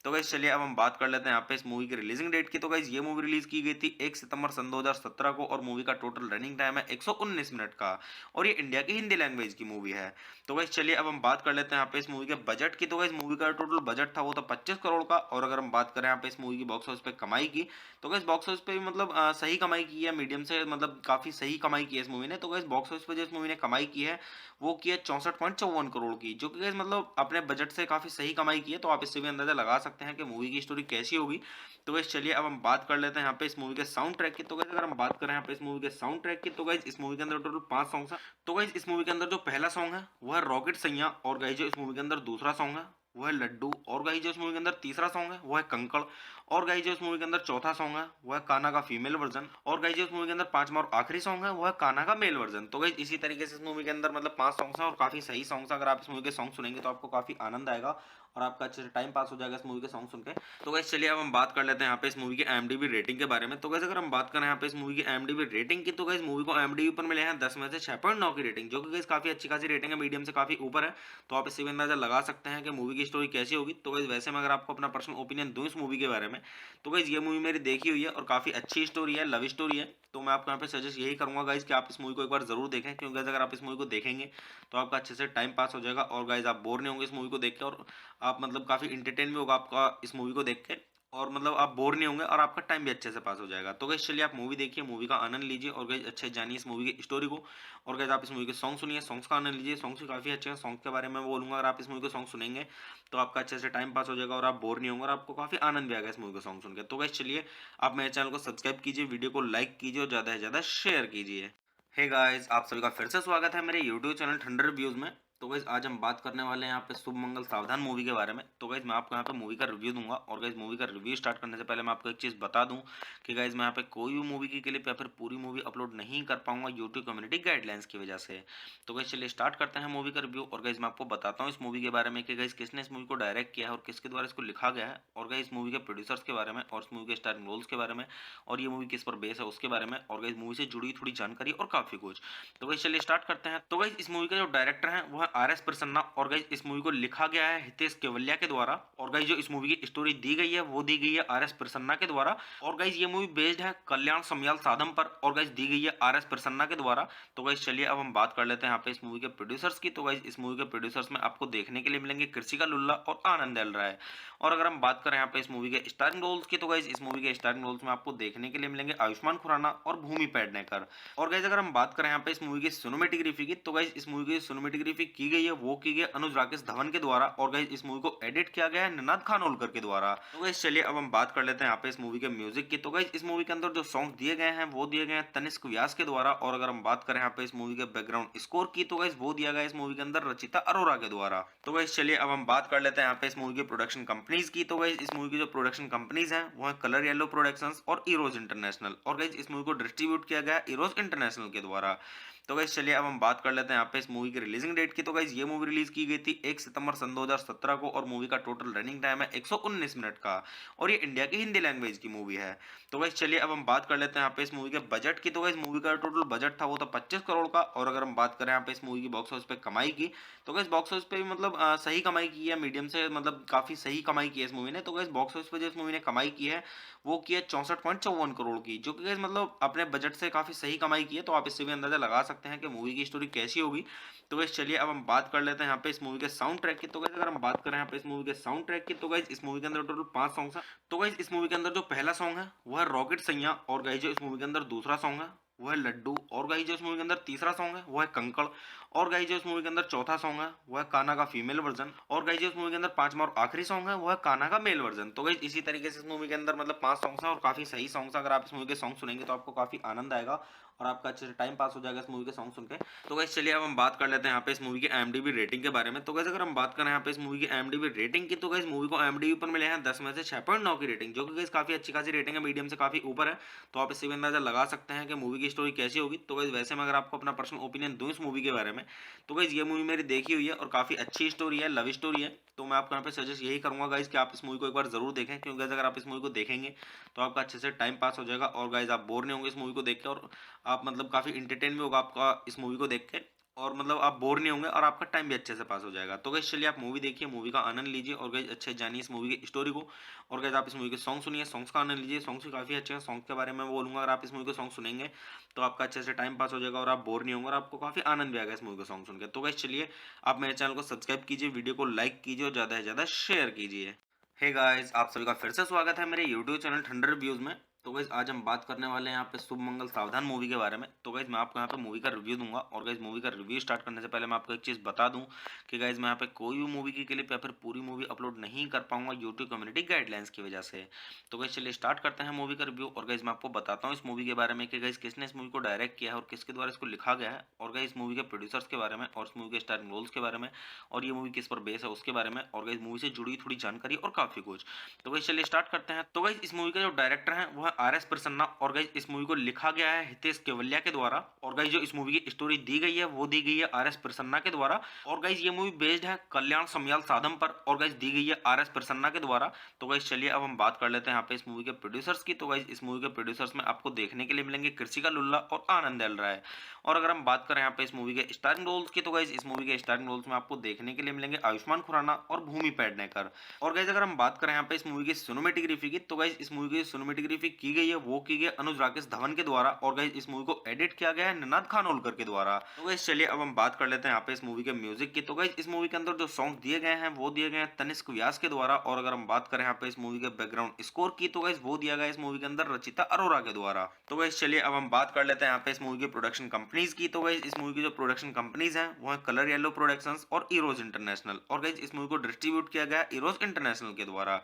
तो गाइस चलिए अब हम बात कर लेते हैं यहाँ पे इस मूवी की रिलीजिंग डेट की। तो गाइस ये मूवी रिलीज की गई थी 1 सितंबर सन 2017 को, और मूवी का टोटल रनिंग टाइम है 119 मिनट का, और ये इंडिया की हिंदी लैंग्वेज की मूवी है। तो गाइस चलिए अब हम बात कर लेते हैं यहाँ पे इस मूवी के बजट की। तो गाइस मूवी का टोटल बजट था वो था 25 करोड़ का, और अगर हम बात करें यहाँ पे इस मूवी की बॉक्स ऑफिस पे कमाई की, तो गाइस बॉक्स ऑफिस पे भी मतलब सही कमाई की है, मीडियम से मतलब काफी सही कमाई की है इस मूवी ने। तो गाइस बॉक्स ऑफिस पे जो इस मूवी ने कमाई की है वो की है 64.54 करोड़ की, जो कि गाइस मतलब अपने बजट से काफी सही कमाई की है। तो आप इससे भी अंदाजा लगा सकते हैं कि मूवी की स्टोरी कैसी होगी। तो गाइस चलिए अब हम बात कर लेते हैं यहाँ पे इस मूवी के साउंड ट्रैक की। तो गाइस अगर हम बात करें यहाँ पे इस मूवी के साउंड ट्रैक की, तो गाइस इस मूवी के अंदर टोटल 5 सॉन्ग्स हैं। तो गाइस इस मूवी के अंदर जो पहला सॉन्ग है वो है रॉकेट सैया, और गाइस जो इस मूवी के अंदर दूसरा सॉन्ग है वो है लड्डू, और गाइस जो इस मूवी के अंदर तीसरा सॉन्ग है वो है कंकड़, और गाइस जो इस मूवी के अंदर चौथा सॉन्ग है वो है कान्हा का फीमेल वर्जन, और गाइस जो इस मूवी के अंदर पांचवा और आखिरी सॉन्ग है वो है कान्हा का मेल वर्जन। तो गाइस इसी तरीके से इस मूवी के अंदर मतलब 5 सॉन्ग्स हैं और काफी सही सॉन्ग्स हैं। अगर आप इस मूवी के सॉन्ग सुनेंगे तो आपको काफी आनंद आएगा और आपका अच्छे से टाइम पास हो जाएगा इस मूवी के सॉन्ग सुन के। तो गाइस चलिए अब हम बात कर लेते हैं यहाँ पे इस मूवी की IMDb रेटिंग के बारे में। तो गाइस अगर हम बात करें यहाँ पे इस मूवी की IMDb रेटिंग की, तो गाइस मूवी को IMDb पर मिले हैं 10 में से 6.9 की रेटिंग, जो कि गाइस काफी अच्छी खासी रेटिंग है, मीडियम से काफी ऊपर है। तो आप इससे भी अंदाजा लगा सकते हैं कि मूवी की स्टोरी कैसी होगी। तो गाइस वैसे मैं अगर आपको अपना पर्सनल ओपिनियन दूं इस मूवी के बारे में, तो गाइस ये मूवी मेरी देखी हुई है और काफी अच्छी स्टोरी है, लव स्टोरी है। तो मैं आपको यहाँ पे सजेस्ट यही करूंगा गाइस कि आप इस मूवी को एक बार जरूर देखें, क्योंकि गाइस अगर आप इस मूवी को देखेंगे तो आपका अच्छे से टाइम पास हो जाएगा और गाइस आप बोर नहीं होंगे इस मूवी को देख के, और आप मतलब काफी इंटरटेन भी होगा आपका इस मूवी को देख के, और मतलब आप बोर नहीं होंगे और आपका टाइम भी अच्छे से पास हो जाएगा। तो गाइस चलिए आप मूवी देखिए, मूवी का आनंद लीजिए, और गाइस अच्छे जानिए इस मूवी की स्टोरी को, और गाइस आप इस मूवी के सॉन्ग सुनिए, सॉन्ग्स का आनंद लीजिए। सॉन्ग्स भी काफी अच्छे हैं, सॉन्ग के बारे में मैं बोलूंगा, अगर आप इस मूवी के सॉन्ग सुनेंगे तो आपका अच्छे से टाइम पास हो जाएगा और आप बोर नहीं होंगे और आपको काफी आनंद भी आएगा इस मूवी का सॉन्ग सुन के। तो गाइस चलिए आप मेरे चैनल को सब्सक्राइब कीजिए, वीडियो को लाइक कीजिए और ज्यादा से ज्यादा शेयर कीजिए। हे गाइस, आप सभी का फिर से स्वागत है मेरे यूट्यूब चैनल ठंडर रिव्यूज में। तो गाइस आज हम बात करने वाले हैं यहाँ पे शुभ मंगल सावधान मूवी के बारे में। तो गाइस मैं आपको यहाँ पे मूवी का रिव्यू दूंगा, और गाइस मूवी का रिव्यू स्टार्ट करने से पहले मैं आपको एक चीज़ बता दूं कि गाइस मैं यहाँ पे कोई भी मूवी की क्लिप या फिर पूरी मूवी अपलोड नहीं कर पाऊंगा यूट्यूब कम्युनिटी गाइडलाइंस की वजह से। तो गाइस चलिए स्टार्ट करते हैं मूवी का रिव्यू, और गाइस मैं आपको बताता हूँ इस मूवी के बारे में कि गाइस किसने इस मूवी को डायरेक्ट किया है और किसके द्वारा इसको लिखा गया है, और गाइस मूवी के प्रोड्यूसर्स के बारे में और इस मूवी के स्टारिंग रोल्स के बारे में, और ये मूवी किस पर बेस है उसके बारे में, और गाइस मूवी से जुड़ी थोड़ी जानकारी और काफी कुछ। तो गाइस चलिए स्टार्ट करते हैं। तो गाइस इस मूवी का जो डायरेक्टर है वो है है आर.एस. प्रसन्ना और गाइस इस मूवी को लिखा गया है हितेश केवलिया के द्वारा और गाइस जो इस मूवी की स्टोरी दी गई है वो दी गई है आर.एस. प्रसन्ना के द्वारा और गाइस ये मूवी बेस्ड है कल्याण समयाल साधम पर और गाइस दी गई है आर.एस. प्रसन्ना के द्वारा। तो गाइस चलिए अब हम बात कर लेते हैं यहाँ पे इस मूवी के प्रोड्यूसर्स की। तो गाइस इस मूवी के प्रोड्यूसर्स में आपको देखने के लिए मिलेंगे कृषिका लुल्ला और आनंद एल राय। और अगर हम बात करें यहाँ पे इस मूवी के स्टारिंग रोल्स की तो गाइस इस मूवी के स्टारिंग रोल्स में आपको देखने के लिए मिलेंगे आयुष्मान खुराना और भूमि पेडनेकर। और गाइस अगर हम बात करें यहाँ पे इस मूवी की सिनेमेटोग्राफी की तो गाइस इस मूवी की सिनेमेटोग्राफी की गई है वो की गई है अनुज राकेश धवन के द्वारा और गाइस इस मूवी को एडिट किया गया है निनाद खानोलकर के द्वारा। तो गाइस चलिए अब हम बात कर लेते हैं यहाँ पे इस मूवी के म्यूजिक की। तो गाइस इस मूवी के अंदर जो सॉन्ग दिए गए हैं वो दिए गए हैं तनिष्क व्यास के द्वारा और अगर हम बात करें यहाँ पे इस मूवी के बैकग्राउंड स्कोर की तो गाइस वो दिया गया है इस मूवी के अंदर रचिता अरोरा के द्वारा। तो गाइस चलिए अब हम बात कर लेते हैं यहाँ पे इस मूवी की प्रोडक्शन कंपनीज की। तो गाइस इस मूवी की जो प्रोडक्शन कंपनीज हैं वो है कलर येलो प्रोडक्शंस और इरोज इंटरनेशनल और गाइस इस मूवी को डिस्ट्रीब्यूट किया गया है इरोज इंटरनेशनल के द्वारा। तो गाइस चलिए अब हम बात कर लेते हैं यहाँ पे इस मूवी की रिलीजिंग डेट की। तो गाइस ये मूवी रिलीज की गई थी 1 सितंबर सन 2017 को और मूवी का टोटल रनिंग टाइम है 119 मिनट का और ये इंडिया की हिंदी लैंग्वेज की मूवी है। तो गाइस चलिए अब हम बात कर लेते हैं यहाँ पे इस मूवी के बजट की। तो गाइस मूवी का टोटल बजट था वो था 25 करोड़ का और अगर हम बात करें यहाँ पे इस मूवी की बॉक्स ऑफिस पे कमाई की तो गाइस बॉक्स ऑफिस पे भी मतलब सही कमाई की है, मीडियम से मतलब काफी सही कमाई की है इस मूवी ने। तो गाइस बॉक्स ऑफिस पे जो इस मूवी ने कमाई की है वो की है 64.54 करोड़ की, जो कि गाइस मतलब अपने बजट से काफी सही कमाई की है। तो आप इससे भी अंदाजा लगा सकते हैं कि मूवी की स्टोरी कैसी होगी। तो गाइस चलिए अब हम बात कर लेते हैं यहाँ पे इस मूवी के साउंड ट्रैक की। तो गाइस अगर हम बात करें यहाँ पे इस मूवी के साउंड ट्रैक की तो गाइस इस मूवी के अंदर टोटल 5 सॉन्ग्स हैं। तो गाइस इस मूवी के अंदर जो पहला सॉन्ग है वो है रॉकेट सैया और गाइस जो इस मूवी के अंदर दूसरा सॉन्ग है वो है लड्डू और गाइस जो इस मूवी के अंदर तीसरा सॉन्ग है वो है कंकड़ और गाइस जो इस मूवी के अंदर चौथा सॉन्ग है वो है कान्हा का फीमेल वर्जन और गाइस जो इस मूवी के अंदर पांचवा और आखिरी सॉन्ग है वो है कान्हा का मेल वर्जन। तो गाइस इसी तरीके से इस मूवी के अंदर मतलब 5 सॉन्ग्स हैं और काफी सही सॉन्ग्स हैं। अगर आप इस मूवी के सॉन्ग सुनेंगे तो आपको काफी आनंद आएगा और आपका अच्छे से टाइम पास हो जाएगा इस मूवी के सॉन्ग सुन के। तो गाइस चलिए अब हम बात कर लेते हैं यहाँ पे इस मूवी की IMDb रेटिंग के बारे में। तो गाइस अगर हम बात करें यहाँ पे इस मूवी की IMDb रेटिंग की तो गाइस मूवी को IMDb पर मिले हैं 10 में से 6.9 की रेटिंग, जो कि गाइस काफी अच्छी खासी रेटिंग है, मीडियम से काफी ऊपर है। तो आप इससे भी अंदाजा लगा सकते हैं कि मूवी की स्टोरी कैसी होगी। तो गाइस वैसे में अगर आपको अपना पर्सनल ओपिनियन दूं इस मूवी के बारे में तो गाइस ये मूवी मेरी देखी हुई है और काफी अच्छी स्टोरी है, लव स्टोरी है। तो मैं आपको यहाँ पे सजेस्ट यही करूंगा गाइस कि आप इस मूवी को एक बार जरूर देखें, क्योंकि गाइस अगर आप इस मूवी को देखेंगे तो आपका अच्छे से टाइम पास हो जाएगा और गाइस आप बोर नहीं होंगे इस मूवी को देख के और आप मतलब काफी इंटरटेन भी होगा आपका इस मूवी को देख के और मतलब आप बोर नहीं होंगे और आपका टाइम भी अच्छे से पास हो जाएगा। तो गाइस चलिए आप मूवी देखिए, मूवी का आनंद लीजिए और गाइस अच्छे से जानिए इस मूवी की स्टोरी को और गाइस आप इस मूवी के सॉन्ग सुनिए, सॉन्ग्स का आनंद लीजिए। सॉन्ग्स भी काफी अच्छे हैं, सॉन्ग के बारे में मैं बोलूंगा अगर आप इस मूवी के सॉन्ग सुनेंगे तो आपका अच्छे से टाइम पास हो जाएगा और आप बोर नहीं होंगे और आपको काफी आनंद भी आएगा इस मूवी को सॉन्ग सुनकर। तो गाइस चलिए आप मेरे चैनल को सब्सक्राइब कीजिए, वीडियो को लाइक कीजिए और ज्यादा से ज्यादा शेयर कीजिए। हे गाइस, आप सभी का फिर से स्वागत है मेरे यूट्यूब चैनल ठंडर रिव्यूज में। तो गाइस आज हम बात करने वाले हैं यहाँ पे शुभ मंगल सावधान मूवी के बारे में। तो गाइस मैं आपको यहाँ पे मूवी का रिव्यू दूंगा और गाइस मूवी का रिव्यू स्टार्ट करने से पहले मैं आपको एक चीज़ बता दूं कि गाइस मैं यहाँ पे कोई भी मूवी की क्लिप या फिर पूरी मूवी अपलोड नहीं कर पाऊंगा यूट्यूब कम्युनिटी गाइडलाइंस की वजह से। तो गाइस चलिए स्टार्ट करते हैं मूवी का रिव्यू और गाइस मैं आपको बताता हूँ इस मूवी के बारे में कि गाइस किसने इस मूवी को डायरेक्ट किया है और किसके द्वारा इसको लिखा गया है और गाइस इस मूवी के प्रोड्यूसर्स के बारे में और इस मूवी के स्टारिंग रोल्स के बारे में और ये मूवी किस पर बेस है उसके बारे में और गाइस मूवी से जुड़ी थोड़ी जानकारी और काफी कुछ। तो गाइस चलिए स्टार्ट करते हैं। तो गाइस इस मूवी का जो डायरेक्टर है वो है आर.एस. प्रसन्ना और गाइस इस मूवी को लिखा गया है हितेश केवलिया के द्वारा और गाइस जो इस मूवी की स्टोरी दी गई है वो दी गई है आर.एस. प्रसन्ना के द्वारा और गाइस ये मूवी बेस्ड है कल्याण समयाल साधम पर और गाइस दी गई है आर.एस. प्रसन्ना के द्वारा। तो गाइस चलिए अब हम बात कर लेते हैं यहाँ पे इस मूवी के प्रोड्यूसर्स की। तो गाइस इस मूवी के प्रोड्यूसर्स में आपको देखने के लिए मिलेंगे कृषिका लुल्ला और आनंद एल राय। और अगर हम बात करें यहाँ पे इस मूवी के स्टारिंग रोल्स की तो गाइस इस मूवी के स्टारिंग रोल्स में आपको देखने के लिए मिलेंगे आयुष्मान खुराना और भूमि पेडनेकर। और गाइस अगर हम बात करें यहाँ पे इस मूवी की सिनेमेटोग्राफी की तो गाइस इस मूवी की सिनेमेटोग्राफी की गई है वो की गई है अनुज राकेश धवन के द्वारा और गाइस इस मूवी को एडिट किया गया है निनाद खानोलकर के द्वारा। तो गाइस चलिए अब हम बात कर लेते हैं यहाँ पे इस मूवी के म्यूजिक की। तो गाइस इस मूवी के अंदर जो सॉन्ग दिए गए हैं वो दिए गए हैं तनिष्क व्यास के द्वारा और अगर हम बात करें यहाँ पे इस मूवी के बैकग्राउंड स्कोर की तो गाइस वो दिया गया इस मूवी के अंदर रचिता अरोरा के द्वारा। तो गाइस चलिए अब हम बात कर लेते हैं यहाँ पे इस मूवी की प्रोडक्शन कंपनीज की। तो गाइस इस मूवी की जो प्रोडक्शन कंपनीज हैं वो है कलर येलो प्रोडक्शंस और इरोज इंटरनेशनल और गाइस इस मूवी को डिस्ट्रीब्यूट किया गया इरोज इंटरनेशनल के द्वारा।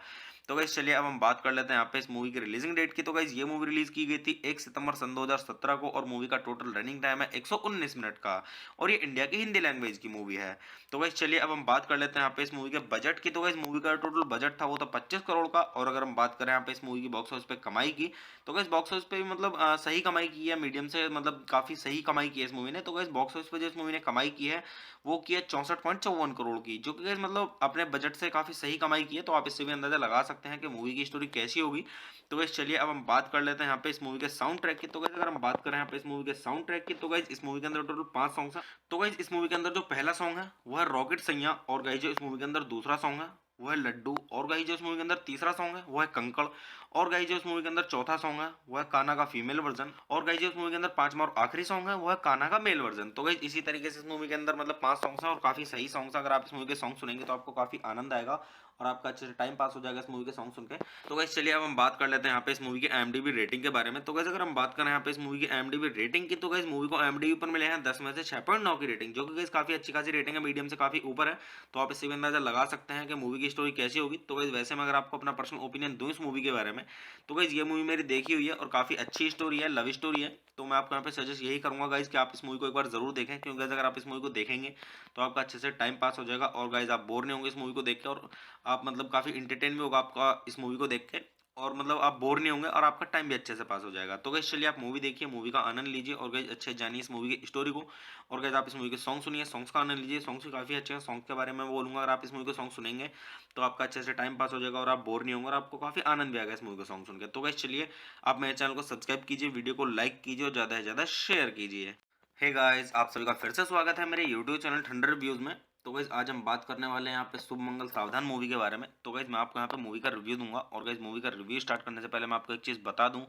तो गाइस चलिए अब हम बात कर लेते हैं यहाँ पे इस मूवी की रिलीजिंग डेट की। तो गाइस ये मूवी रिलीज की गई थी 1 सितंबर सन 2017 को और मूवी का टोटल रनिंग टाइम है 119 मिनट का और ये इंडिया की हिंदी लैंग्वेज की मूवी है। तो गाइस चलिए अब हम बात कर लेते हैं यहाँ पे इस मूवी के बजट की। तो गाइस मूवी का टोटल बजट था वो था 25 करोड़ का और अगर हम बात करें यहाँ पे इस मूवी की बॉक्स ऑफिस पे कमाई की तो गाइस बॉक्स ऑफिस पे भी मतलब सही कमाई की है, मीडियम से मतलब काफी सही कमाई की है इस मूवी ने। तो गाइस बॉक्स ऑफिस पे जो इस मूवी ने कमाई की है वो की है 64.54 करोड़ की, जो कि गाइस मतलब अपने बजट से काफी सही कमाई की है। तो आप इससे भी अंदाजा लगा सकते हैं कि मूवी की स्टोरी कैसी होगी। तो गाइस चलिए अब हम बात कर लेते हैं यहाँ पे इस मूवी के साउंड ट्रैक की। तो गाइस अगर हम बात करें यहाँ पे इस मूवी के साउंड ट्रैक की, तो गाइस इस मूवी के अंदर टोटल 5 सॉन्ग्स हैं। तो गाइस इस मूवी के अंदर जो पहला सॉन्ग है वो है रॉकेट सैया, और गाइस जो इस मूवी के अंदर दूसरा सॉन्ग है वो है लड्डू, और गाइस जो इस मूवी के अंदर तीसरा सॉन्ग है वो है कंकड़, और गाइस जो इस मूवी के अंदर चौथा सॉन्ग है वो है कान्हा का फीमेल वर्जन, और गाइस जो इस मूवी के अंदर पांचवा और आखिरी सॉन्ग है वो है कान्हा का मेल वर्जन। तो गाइस इसी तरीके से इस मूवी के अंदर मतलब 5 सॉन्ग्स हैं और काफी सही सॉन्ग्स हैं। अगर आप इस मूवी के सॉन्ग सुनेंगे तो आपको काफी आनंद आएगा और आपका अच्छे से टाइम पास हो जाएगा इस मूवी के सॉन्ग सुन के। तो गाइस चलिए अब हम बात कर लेते हैं यहाँ पे इस मूवी की IMDb रेटिंग के बारे में। तो गाइस अगर हम बात करें यहाँ पे इस मूवी की IMDb रेटिंग की, तो गाइस मूवी को IMDb पर मिले हैं 10 में से 6.9 की रेटिंग, जो कि गाइस काफी अच्छी खासी रेटिंग है, मीडियम से काफी ऊपर है। तो आप इससे भी अंदाजा लगा सकते हैं कि मूवी की स्टोरी कैसी होगी। तो गाइस वैसे मैं अगर आपको अपना पर्सनल ओपिनियन दूं इस मूवी के बारे में, तो गाइस ये मूवी मेरी देखी हुई है और काफी अच्छी स्टोरी है, लव स्टोरी है। तो मैं आपको यहाँ पे सजेस्ट यही करूंगा गाइस कि आप इस मूवी को एक बार जरूर देखें, क्योंकि गाइस अगर आप इस मूवी को देखेंगे तो आपका अच्छे से टाइम पास हो जाएगा और गाइस आप बोर नहीं होंगे इस मूवी को देख के, और आप मतलब काफी इंटरटेन भी होगा आपका इस मूवी को देख के, और मतलब आप बोर नहीं होंगे और आपका टाइम भी अच्छे से पास हो जाएगा। तो गाइस चलिए आप मूवी देखिए, मूवी का आनंद लीजिए और गाइस अच्छे जानिए इस मूवी की स्टोरी को, और गाइस आप इस मूवी के सॉन्ग सुनिए, सॉन्ग्स का आनंद लीजिए। सॉन्ग्स भी काफी अच्छे हैं, सॉन्ग के बारे में मैं बोलूंगा, अगर आप इस मूवी के सॉन्ग सुनेंगे तो आपका अच्छे से टाइम पास हो जाएगा और आप बोर नहीं होंगे और आपको काफी आनंद भी आएगा इस मूवी के सॉन्ग सुन के। तो गाइस चलिए आप मेरे चैनल को सब्सक्राइब कीजिए, वीडियो को लाइक कीजिए और ज्यादा से ज्यादा शेयर कीजिए। हे गाइस, आप सभी का फिर से स्वागत है मेरे यूट्यूब चैनल ठंडर रिव्यूज में। तो गाइस आज हम बात करने वाले हैं यहाँ पे शुभ मंगल सावधान मूवी के बारे में। तो गाइस मैं आपको यहाँ पे मूवी का रिव्यू दूंगा, और गाइस मूवी का रिव्यू स्टार्ट करने से पहले मैं आपको एक चीज़ बता दूं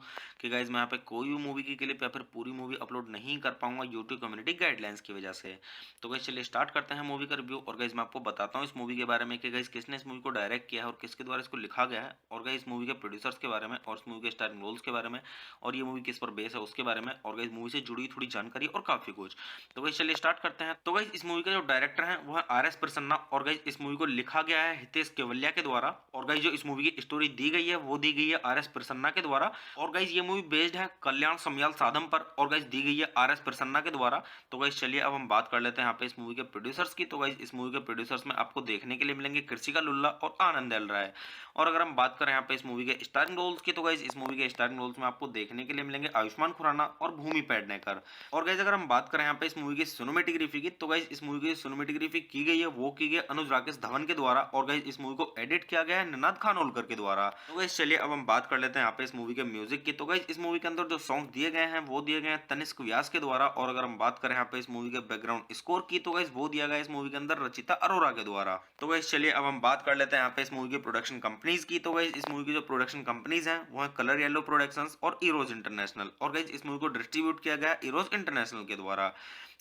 कि गाइस मैं यहाँ पे कोई भी मूवी की क्लिप या फिर पूरी मूवी अपलोड नहीं कर पाऊंगा यूट्यूब कम्युनिटी गाइडलाइंस की वजह से। तो गाइस चलिए स्टार्ट करते हैं मूवी का रिव्यू, और गाइस मैं आपको बताता हूँ इस मूवी के बारे में कि गाइस किसने इस मूवी को डायरेक्ट किया है और किसके द्वारा इसको लिखा गया है, और गाइस मूवी के प्रोड्यूसर्स के बारे में और इस मूवी के स्टारिंग रोल्स के बारे में, और ये मूवी किस पर बेस है उसके बारे में, और गाइस मूवी से जुड़ी थोड़ी जानकारी और काफी कुछ। तो गाइस चलिए स्टार्ट करते हैं। तो गाइस इस मूवी का जो डायरेक्टर है वो है RS प्रसन्ना, और गाइस इस मूवी को लिखा गया है हितेश केवलिया के द्वारा, और गाइस जो इस मूवी की स्टोरी दी गई है वो दी गई है RS प्रसन्ना के द्वारा, और गाइस ये मूवी बेस्ड है कल्याण समयाल साधम पर, और गाइस दी गई है RS प्रसन्ना के द्वारा। तो गाइस चलिए अब हम बात कर लेते हैं यहाँ पे इस मूवी के प्रोड्यूसर्स की। तो गाइस इस मूवी के प्रोड्यूसर्स में आपको देखने के लिए मिलेंगे कृषिका लुल्ला और आनंद एल राय। और अगर हम बात करें यहाँ पे इस मूवी के स्टारिंग रोल्स की, तो गाइस इस मूवी के स्टारिंग रोल्स में आपको देखने के लिए मिलेंगे आयुष्मान खुराना और भूमि पेडनेकर। और गाइस अगर हम बात करें यहाँ पे इस मूवी की सिनेमेटोग्राफी की, तो गाइस इस मूवी की सिनेमेटोग्राफी की गई है वो की गई है अनुज राकेश धवन के द्वारा, और गाइस इस मूवी को एडिट किया गया है निनाद खानोलकर के द्वारा। तो गाइस चलिए अब हम बात कर लेते हैं यहाँ पे इस मूवी के म्यूजिक की। तो गाइस इस मूवी के अंदर जो सॉन्ग दिए गए हैं वो दिए गए हैं तनिष्क व्यास के द्वारा, और अगर हम बात करें यहाँ पे इस मूवी के बैकग्राउंड स्कोर की, तो गाइस वो दिया गया है इस मूवी के अंदर रचिता अरोरा के द्वारा। तो गाइस चलिए अब हम बात कर लेते हैं यहाँ पे इस मूवी की प्रोडक्शन कंपनीज की। तो गाइस इस मूवी की जो प्रोडक्शन कंपनीज हैं वो है कलर येलो प्रोडक्शंस और इरोज इंटरनेशनल, और गाइस इस मूवी को डिस्ट्रीब्यूट किया गया है इरोज इंटरनेशनल के द्वारा।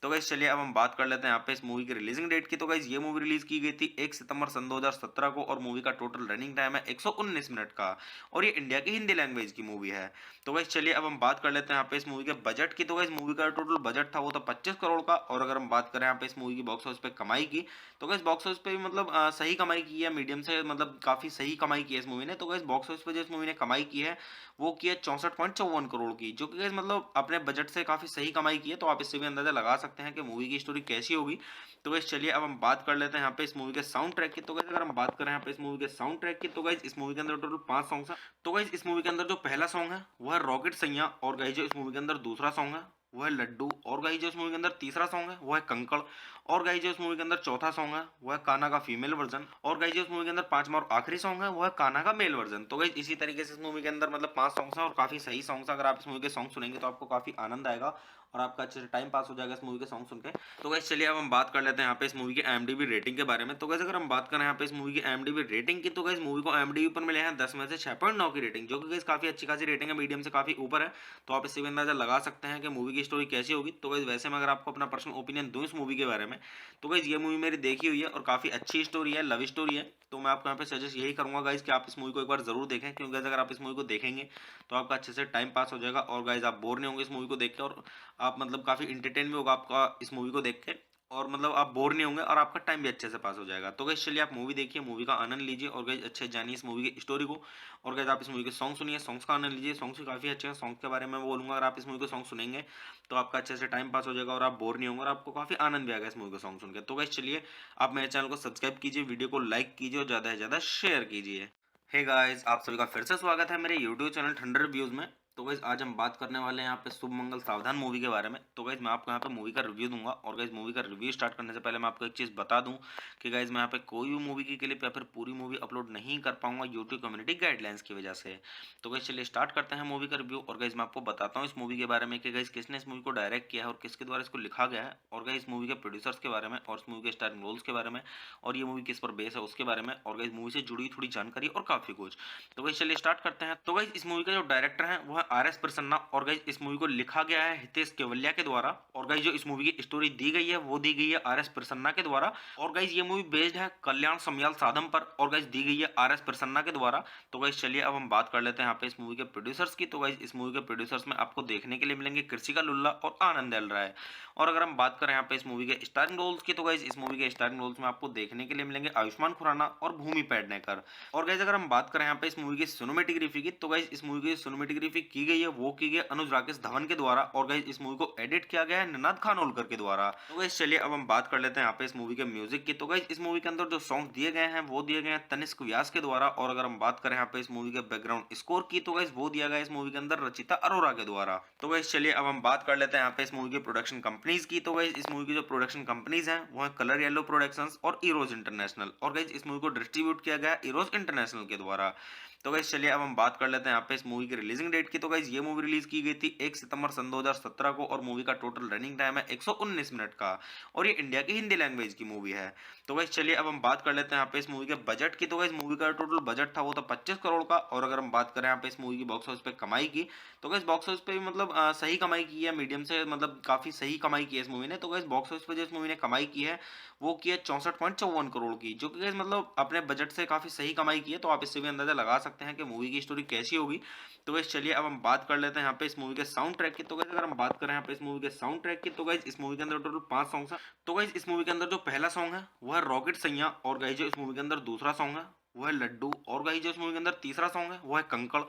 तो गाइस चलिए अब हम बात कर लेते हैं यहाँ पे इस मूवी की रिलीजिंग डेट की। तो गाइस ये मूवी रिलीज की गई थी 1 सितंबर सन 2017 को, और मूवी का टोटल रनिंग टाइम है 119 मिनट का, और ये इंडिया की हिंदी लैंग्वेज की मूवी है। तो गाइस चलिए अब हम बात कर लेते हैं यहाँ पे इस मूवी के बजट की। तो गाइस मूवी का टोटल बजट था वो तो 25 करोड़ का, और अगर हम बात करें यहाँ पे इस मूवी की बॉक्स ऑफिस पे कमाई की, तो गाइस बॉक्स ऑफिस पे भी मतलब सही कमाई की है, मीडियम से मतलब काफी सही कमाई की है इस मूवी ने। तो गाइस बॉक्स ऑफिस पे जो इस मूवी ने कमाई की है वो की है 64.54 करोड़ की, जो कि गाइस मतलब अपने बजट से काफी सही कमाई की है। तो आप इससे भी अंदाजा लगा सकते हैं कि मूवी की स्टोरी कैसी होगी। तो गाइस चलिए अब हम बात कर लेते हैं यहाँ पे इस मूवी के साउंड ट्रैक की। तो गाइस अगर हम बात करें यहाँ पे इस मूवी के साउंड ट्रैक की, तो गाइस इस मूवी के अंदर टोटल 5 सॉन्ग्स हैं। तो गाइस इस मूवी के अंदर जो पहला सॉन्ग है वो है रॉकेट सैया, और गाइस जो इस मूवी के अंदर दूसरा सॉन्ग है वो है लड्डू, और गाइस जो इस मूवी के अंदर तीसरा सॉन्ग है वो है कंकड़, और गाइस जो इस मूवी के अंदर चौथा सॉन्ग है वो है कान्हा का फीमेल वर्जन, और गाइस जो इस मूवी के अंदर पांचवा और आखिरी सॉन्ग है वो है कान्हा का मेल वर्जन। तो गाइस इसी तरीके से इस मूवी के अंदर मतलब 5 सॉन्ग्स हैं और काफी सही सॉन्ग्स हैं। अगर आप इस मूवी के सॉन्ग सुनेंगे तो आपको काफी आनंद आएगा और आपका अच्छे से टाइम पास हो जाएगा इस मूवी के सॉन्ग सुन के। तो गाइस चलिए अब हम बात कर लेते हैं यहाँ पे इस मूवी की IMDb रेटिंग के बारे में। तो गाइस अगर हम बात करें यहाँ पे इस मूवी की IMDb रेटिंग की, तो गाइस मूवी को IMDb पर मिले हैं 10 में से 6.9 की रेटिंग, जो कि गाइस काफी अच्छी खासी रेटिंग है, मीडियम से काफी ऊपर है। तो आप इससे भी अंदाजा लगा सकते हैं कि मूवी की स्टोरी कैसी होगी। तो गाइस वैसे मैं अगर आपको अपना पर्सनल ओपिनियन दूं इस मूवी के बारे में, तो गाइस ये मूवी मेरी देखी हुई है और काफी अच्छी स्टोरी है, लव स्टोरी है। तो मैं आपको यहाँ पे सजेस्ट यही करूंगा गाइस कि आप इस मूवी को एक बार जरूर देखें, क्योंकि गाइस अगर आप इस मूवी को देखेंगे तो आपका अच्छे से टाइम पास हो जाएगा और गाइस आप बोर नहीं होंगे इस मूवी को देख के, और आप मतलब काफी इंटरटेन भी होगा आपका इस मूवी को देख के, और मतलब आप बोर नहीं होंगे और आपका टाइम भी अच्छे से पास हो जाएगा। तो गाइस चलिए आप मूवी देखिए, मूवी का आनंद लीजिए, और गाइस अच्छे जानिए इस मूवी की स्टोरी को, और गाइस आप इस मूवी के सॉन्ग सुनिए, सॉन्ग्स का आनंद लीजिए। सॉन्ग्स भी काफी अच्छे हैं, सॉन्ग के बारे में मैं बोलूंगा, अगर आप इस मूवी को सॉन्ग सुनेंगे तो आपका अच्छे से टाइम पास हो जाएगा और आप बोर नहीं होंगे और आपको काफी आनंद भी आएगा इस मूवी को सॉन्ग सुनकर। तो गाइस चलिए आप मेरे चैनल को सब्सक्राइब कीजिए, वीडियो को लाइक कीजिए और ज्यादा से ज्यादा शेयर कीजिए। हे गाइस, आप सभी का फिर से स्वागत है मेरे यूट्यूब चैनल ठंडर रिव्यूज में। तो गाइस आज हम बात करने वाले हैं यहाँ पे शुभ मंगल सावधान मूवी के बारे में। तो गाइस मैं आपको यहाँ पे मूवी का रिव्यू दूंगा और गाइस मूवी का रिव्यू स्टार्ट करने से पहले मैं आपको एक चीज़ बता दूं कि गाइस मैं यहाँ पे कोई भी मूवी की क्लिप या फिर पूरी मूवी अपलोड नहीं कर पाऊंगा यूट्यूब कम्युनिटी गाइडलाइंस की वजह से। तो गाइस चलिए स्टार्ट करते हैं मूवी का रिव्यू और गाइस मैं आपको बताता हूँ इस मूवी के बारे में कि गाइस किसने इस मूवी को डायरेक्ट किया है और किसके द्वारा इसको लिखा गया है, और गाइस मूवी के प्रोड्यूसर्स के बारे में और इस मूवी के स्टारिंग रोल्स के बारे में, और ये मूवी किस पर बेस है उसके बारे में, और गाइस मूवी से जुड़ी थोड़ी जानकारी और काफी कुछ। तो गाइस चलिए स्टार्ट करते हैं। तो गाइस इस मूवी का जो डायरेक्टर है वो है आर एस प्रसन्ना, और गाइस इस मूवी को लिखा गया है हितेश केवलिया के द्वारा, और गाइस जो इस मूवी की स्टोरी दी गई है वो दी गई है आर एस प्रसन्ना के द्वारा, और गाइस ये मूवी बेस्ड है कल्याण समयाल साधम पर, और गाइस दी गई है आर एस प्रसन्ना के द्वारा। तो गाइस चलिए अब हम बात कर लेते हैं यहाँ पे इस मूवी के प्रोड्यूसर्स की। तो गाइस इस मूवी के प्रोड्यूसर्स में आपको देखने के लिए मिलेंगे कृषिका लुल्ला और आनंद एल राय। और अगर हम बात करें यहाँ पे इस मूवी के स्टारिंग रोल्स की, तो गाइस इस मूवी के स्टारिंग रोल्स में आपको देखने के लिए मिलेंगे आयुष्मान खुराना और भूमि पेडनेकर। और गाइस अगर हम बात करें यहाँ पे इस मूवी की सिनेमेटोग्राफी की, तो गाइस इस मूवी की सिनेमेटोग्राफी की गई है वो की गई है अनुज राकेश धवन के द्वारा, और गाइस इस मूवी को एडिट किया गया है निनाद खानोलकर के द्वारा। तो गाइस चलिए अब हम बात कर लेते हैं यहाँ पे इस मूवी के म्यूजिक की। तो गाइस इस मूवी के अंदर जो सॉन्ग दिए गए हैं वो दिए गए हैं तनिष्क व्यास के द्वारा, और अगर हम बात करें यहाँ पे इस मूवी के बैकग्राउंड स्कोर की, तो गाइस वो दिया गया है इस मूवी के अंदर रचिता अरोरा के द्वारा। तो गाइस चलिए अब हम बात कर लेते हैं यहाँ पे इस मूवी की प्रोडक्शन कंपनीज की। तो गाइस इस मूवी की जो प्रोडक्शन कंपनीज हैं वो है कलर येलो प्रोडक्शंस और इरोज इंटरनेशनल, और गाइस इस मूवी को डिस्ट्रीब्यूट किया गया है इरोज इंटरनेशनल के द्वारा। तो गाइस चलिए अब हम बात कर लेते हैं यहाँ पे इस मूवी की रिलीजिंग डेट की। तो गाइस ये मूवी रिलीज की गई थी 1 सितंबर सन 2017 को, और मूवी का टोटल रनिंग टाइम है 119 मिनट का, और ये इंडिया की हिंदी लैंग्वेज की मूवी है। तो गाइस चलिए अब हम बात कर लेते हैं यहाँ पे इस मूवी के बजट की। तो गाइस मूवी का टोटल बजट था वो था 25 करोड़ का, और अगर हम बात करें यहाँ पे इस मूवी की बॉक्स ऑफिस पे कमाई की, तो गाइस बॉक्स ऑफिस पे भी मतलब सही कमाई की है, मीडियम से मतलब काफी सही कमाई की है इस मूवी ने। तो गाइस बॉक्स ऑफिस पे जो इस मूवी ने कमाई की है वो की है 64.54 करोड़ की, जो कि गाइस मतलब अपने बजट से काफी सही कमाई की है। तो आप इससे भी अंदाजा लगा सकते हैं कि मूवी की स्टोरी कैसी होगी। तो गाइस चलिए अब हम बात कर लेते हैं यहाँ पे इस मूवी के साउंड ट्रैक की। तो गाइस अगर हम बात करें यहाँ पे इस मूवी के साउंड ट्रैक की, तो गाइस इस मूवी के अंदर टोटल 5 सॉन्ग्स हैं। तो गाइस इस मूवी के अंदर जो पहला सॉन्ग है वो है रॉकेट सैया, और गाइस जो इस मूवी के अंदर दूसरा सॉन्ग है वो है लड्डू, और गाइस जो इस मूवी के अंदर तीसरा सॉन्ग है वो है कंकड़,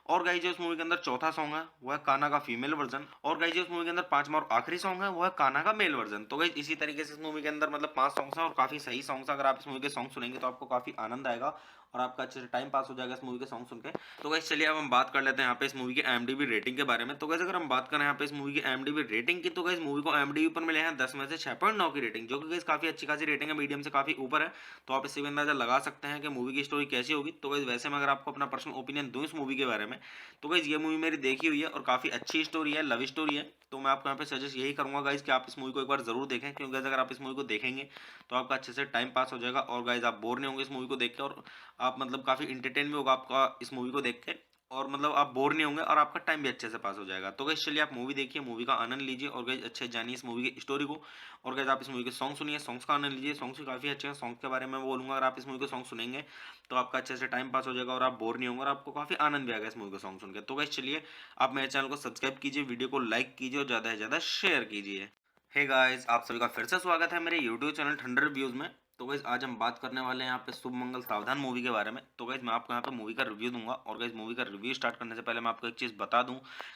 और गाइस जो इस मूवी के अंदर चौथा सॉन्ग है वो है कान्हा का फीमेल वर्जन, और गाइस जो इस मूवी के अंदर पांचवा और आखिरी सॉन्ग है वो है कान्हा का मेल वर्जन। तो गाइस इसी तरीके से इस मूवी के अंदर मतलब 5 सॉन्ग्स हैं और काफी सही सॉन्ग्स हैं। अगर आप इस मूवी के सॉन्ग सुनेंगे तो आपको काफी आनंद आएगा और आपका अच्छे से टाइम पास हो जाएगा इस मूवी के सॉन्ग सुन के। तो गाइस चलिए अब हम बात कर लेते हैं यहाँ पे इस मूवी की IMDb रेटिंग के बारे में। तो गाइस अगर हम बात करें यहाँ पे इस मूवी की IMDb रेटिंग की, तो गाइस मूवी को IMDb पर मिले हैं 10 में से 6.9 की रेटिंग, जो कि गाइस काफी अच्छी खासी रेटिंग है, मीडियम से काफी ऊपर है। तो आप इससे भी अंदाजा लगा सकते हैं कि मूवी की स्टोरी कैसी होगी। तो गाइस वैसे मैं अगर आपको अपना पर्सनल ओपिनियन दूं इस मूवी के बारे में, तो गाइस ये मूवी मेरी देखी हुई है और काफी अच्छी स्टोरी है, लव स्टोरी है। तो मैं आपको यहाँ पे सजेस्ट यही करूंगा गाइस कि आप इस मूवी को एक बार जरूर देखें, क्योंकि गाइस अगर आप इस मूवी को देखेंगे तो आपका अच्छे से टाइम पास हो जाएगा, और गाइस आप बोर नहीं होंगे इस मूवी को देख के, और आप मतलब काफी इंटरटेन भी होगा आपका इस मूवी को देख के, और मतलब आप बोर नहीं होंगे और आपका टाइम भी अच्छे से पास हो जाएगा। तो गाइस चलिए आप मूवी देखिए, मूवी का आनंद लीजिए, और गाइस अच्छे से जानिए इस मूवी की स्टोरी को, और गाइस आप इस मूवी के सॉन्ग सुनिए, सॉन्ग्स का आनंद लीजिए। सॉन्ग्स भी काफी अच्छे हैं, सॉन्ग के बारे में मैं बोलूंगा अगर आप इस मूवी के सॉन्ग सुनेंगे तो आपका अच्छे से टाइम पास हो जाएगा और आप बोर नहीं होंगे और आपको काफी आनंद भी आएगा इस मूवी को सॉन्ग सुन के। तो गाइस चलिए आप मेरे चैनल को सब्सक्राइब कीजिए, वीडियो को लाइक कीजिए और ज्यादा से ज्यादा शेयर कीजिए। हे गाइस, आप सभी का फिर से स्वागत है मेरे यूट्यूब चैनल ठंडर रिव्यूज में। तो गाइस आज हम बात करने वाले हैं यहाँ पे शुभ मंगल सावधान मूवी के बारे में। तो गाइस मैं आपको यहाँ पे मूवी का रिव्यू दूंगा, और गाइस मूवी का रिव्यू स्टार्ट करने से पहले मैं आपको एक चीज़ बता दूं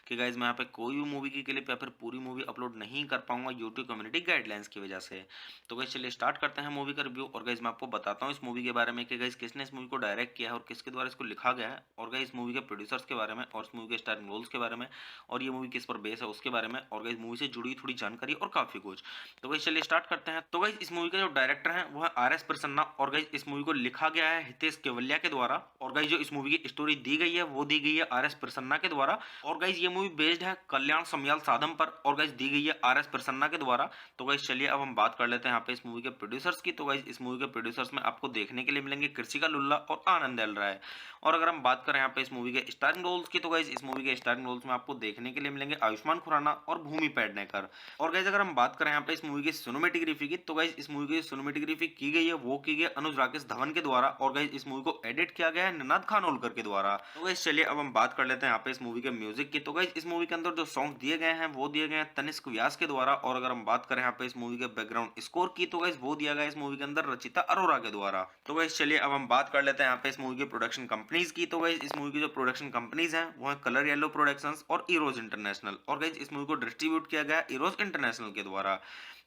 कि गाइस मैं यहाँ पे कोई भी मूवी की क्लिप या फिर पूरी मूवी अपलोड नहीं कर पाऊंगा यूट्यूब कम्युनिटी गाइडलाइंस की वजह से। तो गाइस चलिए स्टार्ट करते हैं मूवी का रिव्यू, और गाइस मैं आपको बताता हूँ इस मूवी के बारे में कि गाइस किसने इस मूवी को डायरेक्ट किया है और किसके द्वारा इसको लिखा गया है, और गाइस इस मूवी के प्रोड्यूसर्स के बारे में और इस मूवी के स्टारिंग रोल्स के बारे में, और ये मूवी किस पर बेस है उसके बारे में, और गाइस मूवी से जुड़ी थोड़ी जानकारी और काफी कुछ। तो गाइस चलिए स्टार्ट करते हैं। तो गाइस इस मूवी का जो डायरेक्टर है वो है आर एस प्रसन्ना, और गाइस इस मूवी को लिखा गया है हितेश केवलिया के द्वारा, और गाइस जो इस मूवी की स्टोरी दी गई है वो दी गई है आर एस प्रसन्ना के द्वारा, और गाइस ये मूवी बेस्ड है कल्याण समयाल साधम पर, और गाइस दी गई है आर एस प्रसन्ना के द्वारा। तो गाइस चलिए अब हम बात कर लेते हैं यहाँ पे इस मूवी के प्रोड्यूसर्स की। तो गाइस इस मूवी के प्रोड्यूसर्स में आपको देखने के लिए मिलेंगे कृषिका लुल्ला और आनंद एल राय। और अगर हम बात करें यहाँ पे इस मूवी के स्टारिंग रोल्स की, तो गाइस इस मूवी के स्टारिंग रोल्स में आपको देखने के लिए मिलेंगे आयुष्मान खुराना और भूमि पेडनेकर। और गाइस अगर हम बात करें यहाँ पे इस मूवी की सिनेमेटोग्राफी की, तो गाइस इस मूवी की सिनेमेटोग्राफी की गई है वो की गई है अनुज राकेश धवन के द्वारा, और गाइस इस मूवी को एडिट किया गया है निनाद खानोलकर के द्वारा। तो गाइस चलिए अब हम बात कर लेते हैं यहाँ पे इस मूवी के म्यूजिक की। तो गाइस इस मूवी के अंदर जो सॉन्ग दिए गए हैं वो दिए गए हैं तनिष्क व्यास के द्वारा, और अगर हम बात करें यहाँ पे इस मूवी के बैकग्राउंड स्कोर की, तो गाइस वो दिया गया है इस मूवी के अंदर रचिता अरोरा के द्वारा। तो गाइस चलिए अब हम बात कर लेते हैं यहाँ पे इस मूवी की प्रोडक्शन कंपनीज की। तो गाइस इस मूवी की जो प्रोडक्शन कंपनीज हैं वो है कलर येलो प्रोडक्शंस और इरोज इंटरनेशनल, और गाइस इस मूवी को डिस्ट्रीब्यूट किया गया है इरोज इंटरनेशनल के द्वारा।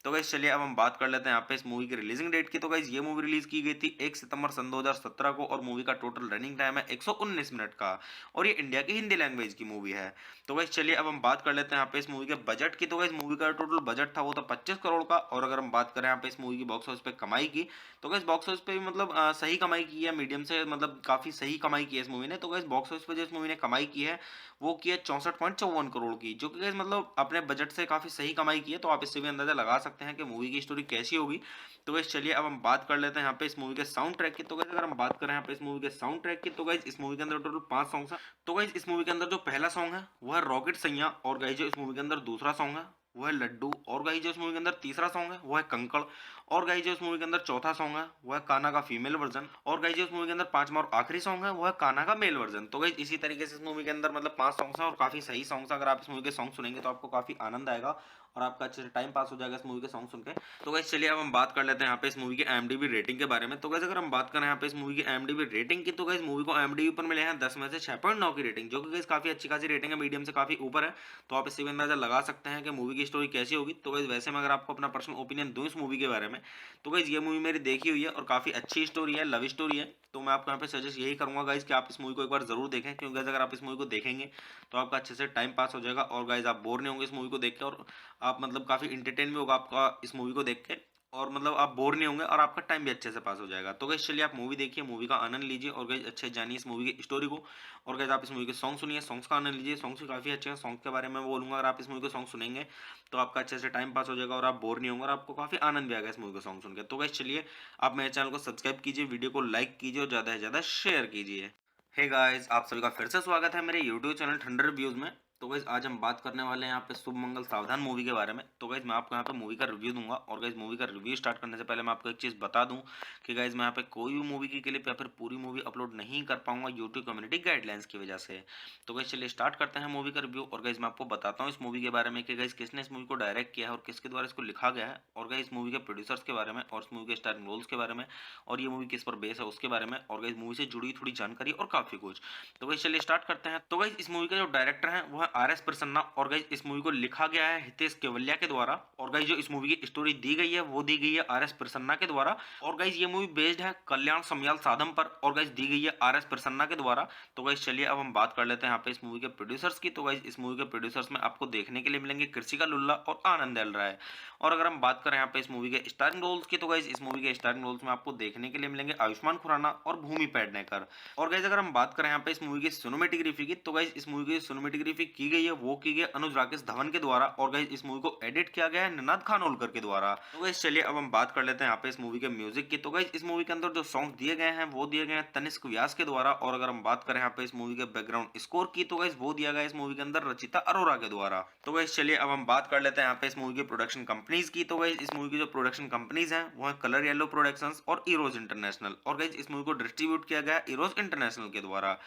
तो गाइस चलिए अब हम बात कर लेते हैं यहाँ पे इस मूवी की रिलीजिंग डेट की। तो गाइस ये मूवी रिलीज की गई थी 1 सितंबर सन 2017 को और मूवी का टोटल रनिंग टाइम है 119 मिनट का और ये इंडिया की हिंदी लैंग्वेज की मूवी है। तो गाइस चलिए अब हम बात कर लेते हैं यहाँ पे इस मूवी के बजट की। तो गाइस मूवी का टोटल बजट था वो था 25 करोड़ का और अगर हम बात करें यहाँ पे इस मूवी की बॉक्स ऑफिस पे कमाई की तो गाइस बॉक्स ऑफिस पे भी मतलब सही कमाई की है, मीडियम से मतलब काफी सही कमाई की है इस मूवी ने। तो गाइस बॉक्स ऑफिस पे जो इस मूवी ने कमाई की है वो की है 64.54 करोड़ की, जो कि गाइस मतलब अपने बजट से काफी सही कमाई की है। तो आप इससे भी अंदाजा लगा सकते हैं कि मूवी की स्टोरी कैसी होगी। तो गाइस चलिए अब हम बात कर लेते हैं यहाँ पे इस मूवी के साउंड ट्रैक की। तो गाइस अगर हम बात करें यहाँ पे इस मूवी के साउंड ट्रैक की तो गाइस इस मूवी के अंदर टोटल 5 सॉन्ग्स हैं। तो गाइस इस मूवी के अंदर जो पहला सॉन्ग है वो है रॉकेट सैया और गाइस जो इस मूवी के अंदर दूसरा सॉन्ग है वो है लड्डू और गाइस जो इस मूवी के अंदर तीसरा सॉन्ग है वो है कंकड़ और गाइस जो इस मूवी के अंदर चौथा सॉन्ग है वो है कान्हा का फीमेल वर्जन और गाइस जो इस मूवी के अंदर पांचवा और आखिरी सॉन्ग है वो है कान्हा का मेल वर्जन। तो गाइस इसी तरीके से इस मूवी के अंदर मतलब 5 सॉन्ग्स हैं और काफी सही सॉन्ग्स हैं। अगर आप इस मूवी के सॉन्ग सुनेंगे तो आपको काफी आनंद आएगा और आपका अच्छे से टाइम पास हो जाएगा इस मूवी के सॉन्ग सुन के। तो गाइस चलिए अब हम बात कर लेते हैं यहाँ पे इस मूवी की IMDb रेटिंग के बारे में। तो गाइस अगर हम बात करें यहाँ पे इस मूवी की IMDb रेटिंग की तो गाइस मूवी को IMDb पर मिले हैं 10 में से 6.9 की रेटिंग, जो कि गाइस काफी अच्छी खासी रेटिंग है, मीडियम से काफी ऊपर है। तो आप इससे भी अंदाजा लगा सकते हैं कि मूवी की स्टोरी कैसी होगी। तो गाइस वैसे मैं अगर आपको अपना पर्सनल ओपिनियन दूं इस मूवी के बारे में तो गाइस ये मूवी मेरी देखी हुई है और काफी अच्छी स्टोरी है, लव स्टोरी है। तो मैं आपको यहाँ पे सजेस्ट यही करूंगा गाइस कि आप इस मूवी को एक बार जरूर देखें, क्योंकि गाइस अगर आप इस मूवी को देखेंगे तो आपका अच्छे से टाइम पास हो जाएगा और गाइस आप बोर नहीं होंगे इस मूवी को देख के और आप मतलब काफी इंटरटेन भी होगा आपका इस मूवी को देख के और मतलब आप बोर नहीं होंगे और आपका टाइम भी अच्छे से पास हो जाएगा। तो गाइस चलिए आप मूवी देखिए, मूवी का आनंद लीजिए और गाइस अच्छे जानिए इस मूवी की स्टोरी को और गाइस आप इस मूवी के सॉन्ग सुनिए, सॉन्ग्स का आनंद लीजिए। सॉन्ग्स भी काफी अच्छे हैं, सॉन्ग के बारे में मैं बोलूंगा अगर आप इस मूवी के सॉन्ग सुनेंगे तो आपका अच्छे से टाइम पास हो जाएगा और आप बोर नहीं होंगे और आपको काफी आनंद भी आएगा इस मूवी का सॉन्ग सुनकर। तो गाइस चलिए आप मेरे चैनल को सब्सक्राइब कीजिए, वीडियो को लाइक कीजिए और ज्यादा से ज्यादा शेयर कीजिए। हे गाइस, आप सभी का फिर से स्वागत है मेरे यूट्यूब चैनल ठंडर रिव्यूज में। तो गाइस आज हम बात करने वाले हैं यहाँ पे शुभ मंगल सावधान मूवी के बारे में। तो गाइस मैं आपको यहाँ पे मूवी का रिव्यू दूंगा और गाइस मूवी का रिव्यू स्टार्ट करने से पहले मैं आपको एक चीज़ बता दूं कि गाइस मैं यहाँ पे कोई भी मूवी की क्लिप या फिर पूरी मूवी अपलोड नहीं कर पाऊंगा यूट्यूब कम्युनिटी गाइडलाइंस की वजह से। तो गाइस चलिए स्टार्ट करते हैं मूवी का रिव्यू और गाइस मैं आपको बताता हूँ इस मूवी के बारे में कि गाइस किसने इस मूवी को डायरेक्ट किया है और किसके द्वारा इसको लिखा गया है और गाइस मूवी के प्रोड्यूसर्स के बारे में और इस मूवी के स्टारिंग रोल्स के बारे में और ये मूवी किस पर बेस है उसके बारे में और गाइस मूवी से जुड़ी थोड़ी जानकारी और काफी कुछ। तो गाइस चलिए स्टार्ट करते हैं। तो गाइस इस मूवी का जो डायरेक्टर है वो है RS प्रसन्ना और गाइस इस मूवी को लिखा गया है हितेश केवलिया के द्वारा और गाइस जो इस मूवी की स्टोरी दी गई है वो दी गई है RS प्रसन्ना के द्वारा और गाइस ये मूवी बेस्ड है कल्याण समयाल साधम पर और गाइस दी गई है RS प्रसन्ना के द्वारा। तो गाइस चलिए अब हम बात कर लेते हैं यहाँ पे इस मूवी के प्रोड्यूसर्स की। तो गाइस इस मूवी के प्रोड्यूसर्स में आपको देखने के लिए मिलेंगे कृषिका लुल्ला और आनंद एल राय। और अगर हम बात करें यहाँ पे इस मूवी के स्टारिंग रोल्स की तो गाइस इस मूवी के स्टारिंग रोल्स में आपको देखने के लिए मिलेंगे आयुष्मान खुराना और भूमि पेडनेकर। और गाइस अगर हम बात करें यहाँ पे इस मूवी की सिनेमेटोग्राफी की तो गाइस इस मूवी की सिनेमेटोग्राफी की गई है वो की गई है अनुज राकेश धवन के द्वारा और गाइस इस मूवी को एडिट किया गया है निनाद खानोलकर के द्वारा। तो गाइस चलिए अब हम बात कर लेते हैं यहाँ पे इस मूवी के म्यूजिक की। तो गाइस इस मूवी के अंदर जो सॉन्ग दिए गए हैं वो दिए गए हैं तनिष्क व्यास के द्वारा और अगर हम बात करें यहाँ पे इस मूवी के बैकग्राउंड स्कोर की तो गाइस वो दिया गया है इस मूवी के अंदर रचिता अरोरा के द्वारा। तो गाइस चलिए अब हम बात कर लेते हैं यहाँ पे इस मूवी की प्रोडक्शन कंपनीज की। तो गाइस इस मूवी की जो प्रोडक्शन कंपनीज हैं वो है कलर येलो प्रोडक्शंस और इरोज इंटरनेशनल और गाइस इस मूवी को डिस्ट्रीब्यूट किया गया है इरोज इंटरनेशनल के द्वारा।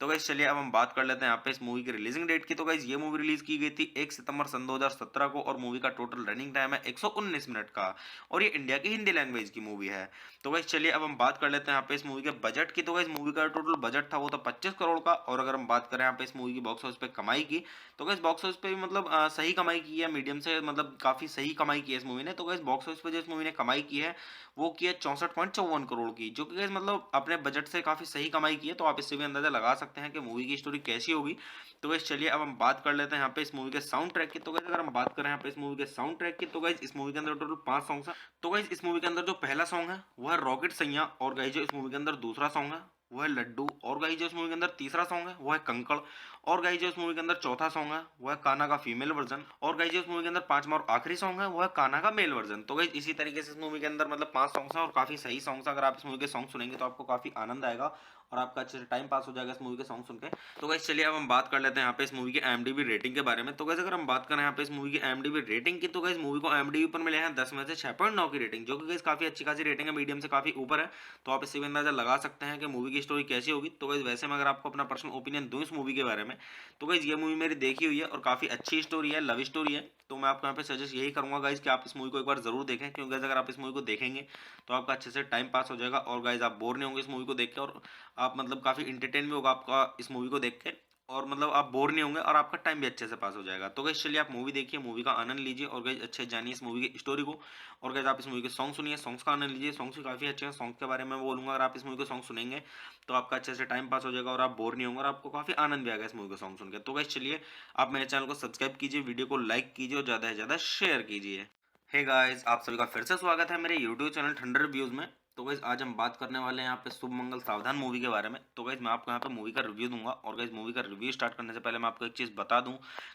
तो गाइस चलिए अब हम बात कर लेते हैं यहाँ पे इस मूवी की रिलीजिंग डेट की। तो गाइस ये मूवी रिलीज की गई थी 1 सितंबर सन 2017 को और मूवी का टोटल रनिंग टाइम है 119 मिनट का और ये इंडिया की हिंदी लैंग्वेज की मूवी है। तो गाइस चलिए अब हम बात कर लेते हैं यहाँ पे इस मूवी के बजट की। तो गाइस मूवी का टोटल बजट था वो था 25 करोड़ का और अगर हम बात करें यहाँ पे इस मूवी की बॉक्स ऑफिस पे कमाई की तो गाइस बॉक्स ऑफिस पे भी मतलब सही कमाई की है, मीडियम से मतलब काफी सही कमाई की है इस मूवी ने। तो गाइस बॉक्स ऑफिस पे जो इस मूवी ने कमाई की है वो की है 64.54 करोड़ की, जो कि गाइस मतलब अपने बजट से काफी सही कमाई की है। तो आप इससे भी अंदाजा लगा सकते हैं कि मूवी की स्टोरी कैसी होगी। तो गाइस चलिए अब हम बात कर लेते हैं यहाँ पे इस मूवी के साउंड ट्रैक की। तो गाइस अगर हम बात करें यहाँ पे इस मूवी के साउंड ट्रैक की तो गाइस इस मूवी के अंदर टोटल 5 सॉन्ग्स हैं। तो गाइस इस मूवी के अंदर जो पहला सॉन्ग है वो है रॉकेट सैया और गाइस जो इस मूवी के अंदर दूसरा सॉन्ग है वो है लड्डू और गाइस जो इस मूवी के अंदर तीसरा सॉन्ग है वो है कंकड़ और गाइस जो इस मूवी के अंदर चौथा सॉन्ग है वो है कान्हा का फीमेल वर्जन और गाइस जो इस मूवी के अंदर पांचवा और आखिरी सॉन्ग है वो है कान्हा का मेल वर्जन। तो गाइस इसी तरीके से इस मूवी के अंदर मतलब 5 सॉन्ग्स हैं और काफी सही सॉन्ग्स हैं। अगर आप इस मूवी के सॉन्ग सुनेंगे तो आपको काफी आनंद आएगा और आपका अच्छे से टाइम पास हो जाएगा इस मूवी के सॉन्ग सुन के। तो गाइस चलिए अब हम बात कर लेते हैं यहाँ पे इस मूवी की IMDb रेटिंग के बारे में। तो गाइस अगर हम बात करें यहाँ पे इस मूवी की IMDb रेटिंग की तो गाइस मूवी को IMDb पर मिले हैं 10 में से 6.9 की रेटिंग, जो कि गाइस काफी अच्छी खासी रेटिंग है, मीडियम से काफी ऊपर है। तो आप इससे भी अंदाजा लगा सकते हैं कि मूवी की स्टोरी कैसी होगी। तो गाइस वैसे मैं अगर आपको अपना पर्सनल ओपिनियन दूं इस मूवी के बारे में तो गाइस ये मूवी मेरी देखी हुई है और काफी अच्छी स्टोरी है, लव स्टोरी है। तो मैं आपको यहाँ पे सजेस्ट यही करूंगा गाइस कि आप इस मूवी को एक बार जरूर देखें, क्योंकि गाइस अगर आप इस मूवी को देखेंगे तो आपका अच्छे से टाइम पास हो जाएगा और गाइस आप बोर नहीं होंगे इस मूवी को देख के और आप मतलब काफी इंटरटेन भी होगा आपका इस मूवी को देख के और मतलब आप बोर नहीं होंगे और आपका टाइम भी अच्छे से पास हो जाएगा। तो गाइस चलिए आप मूवी देखिए, मूवी का आनंद लीजिए और गाइस अच्छे से जानिए इस मूवी की स्टोरी को। और गाइस आप इस मूवी के सॉन्ग सुनिए, सॉन्ग्स का आनंद लीजिए, सॉन्ग्स भी काफ़ी अच्छे हैं। सॉन्ग के बारे में मैं बोलूँगा, अगर आप इस मूवी के सॉन्ग सुनेंगे तो आपका अच्छे से टाइम पास हो जाएगा और आप बोर नहीं होंगे और आपको काफ़ी आनंद भी आएगा इस मूवी का सॉन्ग सुन के। तो गाइस चलिए आप मेरे चैनल को सब्सक्राइब कीजिए, वीडियो को लाइक कीजिए और ज़्यादा से ज़्यादा शेयर कीजिए। हे गाइस, आप सभी का फिर से स्वागत है मेरे यूट्यूब चैनल ठंडर रिव्यूज़ में। तो गाइस आज हम बात करने वाले हैं यहाँ पे शुभ मंगल सावधान मूवी के बारे में। तो गाइस मैं आपको यहाँ पे मूवी का रिव्यू दूंगा और गाइस मूवी का रिव्यू स्टार्ट करने से पहले मैं आपको एक चीज़ बता दूं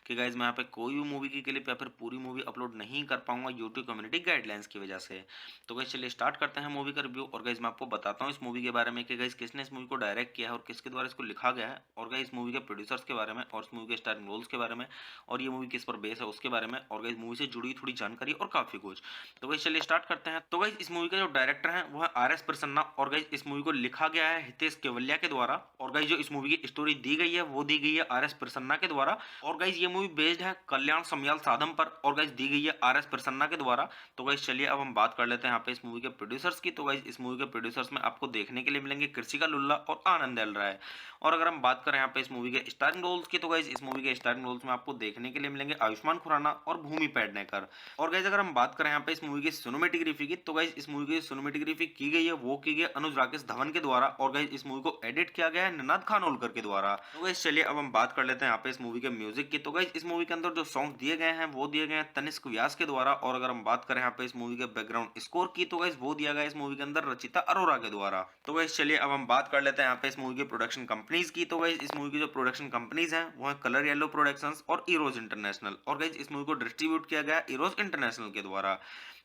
कि गाइस मैं यहाँ पे कोई भी मूवी की क्लिप या फिर पूरी मूवी अपलोड नहीं कर पाऊंगा यूट्यूब कम्युनिटी गाइडलाइंस की वजह से। तो गाइस चलिए स्टार्ट करते हैं मूवी का रिव्यू। और गाइस मैं आपको बताता हूँ इस मूवी के बारे में कि गाइस किसने इस मूवी को डायरेक्ट किया है और किसके द्वारा इसको लिखा गया है, और गाइस इस मूवी के प्रोड्यूसर्स के बारे में और इस मूवी के स्टारिंग रोल्स के बारे में और ये मूवी किस पर बेस है उसके बारे में, और गाइस मूवी से जुड़ी थोड़ी जानकारी और काफ़ी कुछ। तो गाइस चलिए स्टार्ट करते हैं। तो गाइस इस मूवी का जो डायरेक्टर है वो है आर.एस. प्रसन्ना, और गाइस इस मूवी को लिखा गया है हितेश केवलिया के द्वारा, और गाइस जो इस मूवी की स्टोरी दी गई है वो दी गई है आर.एस. प्रसन्ना के द्वारा। और गाइस ये मूवी बेस्ड है कल्याण समयाल साधम पर, और गाइस दी गई है आर.एस. प्रसन्ना के द्वारा। तो गाइस चलिए अब हम बात कर लेते हैं यहाँ पे इस मूवी के प्रोड्यूसर्स की। तो गाइस इस मूवी के प्रोड्यूसर्स में आपको देखने के लिए मिलेंगे कृषिका लुल्ला और आनंद एल राय। और अगर हम बात करें यहाँ पे इस मूवी के स्टारिंग रोल्स की, तो गाइस इस मूवी के स्टारिंग रोल्स में आपको देखने के लिए मिलेंगे आयुष्मान खुराना और भूमि पेडनेकर। और गाइस अगर हम बात करें यहाँ पे इस मूवी की सिनेमेटोग्राफी की, तो गाइस इस मूवी की सिनेमेटोग्राफी की गई है वो की गई है अनुज राकेश धवन के द्वारा, और गाइस इस मूवी को एडिट किया गया है निनाद खानोलकर के द्वारा। तो गाइस चलिए अब हम बात कर लेते हैं यहाँ पे इस मूवी के म्यूजिक की। तो गाइस इस मूवी के अंदर जो सॉन्ग दिए गए हैं वो दिए गए हैं तनिष्क व्यास के द्वारा, और अगर हम बात करें यहाँ पे इस मूवी के बैकग्राउंड स्कोर की, तो गाइस वो दिया गया है इस मूवी के अंदर रचिता अरोरा के द्वारा। तो गाइस चलिए अब हम बात कर लेते हैं यहाँ पे इस मूवी की प्रोडक्शन कंपनीज की। तो गाइस इस मूवी की जो प्रोडक्शन कंपनीज हैं वो है कलर येलो प्रोडक्शंस और इरोज इंटरनेशनल, और गाइस इस मूवी को डिस्ट्रीब्यूट किया गया है इरोज इंटरनेशनल के द्वारा।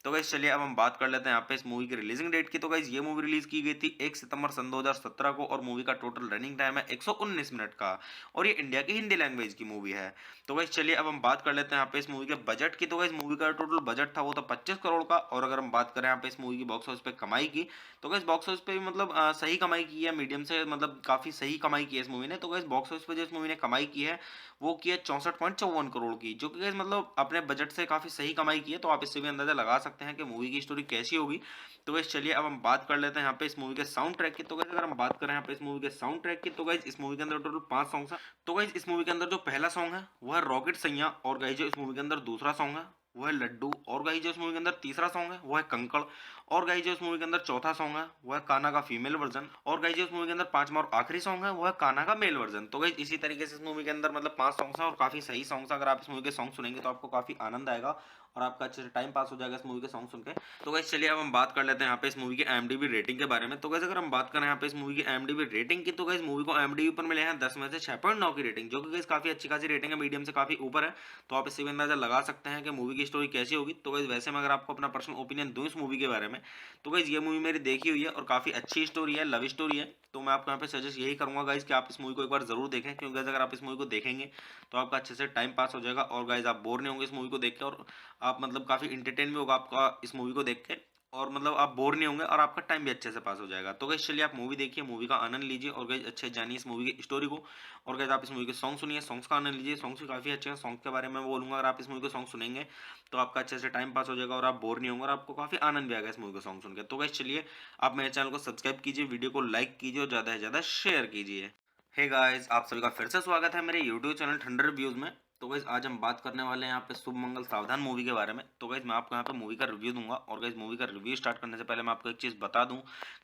तो गाइस चलिए अब हम बात कर लेते हैं यहाँ पे इस मूवी की रिलीजिंग डेट की। तो गाइस ये मूवी रिलीज की गई थी 1 सितंबर सन 2017 को, और मूवी का टोटल रनिंग टाइम है 119 मिनट का, और ये इंडिया की हिंदी लैंग्वेज की मूवी है। तो गाइस चलिए अब हम बात कर लेते हैं यहाँ पे इस मूवी के बजट की। तो गाइस मूवी का टोटल बजट था वो था 25 करोड़ का, और अगर हम बात करें यहाँ पे इस मूवी की बॉक्स ऑफिस पे कमाई की, तो गाइस बॉक्स ऑफिस पे भी मतलब सही कमाई की है, मीडियम से मतलब काफी सही कमाई की है इस मूवी ने। तो गाइस बॉक्स ऑफिस पे जो इस मूवी ने कमाई की है वो की है 64.54 करोड़ की, जो कि गाइस मतलब अपने बजट से काफी सही कमाई की है। तो आप इससे भी अंदाजा लगा सकते हैं कि मूवी की स्टोरी कैसी होगी। तो गाइस चलिए अब हम बात कर लेते हैं यहाँ पे इस मूवी के साउंड ट्रैक की। तो गाइस अगर हम बात करें यहाँ पे इस मूवी के साउंड ट्रैक की, तो गाइस इस मूवी के अंदर टोटल 5 सॉन्ग्स हैं। तो गाइस इस मूवी के अंदर जो पहला सॉन्ग है वो है रॉकेट सैया, और गाइस जो इस मूवी के अंदर दूसरा सॉन्ग है वो है लड्डू, और गाइस जो इस मूवी के अंदर तीसरा सॉन्ग है वो है कंकड़, और गाइस जो इस मूवी के अंदर चौथा सॉन्ग है वो है कान्हा का फीमेल वर्जन, और गाइस जो इस मूवी के अंदर पांचवा और आखिरी सॉन्ग है वो है कान्हा का मेल वर्जन। तो गाइस इसी तरीके से इस मूवी के अंदर मतलब 5 सॉन्ग्स हैं और काफी सही सॉन्ग्स हैं। अगर आप इस मूवी के सॉन्ग सुनेंगे तो आपको काफी आनंद आएगा और आपका अच्छे से टाइम पास हो जाएगा इस मूवी के सॉन्ग सुन के। तो गाइस चलिए अब हम बात कर लेते हैं यहाँ पे इस मूवी की IMDb रेटिंग के बारे में। तो गाइस अगर हम बात करें यहाँ पे इस मूवी की IMDb रेटिंग की, तो गाइस मूवी को IMDb पर मिले हैं 10 में से 6.9 की रेटिंग, जो कि गाइस काफी अच्छी खासी रेटिंग है, मीडियम से काफी ऊपर है। तो आप इससे भी अंदाजा लगा सकते हैं कि मूवी की स्टोरी कैसी होगी। तो गाइस वैसे मैं अगर आपको अपना पर्सनल ओपिनियन दूं इस मूवी के बारे में, तो गाइस ये मूवी मेरी देखी हुई है और काफी अच्छी स्टोरी है, लव स्टोरी है। तो मैं आपको यहाँ पे सजेस्ट यही करूंगा गाइस कि आप इस मूवी को एक बार जरूर देखें, क्योंकि गाइस अगर आप इस मूवी को देखेंगे तो आपका अच्छे से टाइम पास हो जाएगा और गाइस आप बोर नहीं होंगे इस मूवी को देख के, और आप मतलब काफी इंटरटेन भी होगा आपका इस मूवी को देख के, और मतलब आप बोर नहीं होंगे और आपका टाइम भी अच्छे से पास हो जाएगा। तो गाइस चलिए आप मूवी देखिए, मूवी का आनंद लीजिए और गाइस अच्छे से जानिए इस मूवी की स्टोरी को। और गाइस आप इस मूवी के सॉन्ग सुनिए, सॉन्ग्स का आनंद लीजिए, सॉन्ग्स भी काफी अच्छे हैं। सॉन्ग के बारे में बोलूंगा, अगर आप इस मूवी के सॉन्ग सुनेंगे तो आपका अच्छे से टाइम पास हो जाएगा और आप बोर नहीं होंगे और आपको काफी आनंद भी आएगा इस मूवी के सॉन्ग सुन के। तो गाइस चलिए आप मेरे चैनल को सब्सक्राइब कीजिए, वीडियो को लाइक कीजिए और ज्यादा से ज्यादा शेयर कीजिए। हे गाइस, आप सभी का फिर से स्वागत है मेरे यूट्यूब चैनल ठंडर रिव्यूज में। तो गाइस आज हम बात करने वाले हैं यहाँ पे शुभ मंगल सावधान मूवी के बारे में। तो गाइस मैं आपको यहाँ पे मूवी का रिव्यू दूंगा, और गाइस मूवी का रिव्यू स्टार्ट करने से पहले मैं आपको एक चीज़ बता दूं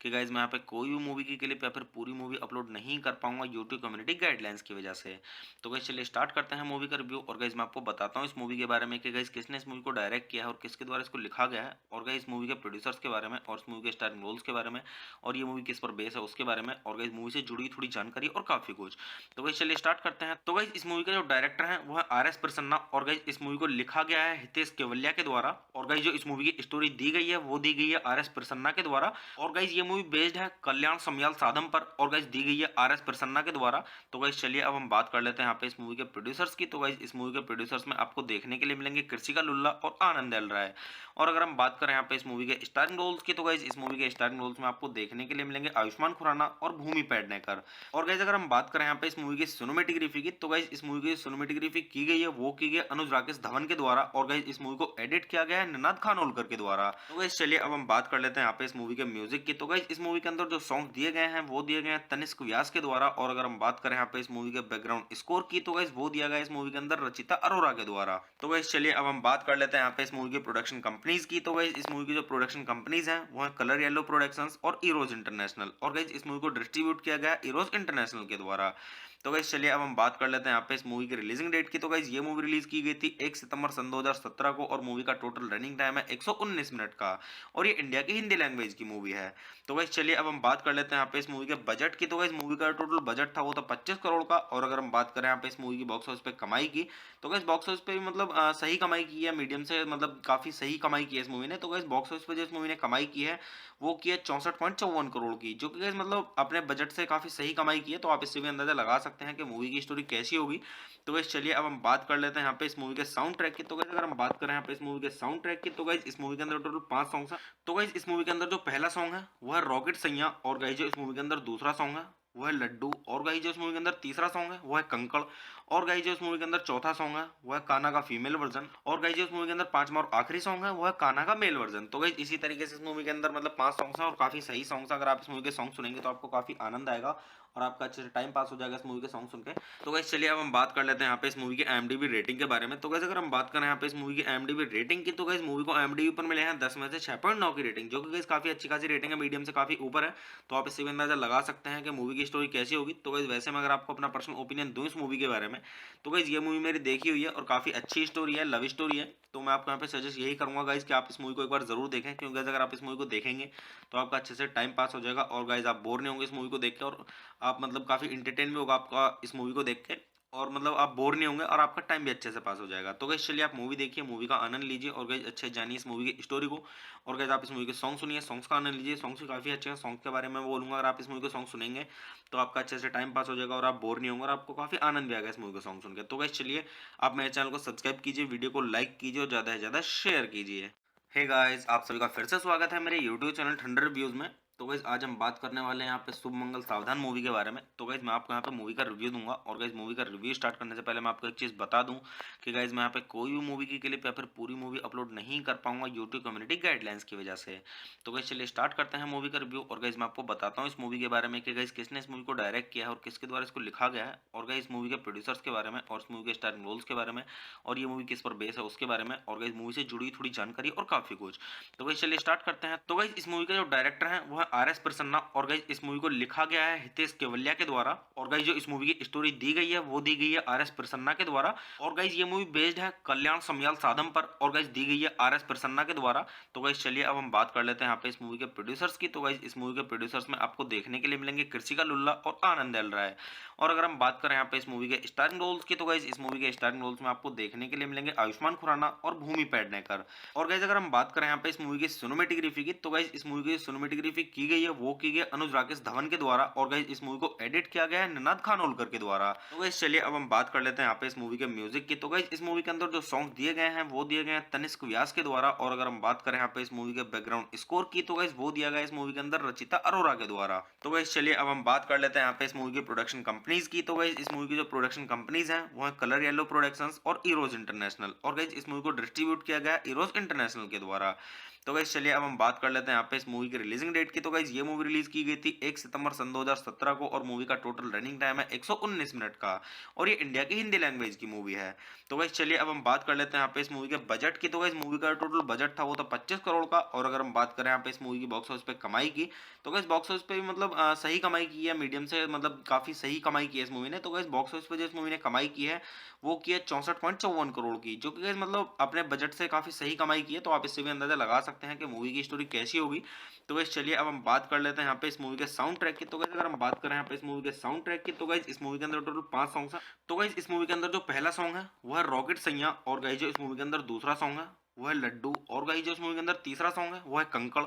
कि गाइस मैं यहाँ पे कोई भी मूवी की क्लिप या फिर पूरी मूवी अपलोड नहीं कर पाऊंगा यूट्यूब कम्युनिटी गाइडलाइंस की वजह से। तो गाइस चलिए स्टार्ट करते हैं मूवी का रिव्यू। और गाइस मैं आपको बताता हूँ इस मूवी के बारे में कि गाइस किसने इस मूवी को डायरेक्ट किया है और किसके द्वारा इसको लिखा गया है, और गाइस मूवी के प्रोड्यूसर्स के बारे में और इस मूवी के स्टारिंग रोल्स के बारे में, और ये मूवी किस पर बेस है उसके बारे में, और गाइस मूवी से जुड़ी थोड़ी जानकारी और काफी कुछ। तो गाइस चलिए स्टार्ट करते हैं। तो गाइस इस मूवी का जो डायरेक्टर है वो है आर.एस. प्रसन्ना, और गाइस इस मूवी को लिखा गया है हितेश केवलिया के द्वारा, और गाइस जो इस मूवी की स्टोरी दी गई है वो दी गई है आर.एस. प्रसन्ना के द्वारा, और गाइस ये मूवी बेस्ड है कल्याण समयाल साधम पर, और गाइस दी गई है आर.एस. प्रसन्ना के द्वारा। तो गाइस चलिए अब हम बात कर लेते हैं यहाँ पे इस मूवी के प्रोड्यूसर्स की। तो गाइस इस मूवी के प्रोड्यूसर्स में आपको देखने के लिए मिलेंगे कृषिका लुल्ला और आनंद एल राय। और अगर हम बात करें यहाँ पे इस मूवी के स्टारिंग रोल्स की, तो गाइस इस मूवी के स्टारिंग रोल्स में आपको देखने के लिए मिलेंगे आयुष्मान खुराना और भूमि पेडनेकर। और गाइस अगर हम बात करें यहाँ पे इस मूवी की सिनेमेटोग्राफी की, तो गाइस इस मूवी की सिनेमेटोग्राफी की गई है वो की गई है अनुज राकेश धवन के द्वारा और गाइस इस मूवी को एडिट किया गया है निनाद खानोलकर के द्वारा। तो गाइस चलिए अब हम बात कर लेते हैं यहाँ पे इस मूवी के म्यूजिक की। तो गाइस इस मूवी के अंदर जो सॉन्ग दिए गए हैं वो दिए गए हैं तनिष्क व्यास के द्वारा। और अगर हम बात करें यहाँ पे इस मूवी के बैकग्राउंड स्कोर की तो गाइस वो दिया गया है इस मूवी के अंदर रचिता अरोरा के द्वारा। तो गाइस चलिए अब हम बात कर लेते हैं यहाँ पे इस मूवी की प्रोडक्शन कंपनीज की। तो गाइस इस मूवी की जो प्रोडक्शन कंपनीज हैं वो है कलर येलो प्रोडक्शंस और इरोज इंटरनेशनल। और गाइस इस मूवी को डिस्ट्रीब्यूट किया गया इरोज इंटरनेशनल के द्वारा। तो गाइस चलिए अब हम बात कर लेते हैं यहाँ पे इस मूवी की रिलीजिंग डेट की। तो गाइस ये मूवी रिलीज की गई थी 1 सितंबर सन 2017 को और मूवी का टोटल रनिंग टाइम है 119 मिनट का और ये इंडिया की हिंदी लैंग्वेज की मूवी है। तो गाइस चलिए अब हम बात कर लेते हैं यहाँ पे इस मूवी के बजट की। तो गाइस मूवी का टोटल बजट था वो था 25 करोड़ का। और अगर हम बात करें यहाँ पे इस मूवी की बॉक्स ऑफिस पे कमाई की तो गाइस बॉक्स ऑफिस पे भी मतलब सही कमाई की है, मीडियम से मतलब काफी सही कमाई की है इस मूवी ने। तो गाइस बॉक्स ऑफिस पे जो इस मूवी ने कमाई की है वो की है 64.54 करोड़ की, जो कि गाइस मतलब अपने बजट से काफी सही कमाई की है। तो आप इससे भी अंदाजा लगा सकते हैं कि मूवी की स्टोरी कैसी होगी। तो गाइस चलिए अब हम बात कर लेते हैं यहाँ पे इस मूवी के साउंड ट्रैक की। तो गाइस अगर हम बात करें यहाँ पे इस मूवी के साउंड ट्रैक की तो गाइस इस मूवी के अंदर टोटल 5 सॉन्ग्स हैं। तो गाइस इस मूवी के अंदर जो पहला सॉन्ग है वो है रॉकेट सैया। और गाइस जो इस मूवी के अंदर दूसरा सॉन्ग है वो है लड्डू। और गाइस जो इस मूवी के अंदर तीसरा सॉन्ग है वो है कंकड़। और गाइस जो इस मूवी के अंदर चौथा सॉन्ग है वो है कान्हा का फीमेल वर्जन। और गाइस जो इस मूवी के अंदर पांचवा और आखिरी सॉन्ग है वो है कान्हा का मेल वर्जन। तो गाइस इसी तरीके से इस मूवी के अंदर मतलब 5 सॉन्ग्स हैं और काफी सही सॉन्ग्स हैं। अगर आप इस मूवी के सॉन्ग सुनेंगे तो आपको काफी आनंद आएगा और आपका अच्छे से टाइम पास हो जाएगा इस मूवी के सॉन्ग सुन के। तो गाइस चलिए अब हम बात कर लेते हैं यहाँ पे इस मूवी की IMDb रेटिंग के बारे में। तो गाइस अगर हम बात करें यहाँ पे इस मूवी की IMDb रेटिंग की तो गाइस मूवी को IMDb पर मिले हैं 10 में से 6.9 की रेटिंग, जो कि गाइस काफी अच्छी खासी रेटिंग है, मीडियम से काफी ऊपर है। तो आप इससे भी अंदाजा लगा सकते हैं कि मूवी की स्टोरी कैसी होगी। तो गाइस वैसे मैं अगर आपको अपना पर्सनल ओपिनियन दूं इस मूवी के बारे में तो गाइस ये मूवी मेरी देखी हुई है और काफी अच्छी स्टोरी है, लव स्टोरी है। तो मैं आपको यहाँ पे सजेस्ट यही करूंगा गाइस कि आप इस मूवी को एक बार जरूर देखें, क्योंकि गाइस अगर आप इस मूवी को देखेंगे तो आपका अच्छे से टाइम पास हो जाएगा और गाइस आप बोर नहीं होंगे इस मूवी को देख के और आप मतलब काफी इंटरटेन भी होगा आपका इस मूवी को देख के और मतलब आप बोर नहीं होंगे और आपका टाइम भी अच्छे से पास हो जाएगा। तो गाइस चलिए आप मूवी देखिए, मूवी का आनंद लीजिए और गाइस अच्छे जानिए इस मूवी की स्टोरी को। और गाइस आप इस मूवी के सॉन्ग सुनिए, सॉन्ग्स का आनंद लीजिए, सॉन्ग्स भी काफी अच्छे हैं। सॉन्ग के बारे में मैं बोलूंगा अगर आप इस मूवी के सॉन्ग सुनेंगे तो आपका अच्छे से टाइम पास हो जाएगा और आप बोर नहीं होंगे और आपको काफी आनंद भी आएगा इस मूवी का सॉन्ग सुन के। तो गाइस चलिए आप मेरे चैनल को सब्सक्राइब कीजिए, वीडियो को लाइक कीजिए और ज्यादा से ज्यादा शेयर कीजिए। हे गाइस, आप सभी का फिर से स्वागत है मेरे यूट्यूब चैनल ठंडर रिव्यूज में। तो गाइस आज हम बात करने वाले हैं यहाँ पे शुभ मंगल सावधान मूवी के बारे में। तो गाइस मैं आपको यहाँ पे मूवी का रिव्यू दूंगा और गाइस मूवी का रिव्यू स्टार्ट करने से पहले मैं आपको एक चीज़ बता दूं कि गाइस मैं यहाँ पे कोई भी मूवी की क्लिप या फिर पूरी मूवी अपलोड नहीं कर पाऊंगा यूट्यूब कम्युनिटी गाइडलाइंस की वजह से। तो गाइस चलिए स्टार्ट करते हैं मूवी का रिव्यू। और गाइस मैं आपको बताता हूँ इस मूवी के बारे में कि गाइस किसने इस मूवी को डायरेक्ट किया है और किसके द्वारा इसको लिखा गया है, और गाइस मूवी के प्रोड्यूसर्स के बारे में और इस मूवी के स्टारिंग रोल्स के बारे में और ये मूवी किस पर बेस है उसके बारे में और गाइस मूवी से जुड़ी थोड़ी जानकारी और काफी कुछ। तो गाइस चलिए स्टार्ट करते हैं। तो गाइस इस मूवी का जो डायरेक्टर है वो है RS प्रसन्ना और गाइस इस मूवी को लिखा गया है हितेश केवलिया के द्वारा। और गाइस जो इस मूवी की स्टोरी दी गई है वो दी गई है RS प्रसन्ना के द्वारा। और गाइस ये मूवी बेस्ड है कल्याण समयाल साधम पर और गाइस दी गई है RS प्रसन्ना के द्वारा। तो गाइस चलिए अब हम बात कर लेते हैं यहाँ पे इस मूवी के प्रोड्यूसर्स की। तो गाइस इस मूवी के प्रोड्यूसर्स में आपको देखने के लिए मिलेंगे कृषिका लुल्ला और आनंद एल राय। और अगर हम बात करें यहाँ पे इस मूवी के स्टारिंग रोल्स की तो गाइस इस मूवी के स्टारिंग रोल्स में आपको देखने के लिए मिलेंगे आयुष्मान खुराना और भूमि पेडनेकर। और गाइस अगर हम बात करें यहाँ पे इस मूवी की सिनेमेटोग्राफी की तो गाइस इस मूवी की सिनेमेटोग्राफी की गई है वो की गई अनुज राकेश धवन के द्वारा। और गाइस इस मूवी को एडिट किया गया है निनाद खानोलकर के द्वारा। तो गाइस चलिए अब हम बात कर लेते हैं यहाँ पे इस मूवी के म्यूजिक की। तो गाइस इस मूवी के अंदर जो सॉन्ग दिए गए हैं वो दिए गए हैं तनिष्क व्यास के द्वारा। और अगर हम बात करें यहाँ पे इस मूवी के बैकग्राउंड स्कोर की तो गाइस वो दिया गया इस मूवी के अंदर रचिता अरोरा के द्वारा। तो गाइस चलिए अब हम बात कर लेते हैं यहाँ पे इस मूवी की प्रोडक्शन कंपनीज की। तो गाइस इस मूवी की जो प्रोडक्शन कंपनीज हैं वो है कलर येलो प्रोडक्शंस और इरोज इंटरनेशनल। और गाइस इस मूवी को डिस्ट्रीब्यूट किया गया इरोज इंटरनेशनल के द्वारा। तो गाइस चलिए अब हम बात कर लेते हैं यहाँ पे इस मूवी की रिलीजिंग डेट की। तो गाइस ये मूवी रिलीज की गई थी 1 सितंबर सन 2017 को और मूवी का टोटल रनिंग टाइम है 119 मिनट का और ये इंडिया की हिंदी लैंग्वेज की मूवी है। तो गाइस चलिए अब हम बात कर लेते हैं यहाँ पे इस मूवी के बजट की। तो गाइस मूवी का टोटल बजट था वो था 25 करोड़ का। और अगर हम बात करें यहाँ पे इस मूवी की बॉक्स ऑफिस पे कमाई की तो गाइस बॉक्स ऑफिस पे भी मतलब सही कमाई की है, मीडियम से मतलब काफी सही कमाई की है इस मूवी ने। तो गाइस बॉक्स ऑफिस पे जो इस मूवी ने कमाई की है वो की है 64.54 करोड़ की, जो कि गाइस मतलब अपने बजट से काफी सही कमाई की है। तो आप इससे भी अंदाजा लगा सकते हैं कि मूवी की स्टोरी कैसी होगी। तो गाइस चलिए अब हम बात कर लेते हैं यहाँ पे इस मूवी के साउंड ट्रैक की। तो गाइस अगर हम बात करें यहाँ पे इस मूवी के साउंड ट्रैक की तो गाइस इस मूवी के अंदर टोटल 5 सॉन्ग्स हैं। तो गाइस इस मूवी के अंदर जो पहला सॉन्ग है वो है रॉकेट सैया। और गाइस जो इस मूवी के अंदर दूसरा सॉन्ग है वो है लड्डू। और गाइस जो इस मूवी के अंदर तीसरा सॉन्ग है वो है कंकड़।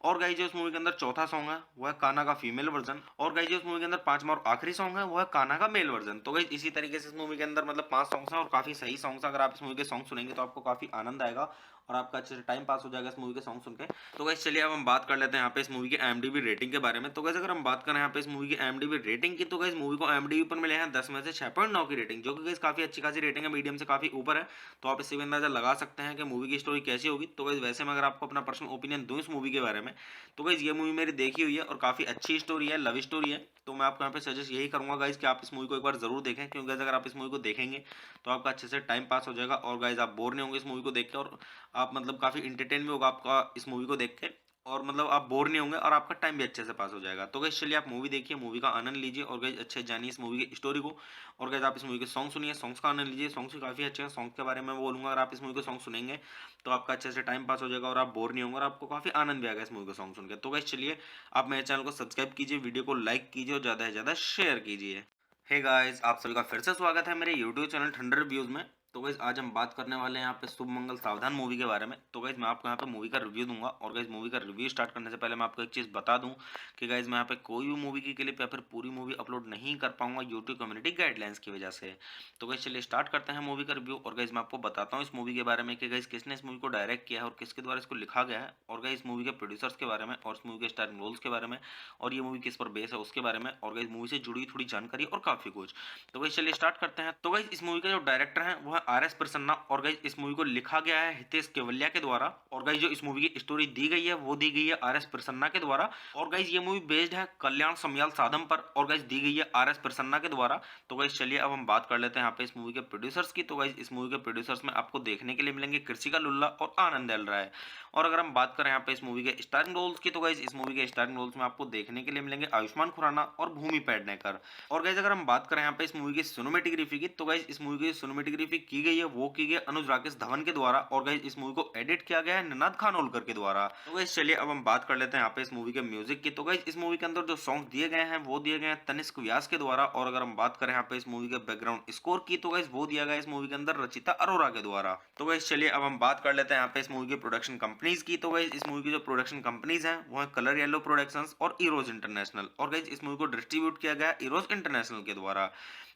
और गाइस जो इस मूवी के अंदर चौथा सॉन्ग है वो है कान्हा का फीमेल वर्जन। और गाइस जो इस मूवी के अंदर पांचवा और आखिरी सॉन्ग है वो है कान्हा का मेल वर्जन। तो गाइस इसी तरीके से इस मूवी के अंदर मतलब 5 सॉन्ग्स हैं और काफी सही सॉन्ग्स हैं। अगर आप इस मूवी के सॉन्ग सुनेंगे तो आपको काफी आनंद आएगा और आपका अच्छे से टाइम पास हो जाएगा इस मूवी के सॉन्ग सुन के। तो गाइस चलिए अब हम बात कर लेते हैं यहाँ पे इस मूवी की IMDb रेटिंग के बारे में। तो गाइस अगर हम बात करें यहाँ पे इस मूवी की IMDb रेटिंग की, तो गाइस मूवी को IMDb पर मिले हैं 10 में से 6.9 की रेटिंग, जो कि गाइस काफी अच्छी खासी रेटिंग है, मीडियम से काफी ऊपर है। तो आप इससे भी अंदाजा लगा सकते हैं कि मूवी की स्टोरी कैसी होगी। तो गाइस वैसे मैं अगर आपको अपना पर्सनल ओपिनियन दूं इस मूवी के बारे में, तो गाइस ये मूवी मेरी देखी हुई है और काफी अच्छी स्टोरी है, लव स्टोरी है। तो मैं आपको यहाँ पे सजेस्ट यही करूंगा गाइस कि आप इस मूवी को एक बार जरूर देखें, क्योंकि गाइस अगर आप इस मूवी को देखेंगे तो आपका अच्छे से टाइम पास हो जाएगा और गाइस आप बोर नहीं होंगे इस मूवी को देख के, और आप मतलब काफी इंटरटेन भी होगा आपका इस मूवी को देख के, और मतलब आप बोर नहीं होंगे और आपका टाइम भी अच्छे से पास हो जाएगा। तो गाइस चलिए आप मूवी देखिए, मूवी का आनंद लीजिए और गाइस अच्छे जानिए इस मूवी की स्टोरी को, और गाइस आप इस मूवी के सॉन्ग सुनिए, सॉन्ग्स का आनंद लीजिए। सॉन्ग्स भी काफी अच्छे हैं, सॉन्ग के बारे में मैं बोलूंगा, अगर आप इस मूवी के सॉन्ग सुनेंगे तो आपका अच्छे से टाइम पास हो जाएगा और आप बोर नहीं होंगे और आपको काफी आनंद भी आएगा इस मूवी का सॉन्ग सुन के। तो गाइस चलिए आप मेरे चैनल को सब्सक्राइब कीजिए, वीडियो को लाइक कीजिए और ज्यादा से ज्यादा शेयर कीजिए। हे गाइस, आप सभी का फिर से स्वागत है मेरे YouTube चैनल ठंडर रिव्यूज में। तो गाइस आज हम बात करने वाले हैं यहाँ पे शुभ मंगल सावधान मूवी के बारे में। तो गाइस मैं आपको यहाँ पे मूवी का रिव्यू दूंगा, और गाइस मूवी का रिव्यू स्टार्ट करने से पहले मैं आपको एक चीज बता दूं कि गाइस मैं यहाँ पे कोई भी मूवी की क्लिप या फिर पूरी मूवी अपलोड नहीं कर पाऊंगा यूट्यूब कम्युनिटी गाइडलाइंस की वजह से। तो गाइस चलिए स्टार्ट करते हैं मूवी का रिव्यू, और गाइस मैं आपको बताता हूँ इस मूवी के बारे में कि गाइस किसने इस मूवी को डायरेक्ट किया है और किसके द्वारा इसको लिखा गया है, और गाइस इस मूवी के प्रोड्यूसर्स के बारे में और इस मूवी के स्टारिंग रोल्स के बारे में, और ये मूवी किस पर बेस है उसके बारे में, और गाइस मूवी से जुड़ी थोड़ी जानकारी और काफी कुछ। तो गाइस चलिए स्टार्ट करते हैं। तो गाइस इस मूवी का जो डायरेक्टर है वो है RS प्रसन्ना, और गाइस इस मूवी को लिखा गया है हितेश केवलिया के द्वारा, और गाइस जो इस मूवी की स्टोरी दी गई है वो दी गई है RS प्रसन्ना के द्वारा, और गाइस ये मूवी बेस्ड है कल्याण समयाल साधम पर, और गाइस दी गई है RS प्रसन्ना के द्वारा। तो गाइस चलिए अब हम बात कर लेते हैं यहाँ पे इस मूवी के प्रोड्यूसर्स की। तो गाइस इस मूवी के प्रोड्यूसर्स में आपको देखने के लिए मिलेंगे कृषिका लुल्ला और आनंद एल राय। और अगर हम बात करें यहाँ पे इस मूवी के स्टारिंग रोल्स की, तो गाइस इस मूवी के स्टारिंग रोल्स में आपको देखने के लिए मिलेंगे आयुष्मान खुराना और भूमि पेडनेकर। और गाइस अगर हम बात करें यहाँ पे इस मूवी की सिनेमेटोग्राफी की, तो गाइस इस मूवी की सिनेमेटोग्राफी की गई है वो की गई है अनुज राकेश धवन के द्वारा, और गाइस इस मूवी को एडिट किया गया है निनाद खानोलकर के द्वारा। तो गाइस चलिए अब हम बात कर लेते हैं यहाँ पे इस मूवी के म्यूजिक की। तो गाइस इस मूवी के अंदर जो सॉन्ग दिए गए हैं वो दिए गए हैं तनिष्क व्यास के द्वारा, और अगर हम बात करें यहाँ पे इस मूवी के बैकग्राउंड स्कोर की, तो गाइस वो दिया गया है इस मूवी के अंदर रचिता अरोरा के द्वारा। तो गाइस चलिए अब हम बात कर लेते हैं यहाँ पे इस मूवी की प्रोडक्शन कंपनीज की। तो गाइस इस मूवी की जो प्रोडक्शन कंपनीज हैं वो है कलर येलो प्रोडक्शंस और इरोज इंटरनेशनल, और गाइस इस मूवी को डिस्ट्रीब्यूट किया गया है इरोज इंटरनेशनल के द्वारा।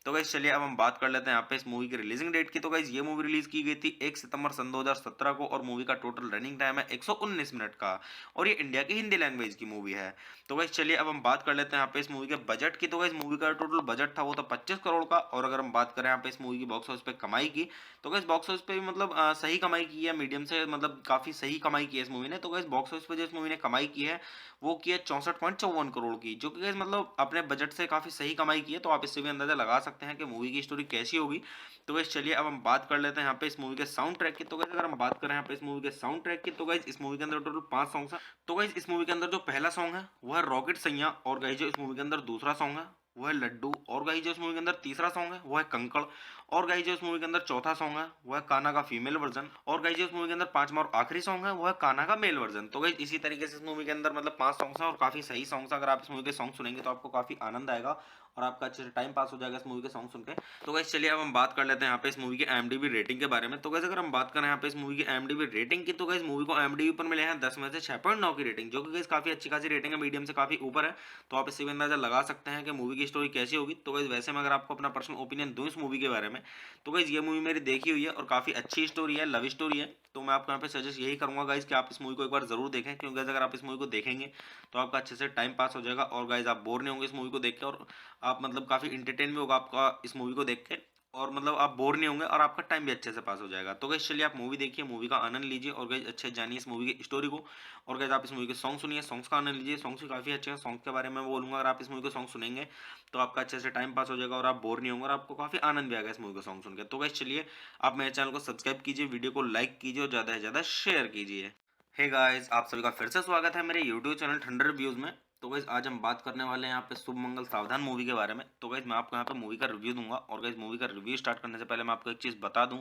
तो गाइस चलिए अब हम बात कर लेते हैं यहाँ पे इस मूवी की रिलीजिंग डेट की। तो गाइस ये मूवी रिलीज की गई थी 1 सितंबर सन 2017 को, और मूवी का टोटल रनिंग टाइम है 119 मिनट का, और ये इंडिया की हिंदी लैंग्वेज की मूवी है। तो गाइस चलिए अब हम बात कर लेते हैं यहाँ पे इस मूवी के बजट की। तो गाइस मूवी का टोटल बजट था वो था 25 करोड़ का, और अगर हम बात करें यहाँ पे इस मूवी की बॉक्स ऑफिस पे कमाई की, तो गाइस बॉक्स ऑफिस पे भी मतलब सही कमाई की है, मीडियम से मतलब काफी सही कमाई की है इस मूवी ने। तो गाइस बॉक्स ऑफिस पे जो इस मूवी ने कमाई की है वो की है 64.54 करोड़ की, जो कि गाइस मतलब अपने बजट से काफी सही कमाई की है। तो आप इससे भी अंदाजा लगा सकते हैं कि मूवी की स्टोरी कैसी होगी। तो गाइस चलिए अब हम बात कर लेते हैं यहाँ पे इस मूवी के साउंड ट्रैक की। तो गाइस अगर हम बात करें यहाँ पे इस मूवी के साउंड ट्रैक की, तो गाइस इस मूवी के अंदर टोटल 5 सॉन्ग्स हैं। तो गाइस इस मूवी के अंदर जो पहला सॉन्ग है वो है रॉकेट सैया, और गाइस जो इस मूवी के अंदर दूसरा सॉन्ग है वो है लड्डू, और गाइस जो इस मूवी के अंदर तीसरा सॉन्ग है वो है कंकड़, और गाइस जो इस मूवी के अंदर चौथा सॉन्ग है वो है कान्हा का फीमेल वर्जन, और गाइस जो इस मूवी के अंदर पांचवा और आखिरी सॉन्ग है वो है कान्हा का मेल वर्जन। तो गाइस इसी तरीके से इस मूवी के अंदर मतलब 5 सॉन्ग्स हैं और काफी सही सॉन्ग्स हैं। अगर आप इस मूवी के सॉन्ग सुनेंगे तो आपको काफी आनंद आएगा और आपका अच्छे से टाइम पास हो जाएगा इस मूवी के सॉन्ग सुन के। तो गाइस चलिए अब हम बात कर लेते हैं यहाँ पे इस मूवी की IMDb रेटिंग के बारे में। तो गाइस अगर हम बात करें यहाँ पे इस मूवी की IMDb रेटिंग की, तो गाइस मूवी को IMDb पर मिले हैं 10 में से 6.9 की रेटिंग, जो कि गाइस काफी अच्छी खासी रेटिंग है, मीडियम से काफी ऊपर है। तो आप इससे भी अंदाजा लगा सकते हैं कि मूवी की स्टोरी कैसी होगी। तो गाइस वैसे मैं अगर आपको अपना पर्सनल ओपिनियन दूं इस मूवी के बारे में, तो गाइस ये मूवी मेरी देखी हुई है और काफी अच्छी स्टोरी है, लव स्टोरी है। तो मैं आपको यहाँ पे सजेस्ट यही करूंगा गाइस कि आप इस मूवी को एक बार जरूर देखें, क्योंकि गाइस अगर आप इस मूवी को देखेंगे तो आपका अच्छे से टाइम पास हो जाएगा और गाइस आप बोर नहीं होंगे इस मूवी को देख के, और आप मतलब काफी इंटरटेन भी होगा आपका इस मूवी को देख के, और मतलब आप बोर नहीं होंगे और आपका टाइम भी अच्छे से पास हो जाएगा। तो गाइस चलिए आप मूवी देखिए, मूवी का आनंद लीजिए, और गाइस अच्छे जानिए इस मूवी की स्टोरी को, और गाइस आप इस मूवी के सॉन्ग सुनिए, सॉन्ग्स का आनंद लीजिए। सॉन्ग्स भी काफी अच्छे हैं, सॉन्ग के बारे में बोलूंगा, अगर आप इस मूवी के सॉन्ग सुनेंगे तो आपका अच्छे से टाइम पास हो जाएगा और आप बोर नहीं होंगे और आपको काफी आनंद भी आएगा इस मूवी का सॉन्ग सुनकर। तो गाइस चलिए आप मेरे चैनल को सब्सक्राइब कीजिए, वीडियो को लाइक कीजिए और ज्यादा से ज्यादा शेयर कीजिए। हे गाइस, आप सभी का फिर से स्वागत है मेरे YouTube चैनल ठंडर रिव्यूज में। तो गाइस आज हम बात करने वाले हैं यहाँ पे शुभ मंगल सावधान मूवी के बारे में। तो गाइस मैं आपको यहाँ पे मूवी का रिव्यू दूंगा, और गाइस मूवी का रिव्यू स्टार्ट करने से पहले मैं आपको एक चीज बता दूं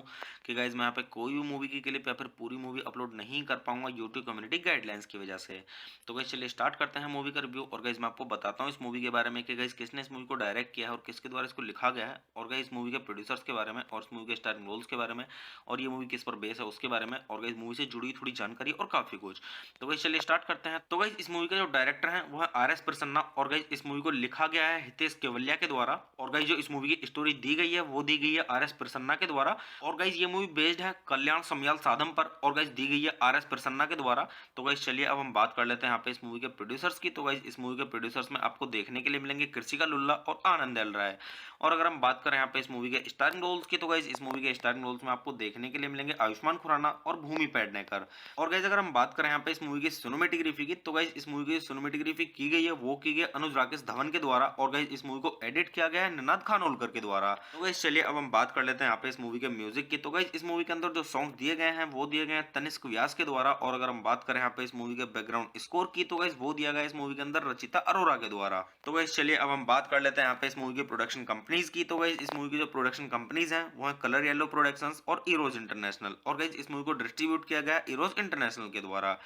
कि गाइस मैं यहाँ पे कोई भी मूवी की क्लिप या फिर पूरी मूवी अपलोड नहीं कर पाऊंगा यूट्यूब कम्युनिटी गाइडलाइंस की वजह से। तो गाइस चलिए स्टार्ट करते हैं मूवी का रिव्यू, और गाइस मैं आपको बताता हूँ इस मूवी के बारे में कि गाइस किसने इस मूवी को डायरेक्ट किया है और किसके द्वारा इसको लिखा गया है, और गाइस मूवी के प्रोड्यूसर्स के बारे में और इस मूवी के स्टारिंग रोल्स के बारे में, और ये मूवी किस पर बेस है उसके बारे में, और गाइस मूवी से जुड़ी थोड़ी जानकारी और काफी कुछ। तो गाइस चलिए स्टार्ट करते हैं। तो गाइस इस मूवी का जो डायरेक्टर है वो है आर.एस. प्रसन्ना और गाइस इस मूवी को लिखा गया है हितेश केवलिया के द्वारा और गाइस जो इस मूवी की स्टोरी दी गई है वो दी गई है आर.एस. प्रसन्ना के द्वारा और गाइस ये मूवी बेस्ड है कल्याण समयाल साधम पर और गाइस दी गई है आर.एस. प्रसन्ना के द्वारा। तो गाइस चलिए अब हम बात कर लेते हैं यहाँ पे इस मूवी के प्रोड्यूसर्स की। तो गाइस इस मूवी के प्रोड्यूसर्स में आपको देखने के लिए मिलेंगे कृषिका लुल्ला और आनंद एल राय। और अगर हम बात करें यहाँ पे इस मूवी के स्टारिंग रोल्स की तो गाइस इस मूवी के स्टारिंग रोल्स में आपको देखने के लिए मिलेंगे आयुष्मान खुराना और भूमि पेडनेकर। और गाइस अगर हम बात करें यहाँ पे इस मूवी की सिनेमेटोग्राफी की तो गाइस इस मूवी की सिनेमेटोग्राफी की गई है वो की गई है अनुज राकेश धवन के द्वारा और गाइस इस मूवी को एडिट किया गया है निनाद खानोलकर के द्वारा। तो गाइस चलिए अब हम बात कर लेते हैं यहाँ पे इस मूवी के म्यूजिक की। तो गाइस इस मूवी के अंदर जो सॉन्ग दिए गए हैं वो दिए गए हैं तनिष्क व्यास के द्वारा और अगर हम बात करें यहाँ पे इस मूवी के बैकग्राउंड स्कोर की तो गाइस वो दिया गया है इस मूवी के अंदर रचिता अरोरा के द्वारा। तो गाइस चलिए अब हम बात कर लेते हैं यहाँ पे इस मूवी की प्रोडक्शन कंपनीज की। तो गाइस इस मूवी की जो प्रोडक्शन कंपनीज हैं वो है कलर येलो प्रोडक्शंस और इरोज इंटरनेशनल और गाइस इस मूवी को डिस्ट्रीब्यूट किया गया है इरोज इंटरनेशनल के द्वारा।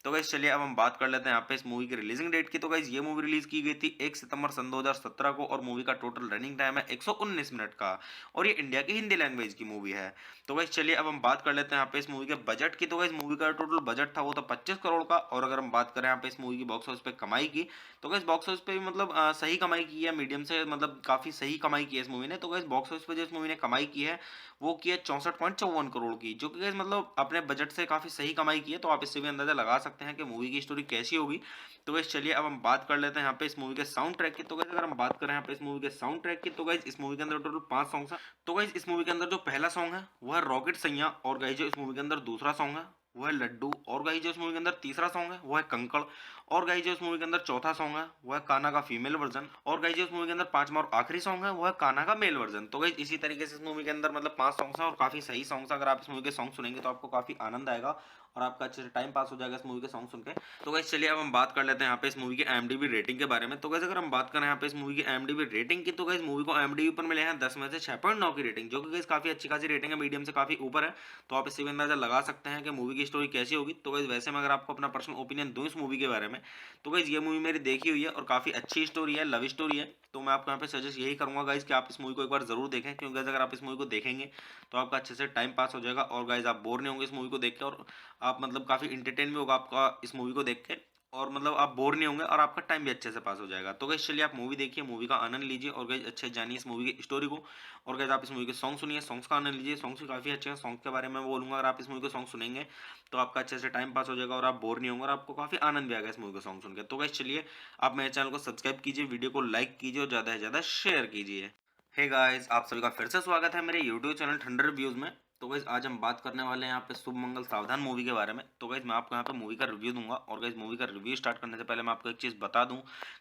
तो गाइस चलिए अब हम बात कर लेते हैं यहाँ पे इस मूवी की रिलीजिंग डेट की। तो गाइस ये मूवी रिलीज की गई थी 1 सितंबर सन 2017 को और मूवी का टोटल रनिंग टाइम है 119 मिनट का और ये इंडिया की हिंदी लैंग्वेज की मूवी है। तो गाइस चलिए अब हम बात कर लेते हैं यहाँ पे इस मूवी के बजट की। तो गाइस मूवी का टोटल बजट था वो था 25 करोड़ का और अगर हम बात करें यहाँ पे इस मूवी की बॉक्स ऑफिस पे कमाई की तो गाइस बॉक्स ऑफिस पे भी मतलब सही कमाई की है, मीडियम से मतलब काफी सही कमाई की है इस मूवी ने। तो गाइस बॉक्स ऑफिस पे जो इस मूवी ने कमाई की है वो की है 64.54 करोड़ की, जो कि गाइस मतलब अपने बजट से काफी सही कमाई की है। तो आप इससे भी अंदाजा लगा सकते हैं कि मूवी की स्टोरी कैसी होगी। तो गाइस चलिए अब हम बात कर लेते हैं यहाँ पे इस मूवी के साउंड ट्रैक की। तो गाइस अगर हम बात करें यहाँ पे इस मूवी के साउंड ट्रैक की तो गाइस इस मूवी के अंदर टोटल 5 सॉन्ग्स हैं। तो गाइस इस मूवी के अंदर जो पहला सॉन्ग है वो है रॉकेट सैया और गाइस जो इस मूवी के अंदर दूसरा सॉन्ग है वो है लड्डू और गाइस जो इस मूवी के अंदर तीसरा सॉन्ग है वो है कंकड़ और गाइस जो इस मूवी के अंदर चौथा सॉन्ग है वो है कान्हा का फीमेल वर्जन और गाइस जो इस मूवी के अंदर पांचवा और आखिरी सॉन्ग है वो है कान्हा का मेल वर्जन। तो गाइस इसी तरीके से इस मूवी के अंदर मतलब 5 सॉन्ग्स हैं और काफी सही सॉन्ग्स हैं। अगर आप इस मूवी के सॉन्ग सुनेंगे तो आपको काफी आनंद आएगा और आपका अच्छे से टाइम पास हो जाएगा इस मूवी के सॉन्ग सुन के। तो गाइस चलिए अब हम बात कर लेते हैं यहाँ पे इस मूवी की IMDb रेटिंग के बारे में। तो गाइस अगर हम बात करें यहाँ पे इस मूवी की IMDb रेटिंग की तो गाइस मूवी को IMDb पर मिले हैं 10 में से 6.9 की रेटिंग, जो कि गाइस काफी अच्छी खासी रेटिंग है, मीडियम से काफी ऊपर है। तो आप इससे भी अंदाजा लगा सकते हैं कि मूवी की स्टोरी कैसी होगी। तो गाइस वैसे मैं अगर आपको अपना पर्सनल ओपिनियन दूं इस मूवी के बारे में तो गाइस ये मूवी मेरी देखी हुई है और काफी अच्छी स्टोरी है, लव स्टोरी है। तो मैं आपको यहाँ पे सजेस्ट यही करूंगा गाइस कि आप इस मूवी को एक बार जरूर देखें, क्योंकि गाइस अगर आप इस मूवी को देखेंगे तो आपका अच्छे से टाइम पास हो जाएगा और गाइस आप बोर नहीं होंगे इस मूवी को देख के और आप मतलब काफी इंटरटेन भी होगा आपका इस मूवी को देख के और मतलब आप बोर नहीं होंगे और आपका टाइम भी अच्छे से पास हो जाएगा। तो गाइस चलिए आप मूवी देखिए, मूवी का आनंद लीजिए और गाइस अच्छे जानिए इस मूवी की स्टोरी को और गाइस आप इस मूवी के सॉन्ग सुनिए, सॉन्ग्स का आनंद लीजिए। सॉन्ग्स भी काफी अच्छे हैं, सॉन्ग के बारे में मैं बोलूंगा अगर आप इस मूवी के सॉन्ग सुनेंगे तो आपका अच्छे से टाइम पास हो जाएगा और आप बोर नहीं होंगे और आपको काफी आनंद भी आएगा इस मूवी का सॉन्ग सुन के। तो गाइस चलिए आप मेरे चैनल को सब्सक्राइब कीजिए, वीडियो को लाइक कीजिए और ज्यादा से ज्यादा शेयर कीजिए। हे गाइस, आप सभी का फिर से स्वागत है मेरे यूट्यूब चैनल ठंडर रिव्यूज में। तो गाइस आज हम बात करने वाले हैं यहाँ पे शुभ मंगल सावधान मूवी के बारे में। तो गाइस मैं आपको यहाँ पे मूवी का रिव्यू दूंगा और गाइस मूवी का रिव्यू स्टार्ट करने से पहले मैं आपको एक चीज़ बता दूं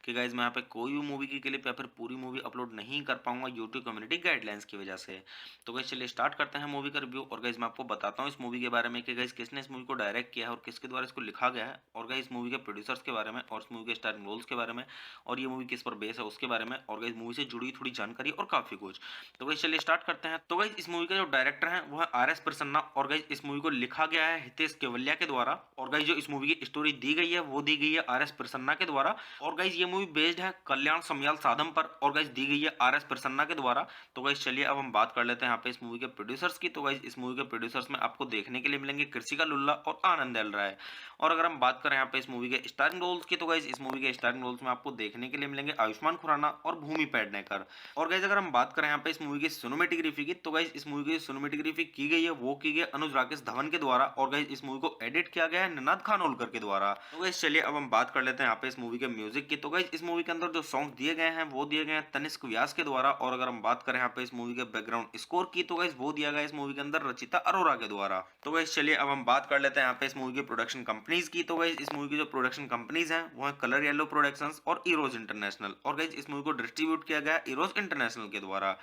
कि गाइस मैं यहाँ पे कोई भी मूवी की क्लिप या फिर पूरी मूवी अपलोड नहीं कर पाऊंगा यूट्यूब कम्युनिटी गाइडलाइंस की वजह से। तो गाइस चलिए स्टार्ट करते हैं मूवी का रिव्यू और गाइस मैं आपको बताता हूँ इस मूवी के बारे में कि गाइस किसने इस मूवी को डायरेक्ट किया है और किसके द्वारा इसको लिखा गया है और गाइस मूवी के प्रोड्यूसर्स के बारे में और इस मूवी के स्टारिंग रोल्स के बारे में और ये मूवी किस पर बेस है उसके बारे में और गाइस मूवी से जुड़ी थोड़ी जानकारी और काफी कुछ। तो गाइस चलिए स्टार्ट करते हैं। तो गाइस इस मूवी का जो डायरेक्टर है वो है आर.एस. प्रसन्ना और गाइस इस मूवी को लिखा गया है हितेश केवलिया के द्वारा और गाइस जो इस मूवी की स्टोरी दी गई है वो दी गई है आर.एस. प्रसन्ना के द्वारा और गाइस ये मूवी बेस्ड है कल्याण समयाल साधम पर और गाइस दी गई है आर.एस. प्रसन्ना के द्वारा। तो गाइस चलिए अब हम बात कर लेते हैं यहाँ पे इस मूवी के प्रोड्यूसर्स की। तो गाइस इस मूवी के प्रोड्यूसर्स में आपको देखने के लिए मिलेंगे कृषिका लुल्ला और आनंद एल राय। और अगर हम बात करें यहाँ पे इस मूवी के स्टारिंग रोल्स की तो गाइस इस मूवी के स्टारिंग रोल्स में आपको देखने के लिए मिलेंगे आयुष्मान खुराना और भूमि पेडनेकर। और गाइस अगर हम बात करें यहाँ पे इस मूवी की सिनेमेटोग्राफी की तो गाइस इस मूवी की सिनेमेटोग्राफी की गई है वो की गई अनुज राकेश धवन के द्वारा और गाइस इस मूवी को एडिट किया गया है निनाद खानोलकर के द्वारा। तो गाइस चलिए अब हम बात कर लेते हैं यहाँ पे इस मूवी के म्यूजिक की। तो गाइस इस मूवी के अंदर जो सॉन्ग दिए गए हैं वो दिए गए हैं तनिष्क व्यास के द्वारा और अगर हम बात करें यहाँ पे इस मूवी के बैकग्राउंड स्कोर की तो गाइस वो दिया गया इस मूवी के अंदर रचिता अरोरा के द्वारा। तो गाइस चलिए अब हम बात कर लेते हैं यहाँ पे इस मूवी की प्रोडक्शन कंपनीज की। तो गाइस इस मूवी की जो प्रोडक्शन कंपनीज हैं वो है कलर येलो प्रोडक्शंस और इरोज इंटरनेशनल और गाइस इस मूवी को डिस्ट्रीब्यूट किया गया है इरोज इंटरनेशनल के द्वारा।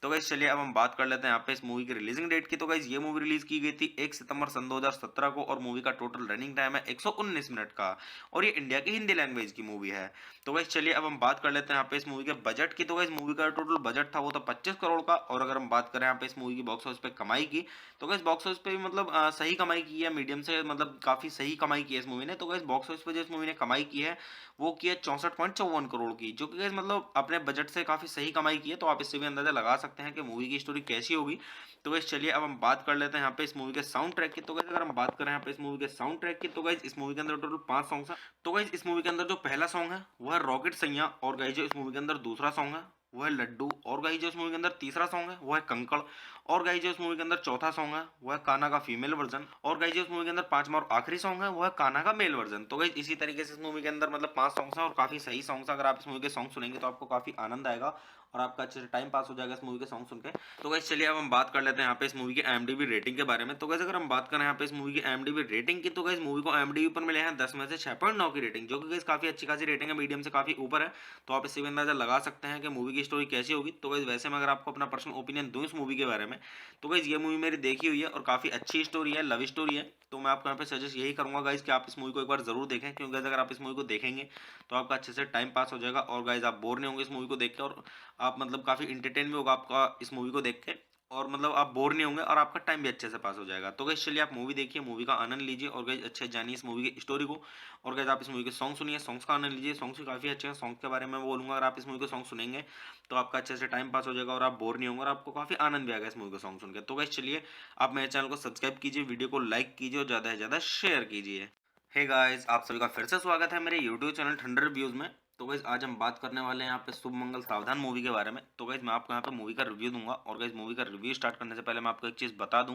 तो गाइस चलिए अब हम बात कर लेते हैं यहाँ पे इस मूवी की रिलीजिंग डेट की। तो गाइस ये मूवी रिलीज की गई थी 1 सितंबर सन 2017 को और मूवी का टोटल रनिंग टाइम है 119 मिनट का और ये इंडिया की हिंदी लैंग्वेज की मूवी है। तो गाइस चलिए अब हम बात कर लेते हैं यहाँ पे इस मूवी के बजट की। तो गाइस मूवी का टोटल बजट था वो था 25 करोड़ का और अगर हम बात करें यहाँ पे इस मूवी की बॉक्स ऑफिस पे कमाई की तो गाइस बॉक्स ऑफिस पे भी मतलब सही कमाई की है, मीडियम से मतलब काफी सही कमाई की है इस मूवी ने। तो गाइस बॉक्स ऑफिस पे जो इस मूवी ने कमाई की है वो की है 64.54 करोड़ की, जो कि गाइस मतलब अपने बजट से काफी सही कमाई की है। तो आप इससे भी अंदाजा लगा सकते सकते हैं कि मूवी की स्टोरी कैसी होगी। तो गाइस चलिए अब हम बात कर लेते हैं यहाँ पे इस मूवी के साउंड ट्रैक की। तो गाइस अगर हम बात करें यहाँ पे इस मूवी के साउंड ट्रैक की, तो गाइस इस मूवी के अंदर टोटल 5 सॉन्ग्स हैं। तो गाइस इस मूवी के अंदर जो पहला सॉन्ग है वो है रॉकेट सैयां, और गाइस जो इस मूवी के अंदर दूसरा सॉन्ग है वो है लड्डू, और गाइस जो इस मूवी के अंदर तीसरा सॉन्ग है वो है कंकड़, और गाइस जो इस मूवी के अंदर चौथा सॉन्ग है वो है कान्हा का फीमेल वर्जन, और गाइस जो इस मूवी के अंदर पांचवा और आखिरी सॉन्ग है वो है कान्हा का मेल वर्जन। तो गाइस इसी तरीके से इस मूवी के अंदर मतलब 5 सॉन्ग्स हैं और काफी सही सॉन्ग्स हैं। अगर आप इस मूवी के सॉन्ग सुनेंगे तो आपको काफी आनंद आएगा और आपका अच्छे से टाइम पास हो जाएगा इस मूवी के सॉन्ग सुन के। तो गाइस चलिए अब हम बात कर लेते हैं यहाँ पे इस मूवी की IMDb रेटिंग के बारे में। तो गाइस अगर हम बात करें यहाँ पे इस मूवी की IMDb रेटिंग की, तो गाइस मूवी को IMDb पर मिले हैं 10 में से 6.9 की रेटिंग, जो कि गाइस काफी अच्छी खासी रेटिंग है, मीडियम से काफी ऊपर है। तो आप इससे भी अंदाजा लगा सकते हैं कि मूवी की स्टोरी कैसी होगी। तो गाइस वैसे में अगर आपको अपना पर्सनल ओपिनियन दूं इस मूवी के बारे में, तो गाइस ये मूवी मेरी देखी हुई है और काफी अच्छी स्टोरी है, लव स्टोरी है। तो मैं आपको यहाँ पे सजेस्ट यही करूंगा गाइस कि आप इस मूवी को एक बार जरूर देखें, क्योंकि गाइस अगर आप इस मूवी को देखेंगे तो आपका अच्छे से टाइम पास हो जाएगा और गाइस आप बोर नहीं होंगे इस मूवी को देख के, और आप मतलब काफी इंटरटेन भी होगा आपका इस मूवी को देख के, और मतलब आप बोर नहीं होंगे और आपका टाइम भी अच्छे से पास हो जाएगा। तो गाइस चलिए आप मूवी देखिए, मूवी का आनंद लीजिए और गाइस अच्छे से जानिए इस मूवी की स्टोरी को, और गाइस आप इस मूवी के सॉन्ग सुनिए, सॉन्ग्स का आनंद लीजिए। सॉन्ग्स भी काफी अच्छे हैं, सॉन्ग के बारे में मैं बोलूंगा अगर आप इस मूवी के सॉन्ग सुनेंगे तो आपका अच्छे से टाइम पास हो जाएगा और आप बोर नहीं होंगे और आपको काफी आनंद भी आएगा इस मूवी को सॉन्ग सुन के। तो गाइस चलिए आप मेरे चैनल को सब्सक्राइब कीजिए, वीडियो को लाइक कीजिए और ज्यादा से ज्यादा शेयर कीजिए। हे गाइस, आप सभी का फिर से स्वागत है मेरे यूट्यूब चैनल ठंडर रिव्यूज में। तो गाइस आज हम बात करने वाले हैं यहाँ पे शुभ मंगल सावधान मूवी के बारे में। तो गाइस मैं आपको यहाँ पे मूवी का रिव्यू दूंगा, और गाइस मूवी का रिव्यू स्टार्ट करने से पहले मैं आपको एक चीज़ बता दूं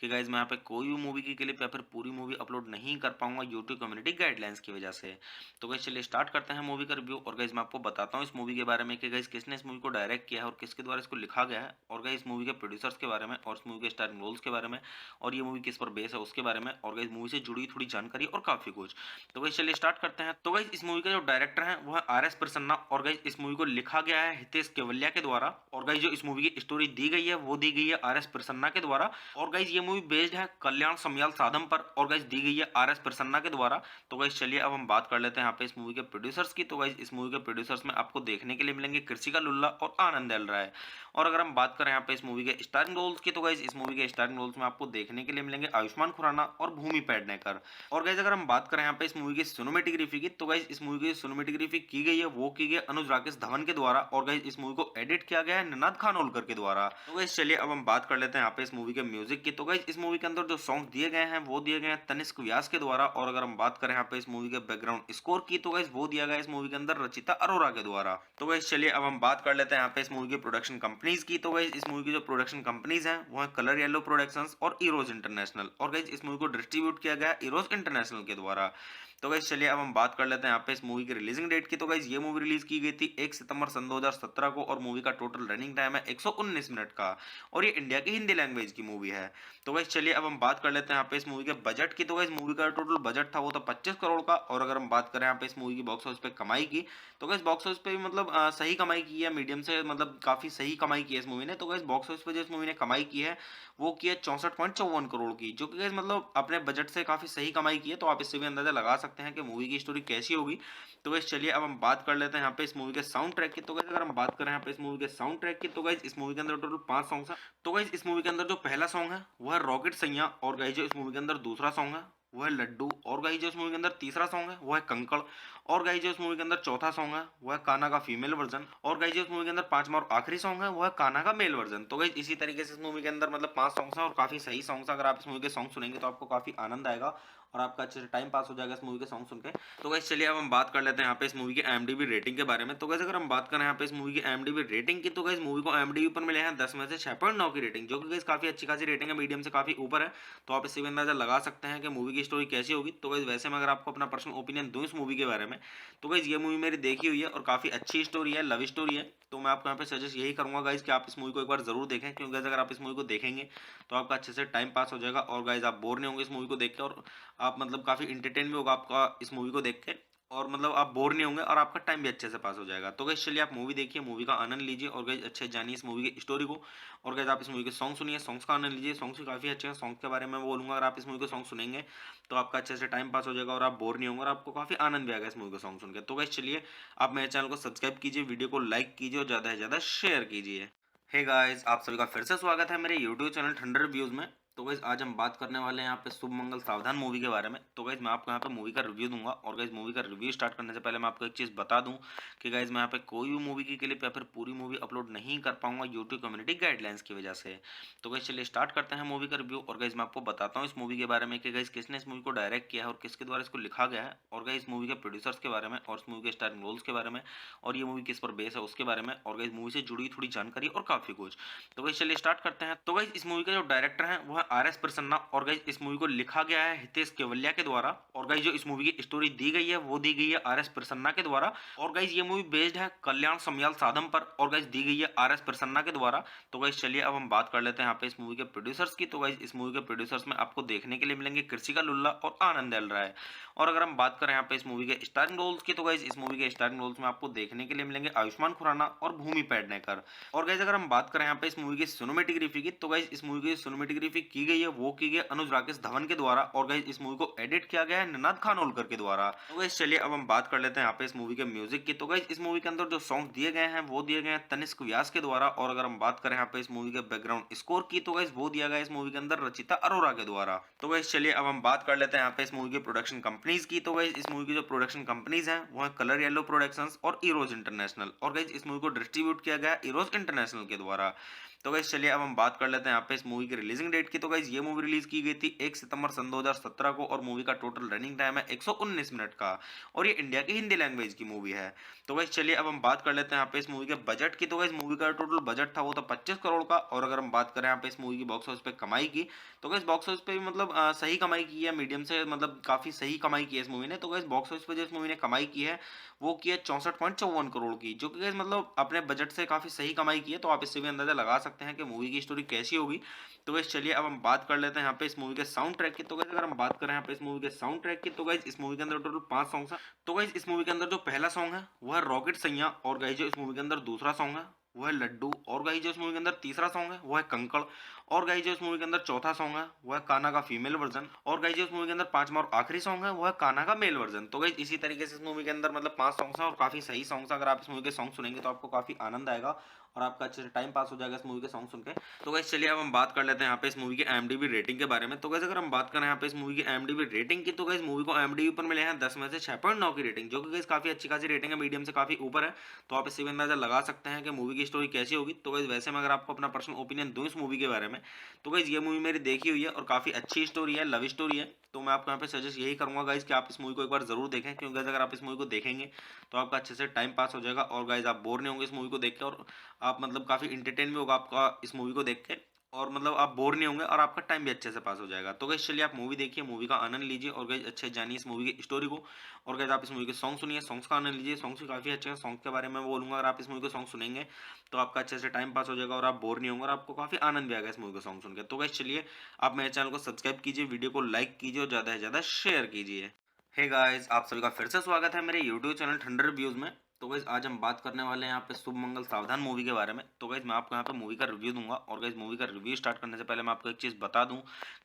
कि गाइस मैं यहाँ पे कोई भी मूवी की क्लिप या फिर पूरी मूवी अपलोड नहीं कर पाऊंगा यूट्यूब कम्युनिटी गाइडलाइंस की वजह से। तो गाइस चलिए स्टार्ट करते हैं मूवी का रिव्यू, और गाइस मैं आपको बताता हूँ इस मूवी के बारे में कि गाइस किसने इस मूवी को डायरेक्ट किया है और किसके द्वारा इसको लिखा गया है, और गाइस इस मूवी के प्रोड्यूसर्स के बारे में और इस मूवी के स्टारिंग रोल्स के बारे में, और ये मूवी किस पर बेस है उसके बारे में, और गाइस मूवी से जुड़ी थोड़ी जानकारी और काफी कुछ। तो गाइस चलिए स्टार्ट करते हैं। तो गाइस इस मूवी का जो डायरेक्टर है वो है RS प्रसन्ना, और गाइस इस मूवी को लिखा गया है हितेश केवलिया के द्वारा, और गाइस जो इस मूवी की स्टोरी दी गई है वो दी गई है RS प्रसन्ना के द्वारा, और गाइस ये मूवी बेस्ड है कल्याण समयाल साधम पर, और गाइस दी गई है RS प्रसन्ना के द्वारा। तो गाइस चलिए अब हम बात कर लेते हैं यहाँ पे इस मूवी के प्रोड्यूसर्स की। तो गाइस इस मूवी के प्रोड्यूसर्स में आपको देखने के लिए मिलेंगे कृषिका लुल्ला और आनंद एल राय। और अगर हम बात करें यहाँ पे इस मूवी के स्टारिंग रोल्स की, तो गाइस इस मूवी के स्टारिंग रोल्स में आपको देखने के लिए मिलेंगे आयुष्मान खुराना और भूमि पेडनेकर। और गाइस अगर हम बात करें यहाँ पे इस मूवी की सिनेमेटोग्राफी की, तो गाइस इस मूवी की सिनेमेटोग्राफी की गई है वो की गई है अनुज राकेश धवन के द्वारा, और गाइस इस मूवी को एडिट किया गया है निनाद खानोलकर के द्वारा। तो गाइस चलिए अब हम बात कर लेते हैं यहाँ पे इस मूवी के म्यूजिक की। तो गाइस इस मूवी के अंदर जो सॉन्ग दिए गए हैं वो दिए गए हैं तनिष्क व्यास के द्वारा, और अगर हम बात करें यहाँ पे इस मूवी के बैकग्राउंड स्कोर की, तो गाइस वो दिया गया है इस मूवी के अंदर रचिता अरोरा के द्वारा। तो गाइस चलिए अब हम बात कर लेते हैं यहाँ पे इस मूवी की प्रोडक्शन कंपनीज की। तो गाइस इस मूवी की जो प्रोडक्शन कंपनीज हैं वो है कलर येलो प्रोडक्शंस और इरोज इंटरनेशनल, और गाइस इस मूवी को डिस्ट्रीब्यूट किया गया है इरोज इंटरनेशनल के द्वारा। तो गाइस चलिए अब हम बात कर लेते हैं यहाँ पे इस मूवी की रिलीजिंग डेट की। तो गाइस ये मूवी रिलीज की गई थी 1 सितंबर सन 2017 को, और मूवी का टोटल रनिंग टाइम है 119 मिनट का, और ये इंडिया की हिंदी लैंग्वेज की मूवी है। तो गाइस चलिए अब हम बात कर लेते हैं यहाँ पे इस मूवी के बजट की। तो गाइस मूवी का टोटल बजट था वो था 25 करोड़ का, और अगर हम बात करें यहाँ पे इस मूवी की बॉक्स ऑफिस पे कमाई की, तो गाइस बॉक्स ऑफिस पे भी मतलब सही कमाई की है, मीडियम से मतलब काफी सही कमाई की है इस मूवी ने। तो गाइस बॉक्स ऑफिस पे जो इस मूवी ने कमाई की है वो की है 64.54 करोड़ की, जो कि गाइस मतलब अपने बजट से काफी सही कमाई की है। तो आप इससे भी अंदाजा लगा सकते हैं कि मूवी की स्टोरी कैसी होगी। तो गाइस चलिए अब हम बात कर लेते हैं यहाँ पे इस मूवी के साउंड ट्रैक की। तो गाइस अगर हम बात करें यहाँ पे इस मूवी के साउंड ट्रैक की, तो गाइस इस मूवी के अंदर टोटल 5 सॉन्ग्स हैं। तो गाइस इस मूवी के अंदर जो पहला सॉन्ग है वो है रॉकेट सैयां, और गाइस जो इस मूवी के अंदर दूसरा सॉन्ग है वो है लड्डू, और गाइस जो इस मूवी के अंदर तीसरा सॉन्ग है वो है कंकड़, और गाइस जो इस मूवी के अंदर चौथा सॉन्ग है वो है कान्हा का फीमेल वर्जन, और गाइस जो इस मूवी के अंदर पांचवा और आखिरी सॉन्ग है वो है कान्हा का मेल वर्जन। तो गाइस इसी तरीके से इस मूवी के अंदर मतलब 5 सॉन्ग्स हैं और काफी सही सॉन्ग्स हैं। अगर आप इस मूवी के सॉन्ग सुनेंगे तो आपको काफी आनंद आएगा और आपका अच्छे से टाइम पास हो जाएगा इस मूवी के सॉन्ग सुन के। तो गाइस चलिए अब हम बात कर लेते हैं यहाँ पे इस मूवी की IMDb रेटिंग के बारे में। तो गाइस अगर हम बात करें यहाँ पे इस मूवी की IMDb रेटिंग की, तो गाइस मूवी को IMDb पर मिले हैं 10 में से 6.9 की रेटिंग, जो कि गाइस काफी अच्छी खासी रेटिंग है, मीडियम से काफी ऊपर है। तो आप इससे भी अंदाजा लगा सकते हैं कि मूवी की स्टोरी कैसी होगी। तो गाइस वैसे में अगर आपको अपना पर्सनल ओपिनियन दूं इस मूवी के बारे में, तो गाइस ये मूवी मेरी देखी हुई है और काफी अच्छी स्टोरी है, लव स्टोरी है। तो मैं आपको यहाँ पे सजेस्ट यही करूंगा गाइस कि आप इस मूवी को एक बार जरूर देखें, क्योंकि गाइस अगर आप इस मूवी को देखेंगे तो आपका अच्छे से टाइम पास हो जाएगा और गाइस आप बोर नहीं होंगे इस मूवी को देख के, और आप मतलब काफी इंटरटेन भी होगा आपका इस मूवी को देख के, और मतलब आप बोर नहीं होंगे और आपका टाइम भी अच्छे से पास हो जाएगा। तो गाइस चलिए आप मूवी देखिए, मूवी का आनंद लीजिए, और गाइस अच्छे जानिए इस मूवी की स्टोरी को, और गाइस आप इस मूवी के सॉन्ग सुनिए, सॉन्ग्स का आनंद लीजिए। सॉन्ग्स भी काफी अच्छे हैं, सॉन्ग के बारे में मैं बोलूंगा, अगर आप इस मूवी के सॉन्ग सुनेंगे तो आपका अच्छे से टाइम पास हो जाएगा और आप बोर नहीं होंगे और आपको काफी आनंद भी आएगा इस मूवी के सॉन्ग सुन के। तो गाइस चलिए आप मेरे चैनल को सब्सक्राइब कीजिए, वीडियो को लाइक कीजिए और ज्यादा से ज्यादा शेयर कीजिए। हे गाइस, आप सभी का फिर से स्वागत है मेरे यूट्यूब चैनल ठंडर रिव्यूज में। तो गाइस आज हम बात करने वाले हैं यहाँ पे शुभ मंगल सावधान मूवी के बारे में। तो गाइस मैं आपको यहाँ पे मूवी का रिव्यू दूंगा और गाइस मूवी का रिव्यू स्टार्ट करने से पहले मैं आपको एक चीज़ बता दूं कि गाइस मैं यहाँ पे कोई भी मूवी की क्लिप या फिर पूरी मूवी अपलोड नहीं कर पाऊंगा यूट्यूब कम्युनिटी गाइडलाइंस की वजह से। तो गाइस चलिए स्टार्ट करते हैं मूवी का रिव्यू और गाइस मैं आपको बताता हूँ इस मूवी के बारे में कि गाइस किसने इस मूवी को डायरेक्ट किया है और किसके द्वारा इसको लिखा गया है, और गाइस मूवी के प्रोड्यूसर्स के बारे में और इस मूवी के स्टारिंग रोल्स के बारे में और ये मूवी किस पर बेस है उसके बारे में, और गाइस मूवी से जुड़ी थोड़ी जानकारी और काफ़ी कुछ। तो गाइस चलिए स्टार्ट करते हैं। तो गाइस इस मूवी का जो डायरेक्टर है वो है RS प्रसन्ना, और गाइस इस मूवी को लिखा गया है हितेश केवलिया के द्वारा, और गाइस जो इस मूवी की स्टोरी दी गई है वो दी गई है RS प्रसन्ना के द्वारा, और गाइस ये मूवी बेस्ड है कल्याण समयाल साधम पर, और गाइस दी गई है RS प्रसन्ना के द्वारा। तो गाइस चलिए अब हम बात कर लेते हैं यहाँ पे इस मूवी के प्रोड्यूसर्स की। तो गाइस इस मूवी के प्रोड्यूसर्स में आपको देखने के लिए मिलेंगे कृषिका लुल्ला और आनंद एल राय। और अगर हम बात करें यहाँ पे इस मूवी के स्टारिंग रोल्स की, तो गाइस इस मूवी के स्टारिंग रोल्स में आपको देखने के लिए मिलेंगे आयुष्मान खुराना और भूमि पेडनेकर। और गाइस अगर हम बात करें यहाँ पे इस मूवी की सिनेमेटोग्राफी की, तो गाइस इस मूवी की सिनेमेटोग्राफी की गई है वो की गई है अनुज राकेश धवन के द्वारा, और गाइस इस मूवी को एडिट किया गया है निनाद खानोलकर के द्वारा। तो गाइस चलिए अब हम बात कर लेते हैं यहाँ पे इस मूवी के म्यूजिक की। तो गाइस इस मूवी के अंदर जो सॉन्ग दिए गए हैं वो दिए गए हैं तनिष्क व्यास के द्वारा, और अगर हम बात करें यहाँ पे इस मूवी के बैकग्राउंड स्कोर की, तो गाइस वो दिया गया है इस मूवी के अंदर रचिता अरोरा के द्वारा। तो गाइस चलिए अब हम बात कर लेते हैं यहाँ पे इस मूवी की प्रोडक्शन कंपनीज की। तो गाइस इस मूवी की जो प्रोडक्शन कंपनीज हैं वो है कलर येलो प्रोडक्शंस और इरोज इंटरनेशनल, और गाइस इस मूवी को डिस्ट्रीब्यूट किया गया है इरोज इंटरनेशनल के द्वारा। तो गाइस चलिए अब हम बात कर लेते हैं यहाँ पे इस मूवी की रिलीजिंग डेट की। तो गाइस ये मूवी रिलीज की गई थी 1 सितंबर सन 2017 को, और मूवी का टोटल रनिंग टाइम है 119 मिनट का, और ये इंडिया की हिंदी लैंग्वेज की मूवी है। तो गाइस चलिए अब हम बात कर लेते हैं यहाँ पे इस मूवी के बजट की। तो गाइस मूवी का टोटल बजट था वो था 25 करोड़ का, और अगर हम बात करें यहाँ पे इस मूवी की बॉक्स ऑफिस पे कमाई की, तो गाइस बॉक्स ऑफिस पे भी मतलब सही कमाई की है, मीडियम से मतलब काफी सही कमाई की है इस मूवी ने। तो गाइस बॉक्स ऑफिस पे जो इस मूवी ने कमाई की है वो की है 64.54 करोड़ की, जो कि गाइस मतलब अपने बजट से काफी सही कमाई की है। तो आप इससे भी अंदाजा लगा सकते हैं कि मूवी की स्टोरी कैसी होगी। तो गाइस चलिए अब हम बात कर लेते हैं यहाँ पे इस मूवी के साउंड ट्रैक की। तो गाइस अगर हम बात करें यहाँ पे इस मूवी के साउंड ट्रैक की, तो गाइस इस मूवी के अंदर टोटल 5 सॉन्ग्स हैं। तो गाइस इस मूवी के अंदर जो पहला सॉन्ग है वो है रॉकेट सैया, और गाइस जो इस मूवी के अंदर दूसरा सॉन्ग है वो है लड्डू, और गाइस जो इस मूवी के अंदर तीसरा सॉन्ग है वो है कंकड़, और गाइस जो इस मूवी के अंदर चौथा सॉन्ग है वो है कान्हा का फीमेल वर्जन, और गाइस जो इस मूवी के अंदर पांचवा और आखिरी सॉन्ग है वो है कान्हा का मेल वर्जन। तो गाइस इसी तरीके से इस मूवी के अंदर मतलब 5 सॉन्ग्स हैं और काफी सही सॉन्ग्स हैं। अगर आप इस मूवी के सॉन्ग सुनेंगे तो आपको काफी आनंद आएगा और आपका अच्छे से टाइम पास हो जाएगा इस मूवी के सॉन्ग सुन के। तो गाइस चलिए अब हम बात कर लेते हैं यहाँ पे इस मूवी की IMDb रेटिंग के बारे में। तो गाइस अगर हम बात करें यहाँ पे इस मूवी की IMDb रेटिंग की, तो गाइस मूवी को IMDb पर मिले हैं 10 में से 6.9 की रेटिंग, जो कि गाइस काफी अच्छी खासी रेटिंग है, मीडियम से काफी ऊपर है। तो आप इससे भी अंदाजा लगा सकते हैं कि मूवी की स्टोरी कैसी होगी। तो गाइस वैसे मैं अगर आपको अपना पर्सनल ओपिनियन दूं इस मूवी के बारे में, तो गाइस ये मूवी मेरी देखी हुई है और काफी अच्छी स्टोरी है, लव स्टोरी है। तो मैं आपको यहाँ पे सजेस्ट यही करूंगा गाइस कि आप इस मूवी को एक बार जरूर देखें, क्योंकि गाइस अगर आप इस मूवी को देखेंगे तो आपका अच्छे से टाइम पास हो जाएगा, और गाइस आप बोर नहीं होंगे इस मूवी को देख के, और आप मतलब काफी इंटरटेन भी होगा आपका इस मूवी को देख के, और मतलब आप बोर नहीं होंगे और आपका टाइम भी अच्छे से पास हो जाएगा। तो गाइस चलिए आप मूवी देखिए, मूवी का आनंद लीजिए, और गाइस अच्छे जानिए इस मूवी की स्टोरी को, और गाइस आप इस मूवी के सॉन्ग सुनिए, सॉन्ग्स का आनंद लीजिए, सॉन्ग्स भी काफी अच्छे हैं। सॉन्ग के बारे में मैं बोलूंगा, अगर आप इस मूवी के सॉन्ग सुनेंगे तो आपका अच्छे से टाइम पास हो जाएगा और आप बोर नहीं होंगे और आपको काफी आनंद भी आएगा इस मूवी का सॉन्ग सुन के। तो गाइस चलिए आप मेरे चैनल को सब्सक्राइब कीजिए, वीडियो को लाइक कीजिए और ज्यादा से ज्यादा शेयर कीजिए। हे गाइस, आप सभी का फिर से स्वागत है मेरे यूट्यूब चैनल ठंडर रिव्यूज में। तो गाइस आज हम बात करने वाले हैं यहाँ पे शुभ मंगल सावधान मूवी के बारे में। तो गाइस मैं आपको यहाँ पे मूवी का रिव्यू दूंगा, और गाइस मूवी का रिव्यू स्टार्ट करने से पहले मैं आपको एक चीज़ बता दूं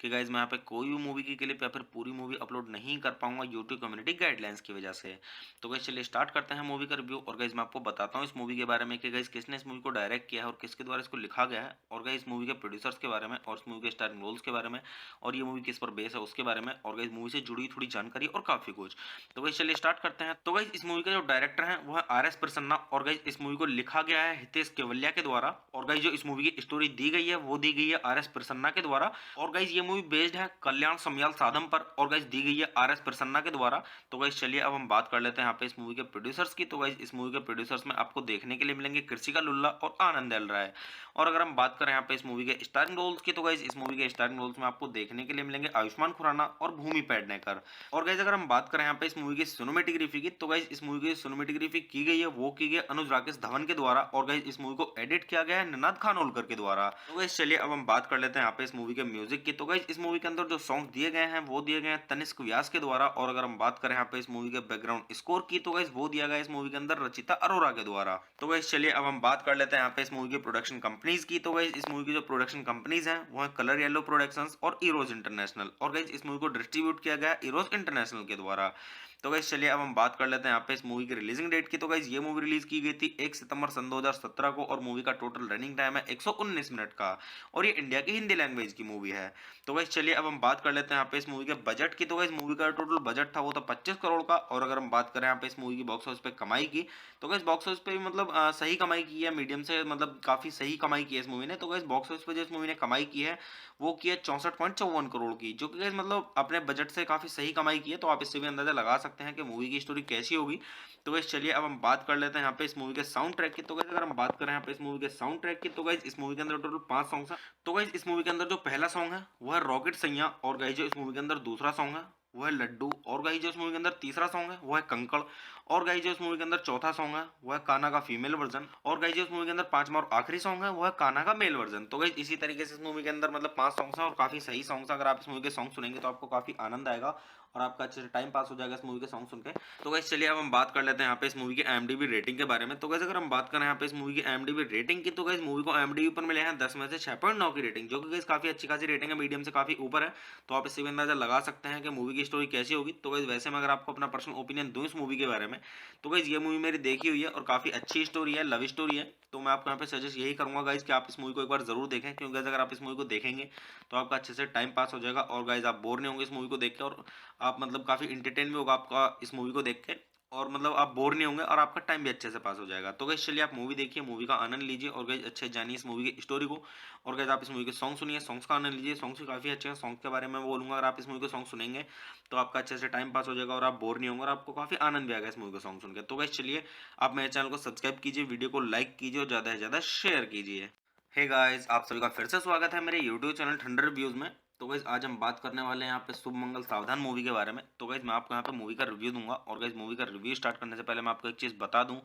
कि गाइस मैं यहाँ पे कोई भी मूवी की क्लिप या फिर पूरी मूवी अपलोड नहीं कर पाऊंगा यूट्यूब कम्युनिटी गाइडलाइंस की वजह से। तो गाइस चलिए स्टार्ट करते हैं मूवी का रिव्यू, और गाइस मैं आपको बताता हूँ इस मूवी के बारे में कि गाइस किसने इस मूवी को डायरेक्ट किया है और किसके द्वारा इसको लिखा गया है, और गाइस मूवी के प्रोड्यूसर्स के बारे में और इस मूवी के स्टारिंग रोल्स के बारे में, और ये मूवी किस पर बेस है उसके बारे में, और गाइस मूवी से जुड़ी थोड़ी जानकारी और काफी कुछ। तो गाइस चलिए स्टार्ट करते हैं। तो गाइस इस मूवी का जो डायरेक्टर है वो है RS प्रसन्ना, और गाइस इस मूवी को लिखा गया है हितेश केवलिया के द्वारा, और गाइस जो इस मूवी की स्टोरी दी गई है वो दी गई है RS प्रसन्ना के द्वारा, और गाइस ये मूवी बेस्ड है कल्याण समयाल साधम पर, और गाइस दी गई है RS प्रसन्ना के द्वारा। तो गाइस चलिए अब हम बात कर लेते हैं यहाँ पे इस मूवी के प्रोड्यूसर्स की। तो गाइस इस मूवी के प्रोड्यूसर्स में आपको देखने के लिए मिलेंगे कृषिका लुल्ला और आनंद एल राय। और अगर हम बात करें यहाँ पे इस मूवी के स्टारिंग रोल्स की, तो गाइस इस मूवी के स्टारिंग रोल्स में आपको देखने के लिए मिलेंगे आयुष्मान खुराना और भूमि पेडनेकर। और गाइस अगर हम बात करें यहाँ पे इस मूवी की सिनेमेटोग्राफी की, तो गाइस इस मूवी की सिनेमेटोग्राफी की गई है वो की गई है अनुज राकेश धवन के द्वारा, और गाइस इस मूवी को एडिट किया गया है निनाद खानोलकर के द्वारा। तो गाइस चलिए अब हम बात कर लेते हैं यहाँ पे इस मूवी के म्यूजिक की। तो गाइस इस मूवी के अंदर जो सॉन्ग दिए गए हैं वो दिए गए हैं तनिष्क व्यास के द्वारा, और अगर हम बात करें यहाँ पे इस मूवी के बैकग्राउंड स्कोर की, तो गाइस वो दिया गया है इस मूवी के अंदर रचिता अरोरा के द्वारा। तो गाइस चलिए अब हम बात कर लेते हैं यहाँ पे इस मूवी की प्रोडक्शन कंपनीज की। तो गाइस इस मूवी की जो प्रोडक्शन कंपनीज हैं वो है कलर येलो प्रोडक्शंस और इरोज इंटरनेशनल, और गाइस इस मूवी को डिस्ट्रीब्यूट किया गया है इरोज इंटरनेशनल के द्वारा। तो गाइस चलिए अब हम बात कर लेते हैं यहाँ पे इस मूवी की रिलीजिंग डेट की। तो गाइज ये मूवी रिलीज की गई थी 1 सितंबर सन 2017 को और मूवी का टोटल रनिंग टाइम है 119 मिनट का और ये इंडिया की हिंदी लैंग्वेज की मूवी है। तो गाइज चलिए अब हम बात कर लेते हैं यहाँ पे इस मूवी के बजट की। तो गाइज मूवी का टोटल बजट था वो था 25 करोड़ का और अगर हम बात करें यहाँ पे इस मूवी की बॉक्स ऑफिस पे कमाई की तो गाइज बॉक्स ऑफिस पे भी मतलब सही कमाई की है, मीडियम से मतलब काफी सही कमाई की है इस मूवी ने। तो गाइज बॉक्स ऑफिस पे जो इस मूवी ने कमाई की है वो की है 64.54 करोड़ की, जो कि गाइज मतलब अपने बजट से काफी सही कमाई की है। तो आप इससे भी अंदाजा लगा सकते हैं कि मूवी की स्टोरी कैसी होगी। तो गाइज चलिए अब हम बात कर लेते हैं यहाँ पे इस मूवी के साउंड ट्रैक की। तो गाइज अगर हम बात करें यहाँ पे इस मूवी के साउंड ट्रैक की तो गाइज इस मूवी के अंदर टोटल 5 सॉन्ग्स हैं। तो गाइज इस मूवी के अंदर जो पहला सॉन्ग है वो है रॉकेट सैया और गाइज जो इस मूवी के अंदर दूसरा सॉन्ग है वो है लड्डू और गाइज जो इस मूवी के अंदर तीसरा सॉन्ग है वो है कंकड़ और गाइज जो इस मूवी के अंदर चौथा सॉन्ग है वो है कान्हा का फीमेल वर्जन और गाइज जो इस मूवी के अंदर पांचवा और आखिरी सॉन्ग है वो है कान्हा का मेल वर्जन। तो गाइज इसी तरीके से इस मूवी के अंदर मतलब 5 सॉन्ग्स हैं और काफी सही सॉन्ग्स हैं। अगर आप इस मूवी के सॉन्ग सुनेंगे तो आपको काफी आनंद आएगा और आपका अच्छे से टाइम पास हो जाएगा इस मूवी के सॉन्ग सुन के। तो गाइस चलिए अब हम बात कर लेते हैं यहाँ पे इस मूवी की IMDb रेटिंग के बारे में। तो गाइस अगर हम बात करें यहाँ पे इस मूवी की IMDb रेटिंग की तो गाइस मूवी को IMDb पर मिले हैं 10 में से 6.9 की रेटिंग, जो कि गाइस काफी अच्छी खासी रेटिंग है, मीडियम से काफी ऊपर है। तो आप इससे भी अंदाजा लगा सकते हैं कि मूवी की स्टोरी कैसी होगी। तो गाइस वैसे में अगर आपको अपना पर्सनल ओपिनियन दूं इस मूवी के बारे में तो गाइस ये मूवी मेरी देखी हुई है और काफी अच्छी स्टोरी है, लव स्टोरी है। तो मैं आपको यहाँ पे सजेस्ट यही करूंगा गाइस कि आप इस मूवी को एक बार जरूर देखें, क्योंकि गाइस अगर आप इस मूवी को देखेंगे तो आपका अच्छे से टाइम पास हो जाएगा और गाइस आप बोर नहीं होंगे इस मूवी को देख के और आप मतलब काफी इंटरटेन भी होगा आपका इस मूवी को देख के और मतलब आप बोर नहीं होंगे और आपका टाइम भी अच्छे से पास हो जाएगा। तो गाइस चलिए आप मूवी देखिए, मूवी का आनंद लीजिए और गाइस अच्छे से जानिए इस मूवी की स्टोरी को और गाइस आप इस मूवी के सॉन्ग सुनिए, सॉन्ग्स का आनंद लीजिए। सॉन्ग्स भी काफी अच्छे हैं, सॉन्ग के बारे में मैं बोलूंगा अगर आप इस मूवी के सॉन्ग सुनेंगे तो आपका अच्छे से टाइम पास हो जाएगा और आप बोर नहीं होंगे और आपको काफी आनंद भी आएगा इस मूवी को सॉन्ग सुनकर। तो गाइस चलिए आप मेरे चैनल को सब्सक्राइब कीजिए, वीडियो को लाइक कीजिए और ज्यादा से ज्यादा शेयर कीजिए। हे गाइस, आप सभी का फिर से स्वागत है मेरे यूट्यूब चैनल ठंडर रिव्यूज में। तो गाइस आज हम बात करने वाले हैं यहाँ पे शुभ मंगल सावधान मूवी के बारे में। तो गाइस मैं आपको यहाँ पे मूवी का रिव्यू दूंगा और गाइस मूवी का रिव्यू स्टार्ट करने से पहले मैं आपको एक चीज़ बता दूं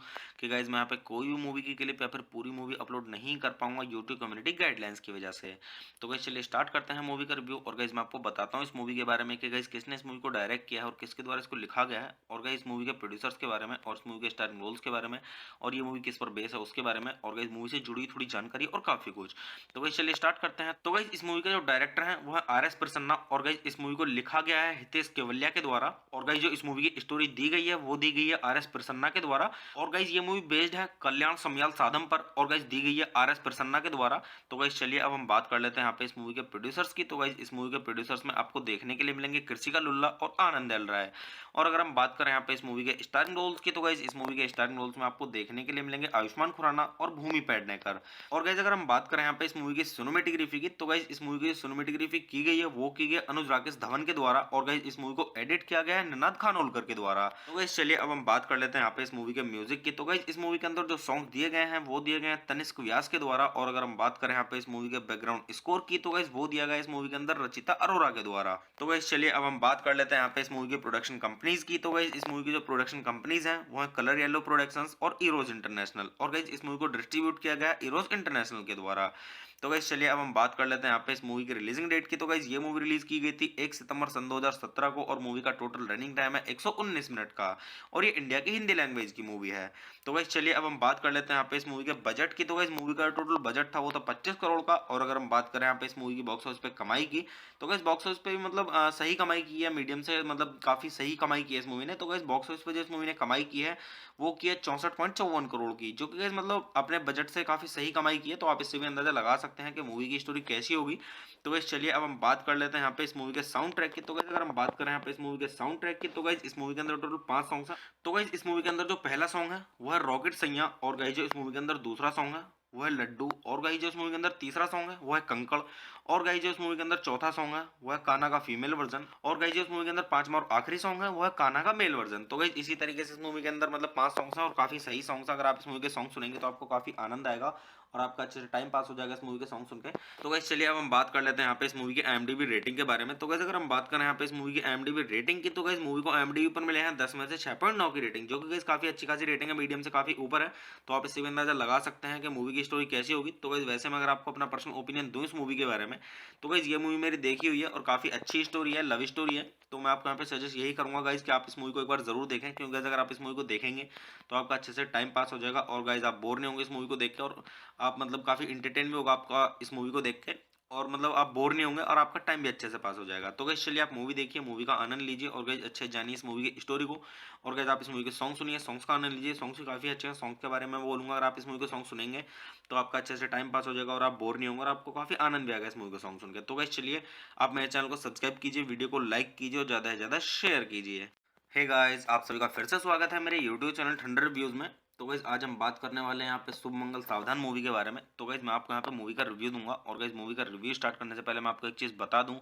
कि गाइस मैं यहाँ पे कोई भी मूवी की क्लिप या फिर पूरी मूवी अपलोड नहीं कर पाऊंगा यूट्यूब कम्युनिटी गाइडलाइंस की वजह से। तो गाइस चलिए स्टार्ट करते हैं मूवी का रिव्यू और गाइस मैं आपको बताता हूँ इस मूवी के बारे में कि गाइस किसने इस मूवी को डायरेक्ट किया है और किसके द्वारा इसको लिखा गया है और गाइस इस मूवी के प्रोड्यूसर्स के बारे में और इस मूवी के स्टारिंग रोल्स के बारे में और ये मूवी किस पर बेस है उसके बारे में और गाइस मूवी से जुड़ी थोड़ी जानकारी और काफी कुछ। तो गाइस चलिए स्टार्ट करते हैं। तो गाइस इस मूवी का जो डायरेक्टर है वो है RS प्रसन्ना और गाइस इस मूवी को लिखा गया है हितेश केवलिया के द्वारा और गाइस जो इस मूवी की स्टोरी दी गई है वो दी गई है RS प्रसन्ना के द्वारा और गाइस ये मूवी बेस्ड है कल्याण समयाल साधम पर और गाइस दी गई है RS प्रसन्ना के द्वारा। तो गाइस चलिए अब हम बात कर लेते हैं यहाँ पे इस मूवी के प्रोड्यूसर्स की। तो गाइस इस मूवी के प्रोड्यूसर्स में आपको देखने के लिए मिलेंगे कृषिका लुल्ला और आनंद एल राय। और अगर हम बात करें यहाँ पे इस मूवी के स्टारिंग रोल्स की तो गाइस इस मूवी के स्टारिंग रोल्स में आपको देखने के लिए मिलेंगे आयुष्मान खुराना और भूमि पेडनेकर। और गाइस अगर हम बात करें यहाँ पे इस मूवी की सिनेमेटोग्राफी की तो गाइस इस मूवी की सिनेमेटोग्राफी की गई है वो की गई है अनुज राकेश धवन के द्वारा और गाइस इस मूवी को एडिट किया गया है निनाद खानोलकर के द्वारा। तो गाइस चलिए अब हम बात कर लेते हैं यहाँ पे इस मूवी के म्यूजिक की। तो गाइस इस मूवी के अंदर जो सॉन्ग दिए गए हैं वो दिए गए हैं तनिष्क व्यास के द्वारा और अगर हम बात करें यहाँ पे इस मूवी के बैकग्राउंड स्कोर की तो गाइस वो दिया गया इस मूवी के अंदर रचिता अरोरा के द्वारा। तो गाइस चलिए अब हम बात कर लेते हैं यहाँ पे इस मूवी की प्रोडक्शन कंपनीज की। तो गाइस इस मूवी की जो प्रोडक्शन कंपनीज हैं वो है कलर येलो प्रोडक्शंस और इरोज इंटरनेशनल और गाइस इस मूवी को डिस्ट्रीब्यूट किया गया इरोज इंटरनेशनल के द्वारा। तो गाइस चलिए अब हम बात कर लेते हैं यहाँ पे इस मूवी की रिलीजिंग डेट की। तो गाइस ये मूवी रिलीज की गई थी 1 सितंबर सन 2017 को और मूवी का टोटल रनिंग टाइम है 119 मिनट का और ये इंडिया की हिंदी लैंग्वेज की मूवी है। तो गाइस चलिए अब हम बात कर लेते हैं यहाँ पे इस मूवी के बजट की। तो गाइस मूवी का टोटल बजट था वो था 25 करोड़ का और अगर हम बात करें यहाँ पे इस मूवी की बॉक्स ऑफिस पे कमाई की तो गाइस बॉक्स ऑफिस पे भी मतलब सही कमाई की है, मीडियम से मतलब काफी सही कमाई की है इस मूवी ने। तो गाइस बॉक्स ऑफिस पे जो इस मूवी ने कमाई की है वो की है 64.54 करोड़ की, जो कि गाइस मतलब अपने बजट से काफी सही कमाई की है। तो आप इससे भी अंदाजा लगा सकते हैं कि मूवी की स्टोरी कैसी होगी। तो गाइस चलिए अब हम बात कर लेते हैं यहाँ पे इस मूवी के साउंड ट्रैक की। तो गाइस अगर हम बात करें यहाँ पे इस मूवी के साउंड ट्रैक की तो गाइस इस मूवी के अंदर टोटल 5 सॉन्ग्स हैं। तो गाइस इस मूवी के अंदर जो पहला सॉन्ग है वो है रॉकेट सैया और गाइस जो इस मूवी के अंदर दूसरा सॉन्ग है वो है लड्डू और गाइस जो इस मूवी के अंदर तीसरा सॉन्ग है वो है कंकड़ और गाइस जो इस मूवी के अंदर चौथा सॉन्ग है वो है कान्हा का फीमेल वर्जन और गाइस जो इस मूवी के अंदर पांचवा और आखिरी सॉन्ग है वो है कान्हा का मेल वर्जन। तो गाइस इसी तरीके से इस मूवी के अंदर मतलब 5 सॉन्ग्स हैं और काफी सही सॉन्ग्स हैं। अगर आप इस मूवी के सॉन्ग सुनेंगे तो आपको काफी आनंद आएगा और आपका अच्छे से टाइम पास हो जाएगा इस मूवी के सॉन्ग सुन के। तो गाइस चलिए अब हम बात कर लेते हैं यहाँ पे इस मूवी की IMDb रेटिंग के बारे में। तो गाइस अगर हम बात करें यहाँ पे इस मूवी की IMDb रेटिंग की तो गाइस मूवी को IMDb पर मिले हैं 10 में से 6.9 की रेटिंग, जो कि गाइस काफी अच्छी खासी रेटिंग है, मीडियम से काफी ऊपर है। तो आप इससे भी अंदाजा लगा सकते हैं कि मूवी की स्टोरी कैसी होगी। तो गाइस वैसे में अगर आपको अपना पर्सनल ओपिनियन दूं इस मूवी के बारे में तो गाइस ये मूवी मेरी देखी हुई है और काफी अच्छी स्टोरी है, लव स्टोरी है। तो मैं आपको यहाँ पे सजेस्ट यही करूंगा गाइस कि आप इस मूवी को एक बार जरूर देखें, क्योंकि गाइस अगर आप इस मूवी को देखेंगे तो आपका अच्छे से टाइम पास हो जाएगा और गाइस आप बोर नहीं होंगे इस मूवी को देख के और आप मतलब काफी इंटरटेन भी होगा आपका इस मूवी को देख के और मतलब आप बोर नहीं होंगे और आपका टाइम भी अच्छे से पास हो जाएगा। तो गाइस चलिए आप मूवी देखिए, मूवी का आनंद लीजिए और गाइस अच्छे जानिए इस मूवी की स्टोरी को। और गाइस आप इस मूवी के सॉन्ग सुनिए, सॉन्ग्स का आनंद लीजिए, सॉन्ग्स भी काफ़ी अच्छे हैं। सॉन्ग के बारे में मैं बोलूँगा, अगर आप इस मूवी के सॉन्ग सुनेंगे तो आपका अच्छे से टाइम पास हो जाएगा और आप बोर नहीं होंगे और आपको काफ़ी आनंद भी आएगा इस मूवी के सॉन्ग सुन के। तो गाइस चलिए आप मेरे चैनल को सब्सक्राइब कीजिए, वीडियो को लाइक कीजिए और ज़्यादा से ज़्यादा शेयर कीजिए। हे गाइस, आप सभी का फिर से स्वागत है मेरे यूट्यूब चैनल ठंडर रिव्यूज में। तो गाइस आज हम बात करने वाले हैं यहाँ पे शुभ मंगल सावधान मूवी के बारे में। तो गाइस मैं आपको यहाँ पे मूवी का रिव्यू दूंगा और गाइस मूवी का रिव्यू स्टार्ट करने से पहले मैं आपको एक चीज़ बता दूं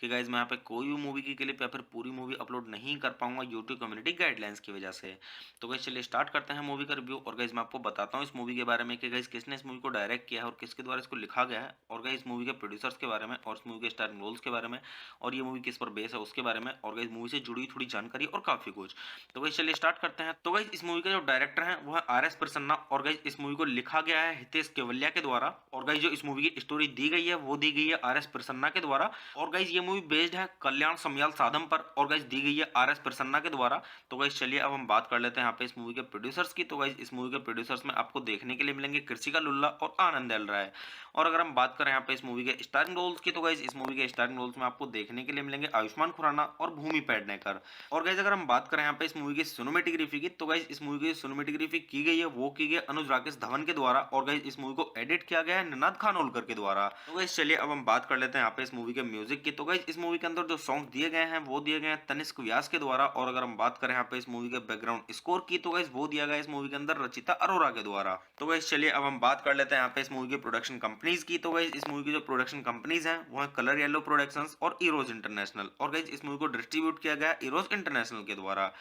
कि गाइस मैं यहाँ पे कोई भी मूवी की क्लिप या फिर पूरी मूवी अपलोड नहीं कर पाऊंगा यूट्यूब कम्युनिटी गाइडलाइंस की वजह से। तो गाइस चलिए स्टार्ट करते हैं मूवी का रिव्यू। और गाइस मैं आपको बताता हूँ इस मूवी के बारे में कि गाइस किसने इस मूवी को डायरेक्ट किया है और किसके द्वारा इसको लिखा गया है, और गाइस इस मूवी के प्रोड्यूसर्स के बारे में और इस मूवी के स्टारिंग रोल्स के बारे में, और ये मूवी किस पर बेस है उसके बारे में, और गाइस मूवी से जुड़ी थोड़ी जानकारी और काफ़ी कुछ। तो गाइस चलिए स्टार्ट करते हैं। तो गाइस इस मूवी का जो डायरेक्टर है वो है आर.एस. प्रसन्ना, और गाइस इस मूवी को लिखा गया है हितेश केवलिया के द्वारा, और गाइस जो इस मूवी की स्टोरी दी गई है वो दी गई है आर.एस. प्रसन्ना के द्वारा। और गाइस ये मूवी बेस्ड है कल्याण समयाल साधम पर, और गाइस दी गई है आर.एस. प्रसन्ना के द्वारा। तो गाइस चलिए अब हम बात कर लेते हैं यहाँ पे इस मूवी के प्रोड्यूसर्स की। तो गाइस इस मूवी के प्रोड्यूसर्स में आपको देखने के लिए मिलेंगे कृषिका लुल्ला और आनंद एल राय। और अगर हम बात करें यहाँ पे इस मूवी के स्टारिंग रोल्स की, तो गाइस इस मूवी के स्टारिंग रोल्स में आपको देखने के लिए मिलेंगे आयुष्मान खुराना और भूमि पेडनेकर। और गाइस अगर हम बात करें यहाँ पे इस मूवी की सिनेमेटोग्राफी की, तो गाइस इस मूवी की सिनेमेटोग्राफी की गई है वो की गई है अनुज राकेश धवन के द्वारा, और गाइस इस मूवी को एडिट किया गया है निनाद खानोलकर के द्वारा। तो गाइस चलिए अब हम बात कर लेते हैं यहाँ पे इस मूवी के म्यूजिक की। तो गाइस इस मूवी के अंदर जो सॉन्ग दिए गए हैं वो दिए गए हैं तनिष्क व्यास के द्वारा। और अगर हम बात करें यहाँ पे इस मूवी के बैकग्राउंड स्कोर की, तो गाइस वो दिया गया है इस मूवी के अंदर रचिता अरोरा के द्वारा। तो गाइस चलिए अब हम बात कर लेते हैं यहाँ पे इस मूवी की प्रोडक्शन कंपनीज की। तो गाइस इस मूवी की जो प्रोडक्शन कंपनीज हैं वो है कलर येलो प्रोडक्शंस और इरोज इंटरनेशनल, और गाइस इस मूवी को डिस्ट्रीब्यूट किया गया है इरोज इंटरनेशनल के द्वारा।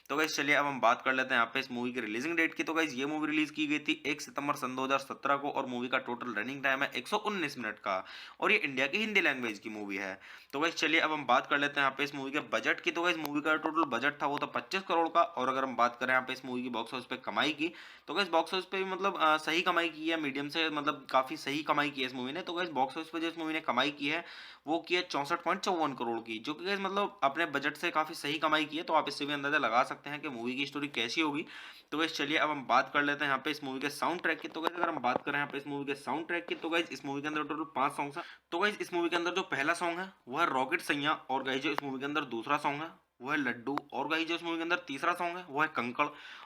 तो गाइस चलिए अब हम बात कर लेते हैं यहाँ पे इस मूवी की रिलीजिंग डेट की। तो गाइस ये मूवी रिलीज की गई थी 1 सितंबर सन 2017 को, और मूवी का टोटल रनिंग टाइम है 119 मिनट का, और ये इंडिया की हिंदी लैंग्वेज की मूवी है। तो गाइस चलिए अब हम बात कर लेते हैं यहाँ पे इस मूवी के बजट की। तो गाइस मूवी का टोटल बजट था वो था 25 करोड़ का। और अगर हम बात करें यहाँ पे इस मूवी की बॉक्स ऑफिस पे कमाई की, तो गाइस बॉक्स ऑफिस पे भी मतलब सही कमाई की है, मीडियम से मतलब काफी सही कमाई की है इस मूवी ने। तो गाइस बॉक्स ऑफिस पे जो इस मूवी ने कमाई की है वो की है 64.54 करोड़ की, जो कि गाइस मतलब अपने बजट से काफी सही कमाई की है। तो आप इससे भी अंदाजा लगा सकते हैं कि मूवी की स्टोरी कैसी होगी। तो गाइस चलिए अब हम बात कर लेते हैं यहाँ पे इस मूवी के साउंड ट्रैक की। तो गाइस अगर हम बात करें यहाँ पे इस मूवी के साउंड ट्रैक की, तो गाइस इस मूवी के अंदर टोटल 5 सॉन्ग्स हैं। तो गाइस इस मूवी के अंदर जो पहला सॉन्ग है वो है रॉकेट सैया, और गाइस जो इस मूवी के अंदर दूसरा सॉन्ग है वो है लड्डू, और गाइस जो इस मूवी के अंदर तीसरा सॉन्ग है वो है कंकड़,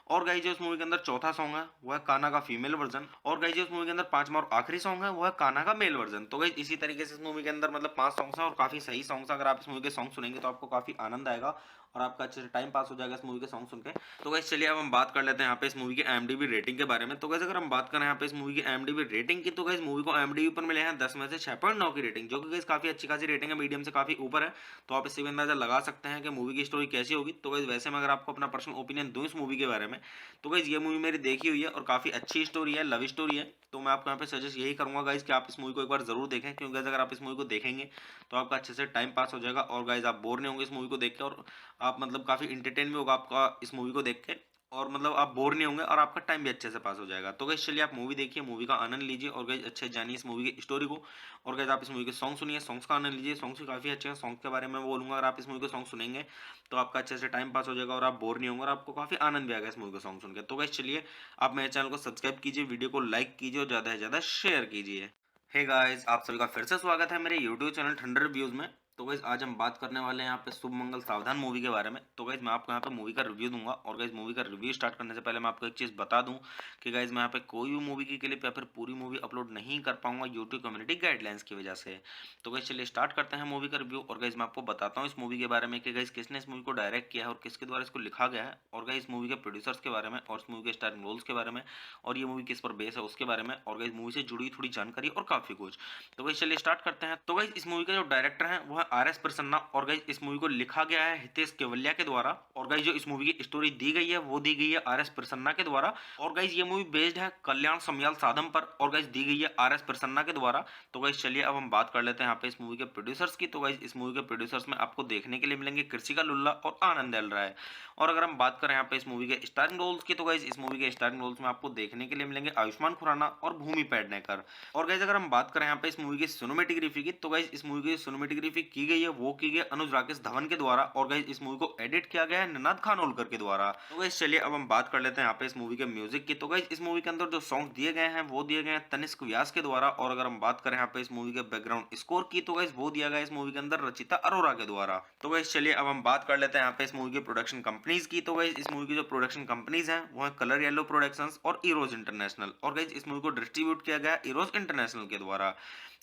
और गाइस जो इस मूवी के अंदर चौथा सॉन्ग है वो है कान्हा का फीमेल वर्जन, और गाइस जो इस मूवी के अंदर पांचवा और आखिरी सॉन्ग है वो है कान्हा का मेल वर्जन। तो गाइस इसी तरीके से इस मूवी के अंदर मतलब 5 सॉन्ग्स हैं और काफी सही सॉन्ग्स हैं। अगर आप इस मूवी के सॉन्ग सुनेंगे तो आपको काफी आनंद आएगा और आपका अच्छे से टाइम पास हो जाएगा इस मूवी के सॉन्ग सुन के। तो गाइस चलिए अब हम बात कर लेते हैं यहाँ पे इस मूवी की IMDb रेटिंग के बारे में। तो गाइस अगर हम बात करें यहाँ पे इस मूवी की IMDb रेटिंग की, तो गाइस मूवी को IMDb पर मिले हैं 10 में से 6.9 की रेटिंग, जो कि गाइस काफी अच्छी खासी रेटिंग है, मीडियम से काफी ऊपर है। तो आप इससे भी अंदाजा लगा सकते हैं कि मूवी की स्टोरी कैसी होगी। तो गाइस वैसे मैं अगर आपको अपना पर्सनल ओपिनियन दूं इस मूवी के बारे में, तो गाइस ये मूवी मेरी देखी हुई है और काफी अच्छी स्टोरी है, लव स्टोरी है। तो मैं आपको यहाँ पे सजेस्ट यही करूंगा गाइस कि आप इस मूवी को एक बार जरूर देखें, क्योंकि गाइस अगर आप इस मूवी को देखेंगे तो आपका अच्छे से टाइम पास हो जाएगा और गाइस आप बोर नहीं होंगे इस मूवी को देख के, और आप मतलब काफी इंटरटेन भी होगा आपका इस मूवी को देख के, और मतलब आप बोर नहीं होंगे और आपका टाइम भी अच्छे से पास हो जाएगा। तो गाइस चलिए आप मूवी देखिए, मूवी का आनंद लीजिए और गाइस अच्छे जानिए इस मूवी की स्टोरी को। और गाइस आप इस मूवी के सॉन्ग सुनिए, सॉन्ग्स का आनंद लीजिए, सॉन्ग्स भी काफी अच्छे हैं। सॉन्ग के बारे में मैं बोलूंगा, अगर आप इस मूवी के सॉन्ग सुनेंगे तो आपका अच्छे से टाइम पास हो जाएगा और आप बोर नहीं होंगे और आपको काफी आनंद भी आएगा इस मूवी का सॉन्ग सुन के। तो गाइस चलिए आप मेरे चैनल को सब्सक्राइब कीजिए, वीडियो को लाइक कीजिए और ज्यादा से ज्यादा शेयर कीजिए। हे गाइस, आप सभी का फिर से स्वागत है मेरे यूट्यूब चैनल ठंडर रिव्यूज में। तो गाइस आज हम बात करने वाले हैं यहाँ पे शुभ मंगल सावधान मूवी के बारे में। तो गाइस मैं आपको यहाँ पे मूवी का रिव्यू दूंगा, और गाइस मूवी का रिव्यू स्टार्ट करने से पहले मैं आपको एक चीज़ बता दूं कि गाइस मैं यहाँ पे कोई भी मूवी की क्लिप या फिर पूरी मूवी अपलोड नहीं कर पाऊंगा यूट्यूब कम्युनिटी गाइडलाइंस की वजह से। तो गाइस चलिए स्टार्ट करते हैं मूवी का रिव्यू। और गाइस मैं आपको बताता हूँ इस मूवी के बारे में कि गाइस किसने इस मूवी को डायरेक्ट किया है और किसके द्वारा इसको लिखा गया है, और गाइस मूवी के प्रोड्यूसर्स के बारे में और इस मूवी के स्टारिंग रोल्स के बारे में, और ये मूवी किस पर बेस है उसके बारे में, और गाइस मूवी से जुड़ी थोड़ी जानकारी और काफी कुछ। तो गाइस चलिए स्टार्ट करते हैं। तो गाइस इस मूवी का जो डायरेक्टर है वो है आर.एस. प्रसन्ना, और गाइस इस मूवी को लिखा गया है हितेश केवलिया के द्वारा, और गाइस जो इस मूवी की स्टोरी दी गई है वो दी गई है आर.एस. प्रसन्ना के द्वारा। और गाइस ये मूवी बेस्ड है कल्याण समयाल साधम पर, और गाइस दी गई है आर.एस. प्रसन्ना के द्वारा। तो गाइस चलिए अब हम बात कर लेते हैं यहाँ पे इस मूवी के प्रोड्यूसर्स की। तो गाइस इस मूवी के प्रोड्यूसर्स में आपको देखने के लिए मिलेंगे कृषिका लुल्ला और आनंद एल राय। और अगर हम बात करें यहाँ पे इस मूवी के स्टारिंग रोल्स की, तो गाइस इस मूवी के स्टारिंग रोल्स में आपको देखने के लिए मिलेंगे आयुष्मान खुराना और भूमि पेडनेकर। और गाइस अगर हम बात करें यहाँ पे इस मूवी की सिनेमेटोग्राफी की, तो गाइस इस मूवी की सिनेमेटोग्राफी की गई है वो की गई है अनुज राकेश धवन के द्वारा और गाइस इस मूवी को एडिट किया गया है निनाद खानोलकर के द्वारा। तो गाइस चलिए अब हम बात कर लेते हैं यहाँ पे इस मूवी के म्यूजिक की। तो गाइस इस मूवी के अंदर जो सॉन्ग दिए गए हैं वो दिए गए हैं तनिष्क व्यास के द्वारा और अगर हम बात करें यहाँ पे इस मूवी के बैकग्राउंड स्कोर की तो गाइस वो दिया गया है इस मूवी के अंदर रचिता अरोरा के द्वारा। तो गाइस चलिए अब हम बात कर लेते हैं यहाँ पे इस मूवी की प्रोडक्शन कंपनीज की। तो गाइस इस मूवी की जो प्रोडक्शन कंपनीज हैं वो है कलर येलो प्रोडक्शंस और इरोज इंटरनेशनल और गाइस इस मूवी को डिस्ट्रीब्यूट किया गया इरोज इंटरनेशनल के द्वारा।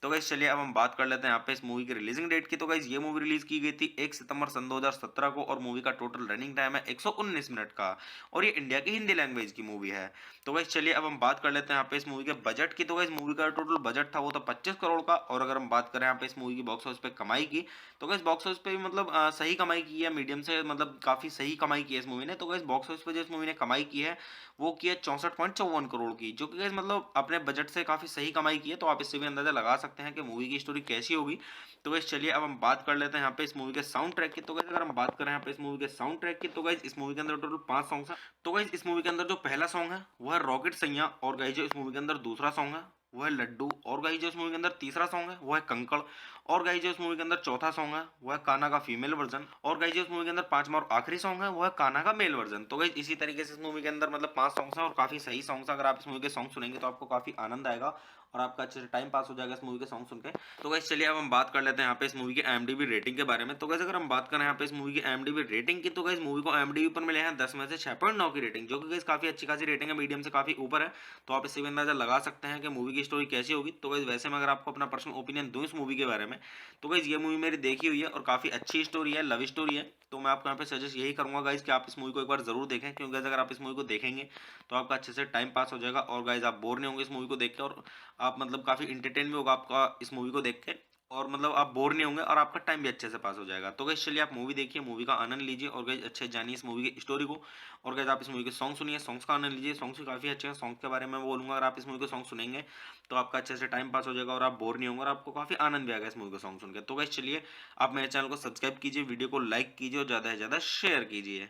तो गाइस चलिए अब हम बात कर लेते हैं यहाँ पे इस मूवी की रिलीजिंग डेट की। तो गाइस ये मूवी रिलीज की गई थी 1 सितंबर सन 2017 को और मूवी का टोटल रनिंग टाइम है 119 मिनट का और ये इंडिया की हिंदी लैंग्वेज की मूवी है। तो गाइस चलिए अब हम बात कर लेते हैं यहाँ पे इस मूवी के बजट की। तो गाइस मूवी का टोटल बजट था वो था 25 करोड़ का और अगर हम बात करें यहाँ पे इस मूवी की बॉक्स ऑफिस पे कमाई की तो गाइस बॉक्स ऑफिस पे भी मतलब सही कमाई की है, मीडियम से मतलब काफी सही कमाई की है इस मूवी ने। तो गाइस बॉक्स ऑफिस पे जो इस मूवी ने कमाई की है वो की है 64.54 करोड़ की, जो कि गाइस मतलब अपने बजट से काफी सही कमाई की है। तो आप इससे भी अंदाजा लगा सकते हैं कि मूवी की स्टोरी कैसी होगी। तो गाइस चलिए अब हम बात कर लेते हैं यहाँ पे इस मूवी के साउंड ट्रैक की। तो गाइस अगर हम बात करें यहाँ पे इस मूवी के साउंड ट्रैक की तो गाइस इस मूवी के अंदर टोटल 5 सॉन्ग्स हैं। तो गाइस इस मूवी के अंदर जो पहला सॉन्ग है वो है रॉकेट सैया और गाइस जो इस मूवी के अंदर दूसरा सॉन्ग है वो है लड्डू और गाइस जो इस मूवी के अंदर तीसरा सॉन्ग है वो है कंकड़ और गाइस जो इस मूवी के अंदर चौथा सॉन्ग है वो है कान्हा का फीमेल वर्जन और गाइस जो इस मूवी के अंदर पांचवा और आखिरी सॉन्ग है वो है कान्हा का मेल वर्जन। तो गाइस इसी तरीके से इस मूवी के अंदर मतलब 5 सॉन्ग्स हैं और काफी सही सॉन्ग्स हैं। अगर आप इस मूवी के सॉन्ग सुनेंगे तो आपको काफी आनंद आएगा और आपका अच्छे से टाइम पास हो जाएगा इस मूवी के सॉन्ग सुन के। तो गाइस चलिए अब हम बात कर लेते हैं यहाँ पे इस मूवी की IMDb रेटिंग के बारे में। तो गाइस अगर हम बात करें यहाँ पे इस मूवी की IMDb रेटिंग की तो गाइस मूवी को IMDb पर मिले हैं 10 में से 6.9 की रेटिंग, जो कि गाइस काफी अच्छी खासी रेटिंग है, मीडियम से काफी ऊपर है। तो आप इससे भी अंदाजा लगा सकते हैं कि मूवी की स्टोरी कैसी होगी। तो गाइस वैसे में अगर आपको अपना पर्सनल ओपिनियन दूं इस मूवी के बारे में तो गाइस ये मूवी मेरी देखी हुई है और काफी अच्छी स्टोरी है, लव स्टोरी है। तो मैं आपको यहाँ पे सजेस्ट यही करूंगा गाइस कि आप इस मूवी को एक बार जरूर देखें, क्योंकि गाइस अगर आप इस मूवी को देखेंगे तो आपका अच्छे से टाइम पास हो जाएगा और गाइस आप बोर नहीं होंगे इस मूवी को देख के और आप मतलब काफी इंटरटेन भी होगा आपका इस मूवी को देख के और मतलब आप बोर नहीं होंगे और आपका टाइम भी अच्छे से पास हो जाएगा। तो गाइस चलिए आप मूवी देखिए, मूवी का आनंद लीजिए और गाइस अच्छे से जानिए इस मूवी की स्टोरी को और गाइस आप इस मूवी के सॉन्ग सुनिए, सॉन्ग्स का आनंद लीजिए। सॉन्ग्स भी काफी अच्छे हैं, सॉन्ग के बारे में मैं बोलूंगा अगर आप इस मूवी के सॉन्ग सुनेंगे तो आपका अच्छे से टाइम पास हो जाएगा और आप बोर नहीं होंगे और आपको काफी आनंद भी आएगा इस मूवी को सॉन्ग सुन के। तो गाइस चलिए आप मेरे चैनल को सब्सक्राइब कीजिए, वीडियो को लाइक कीजिए और ज्यादा से ज्यादा शेयर कीजिए।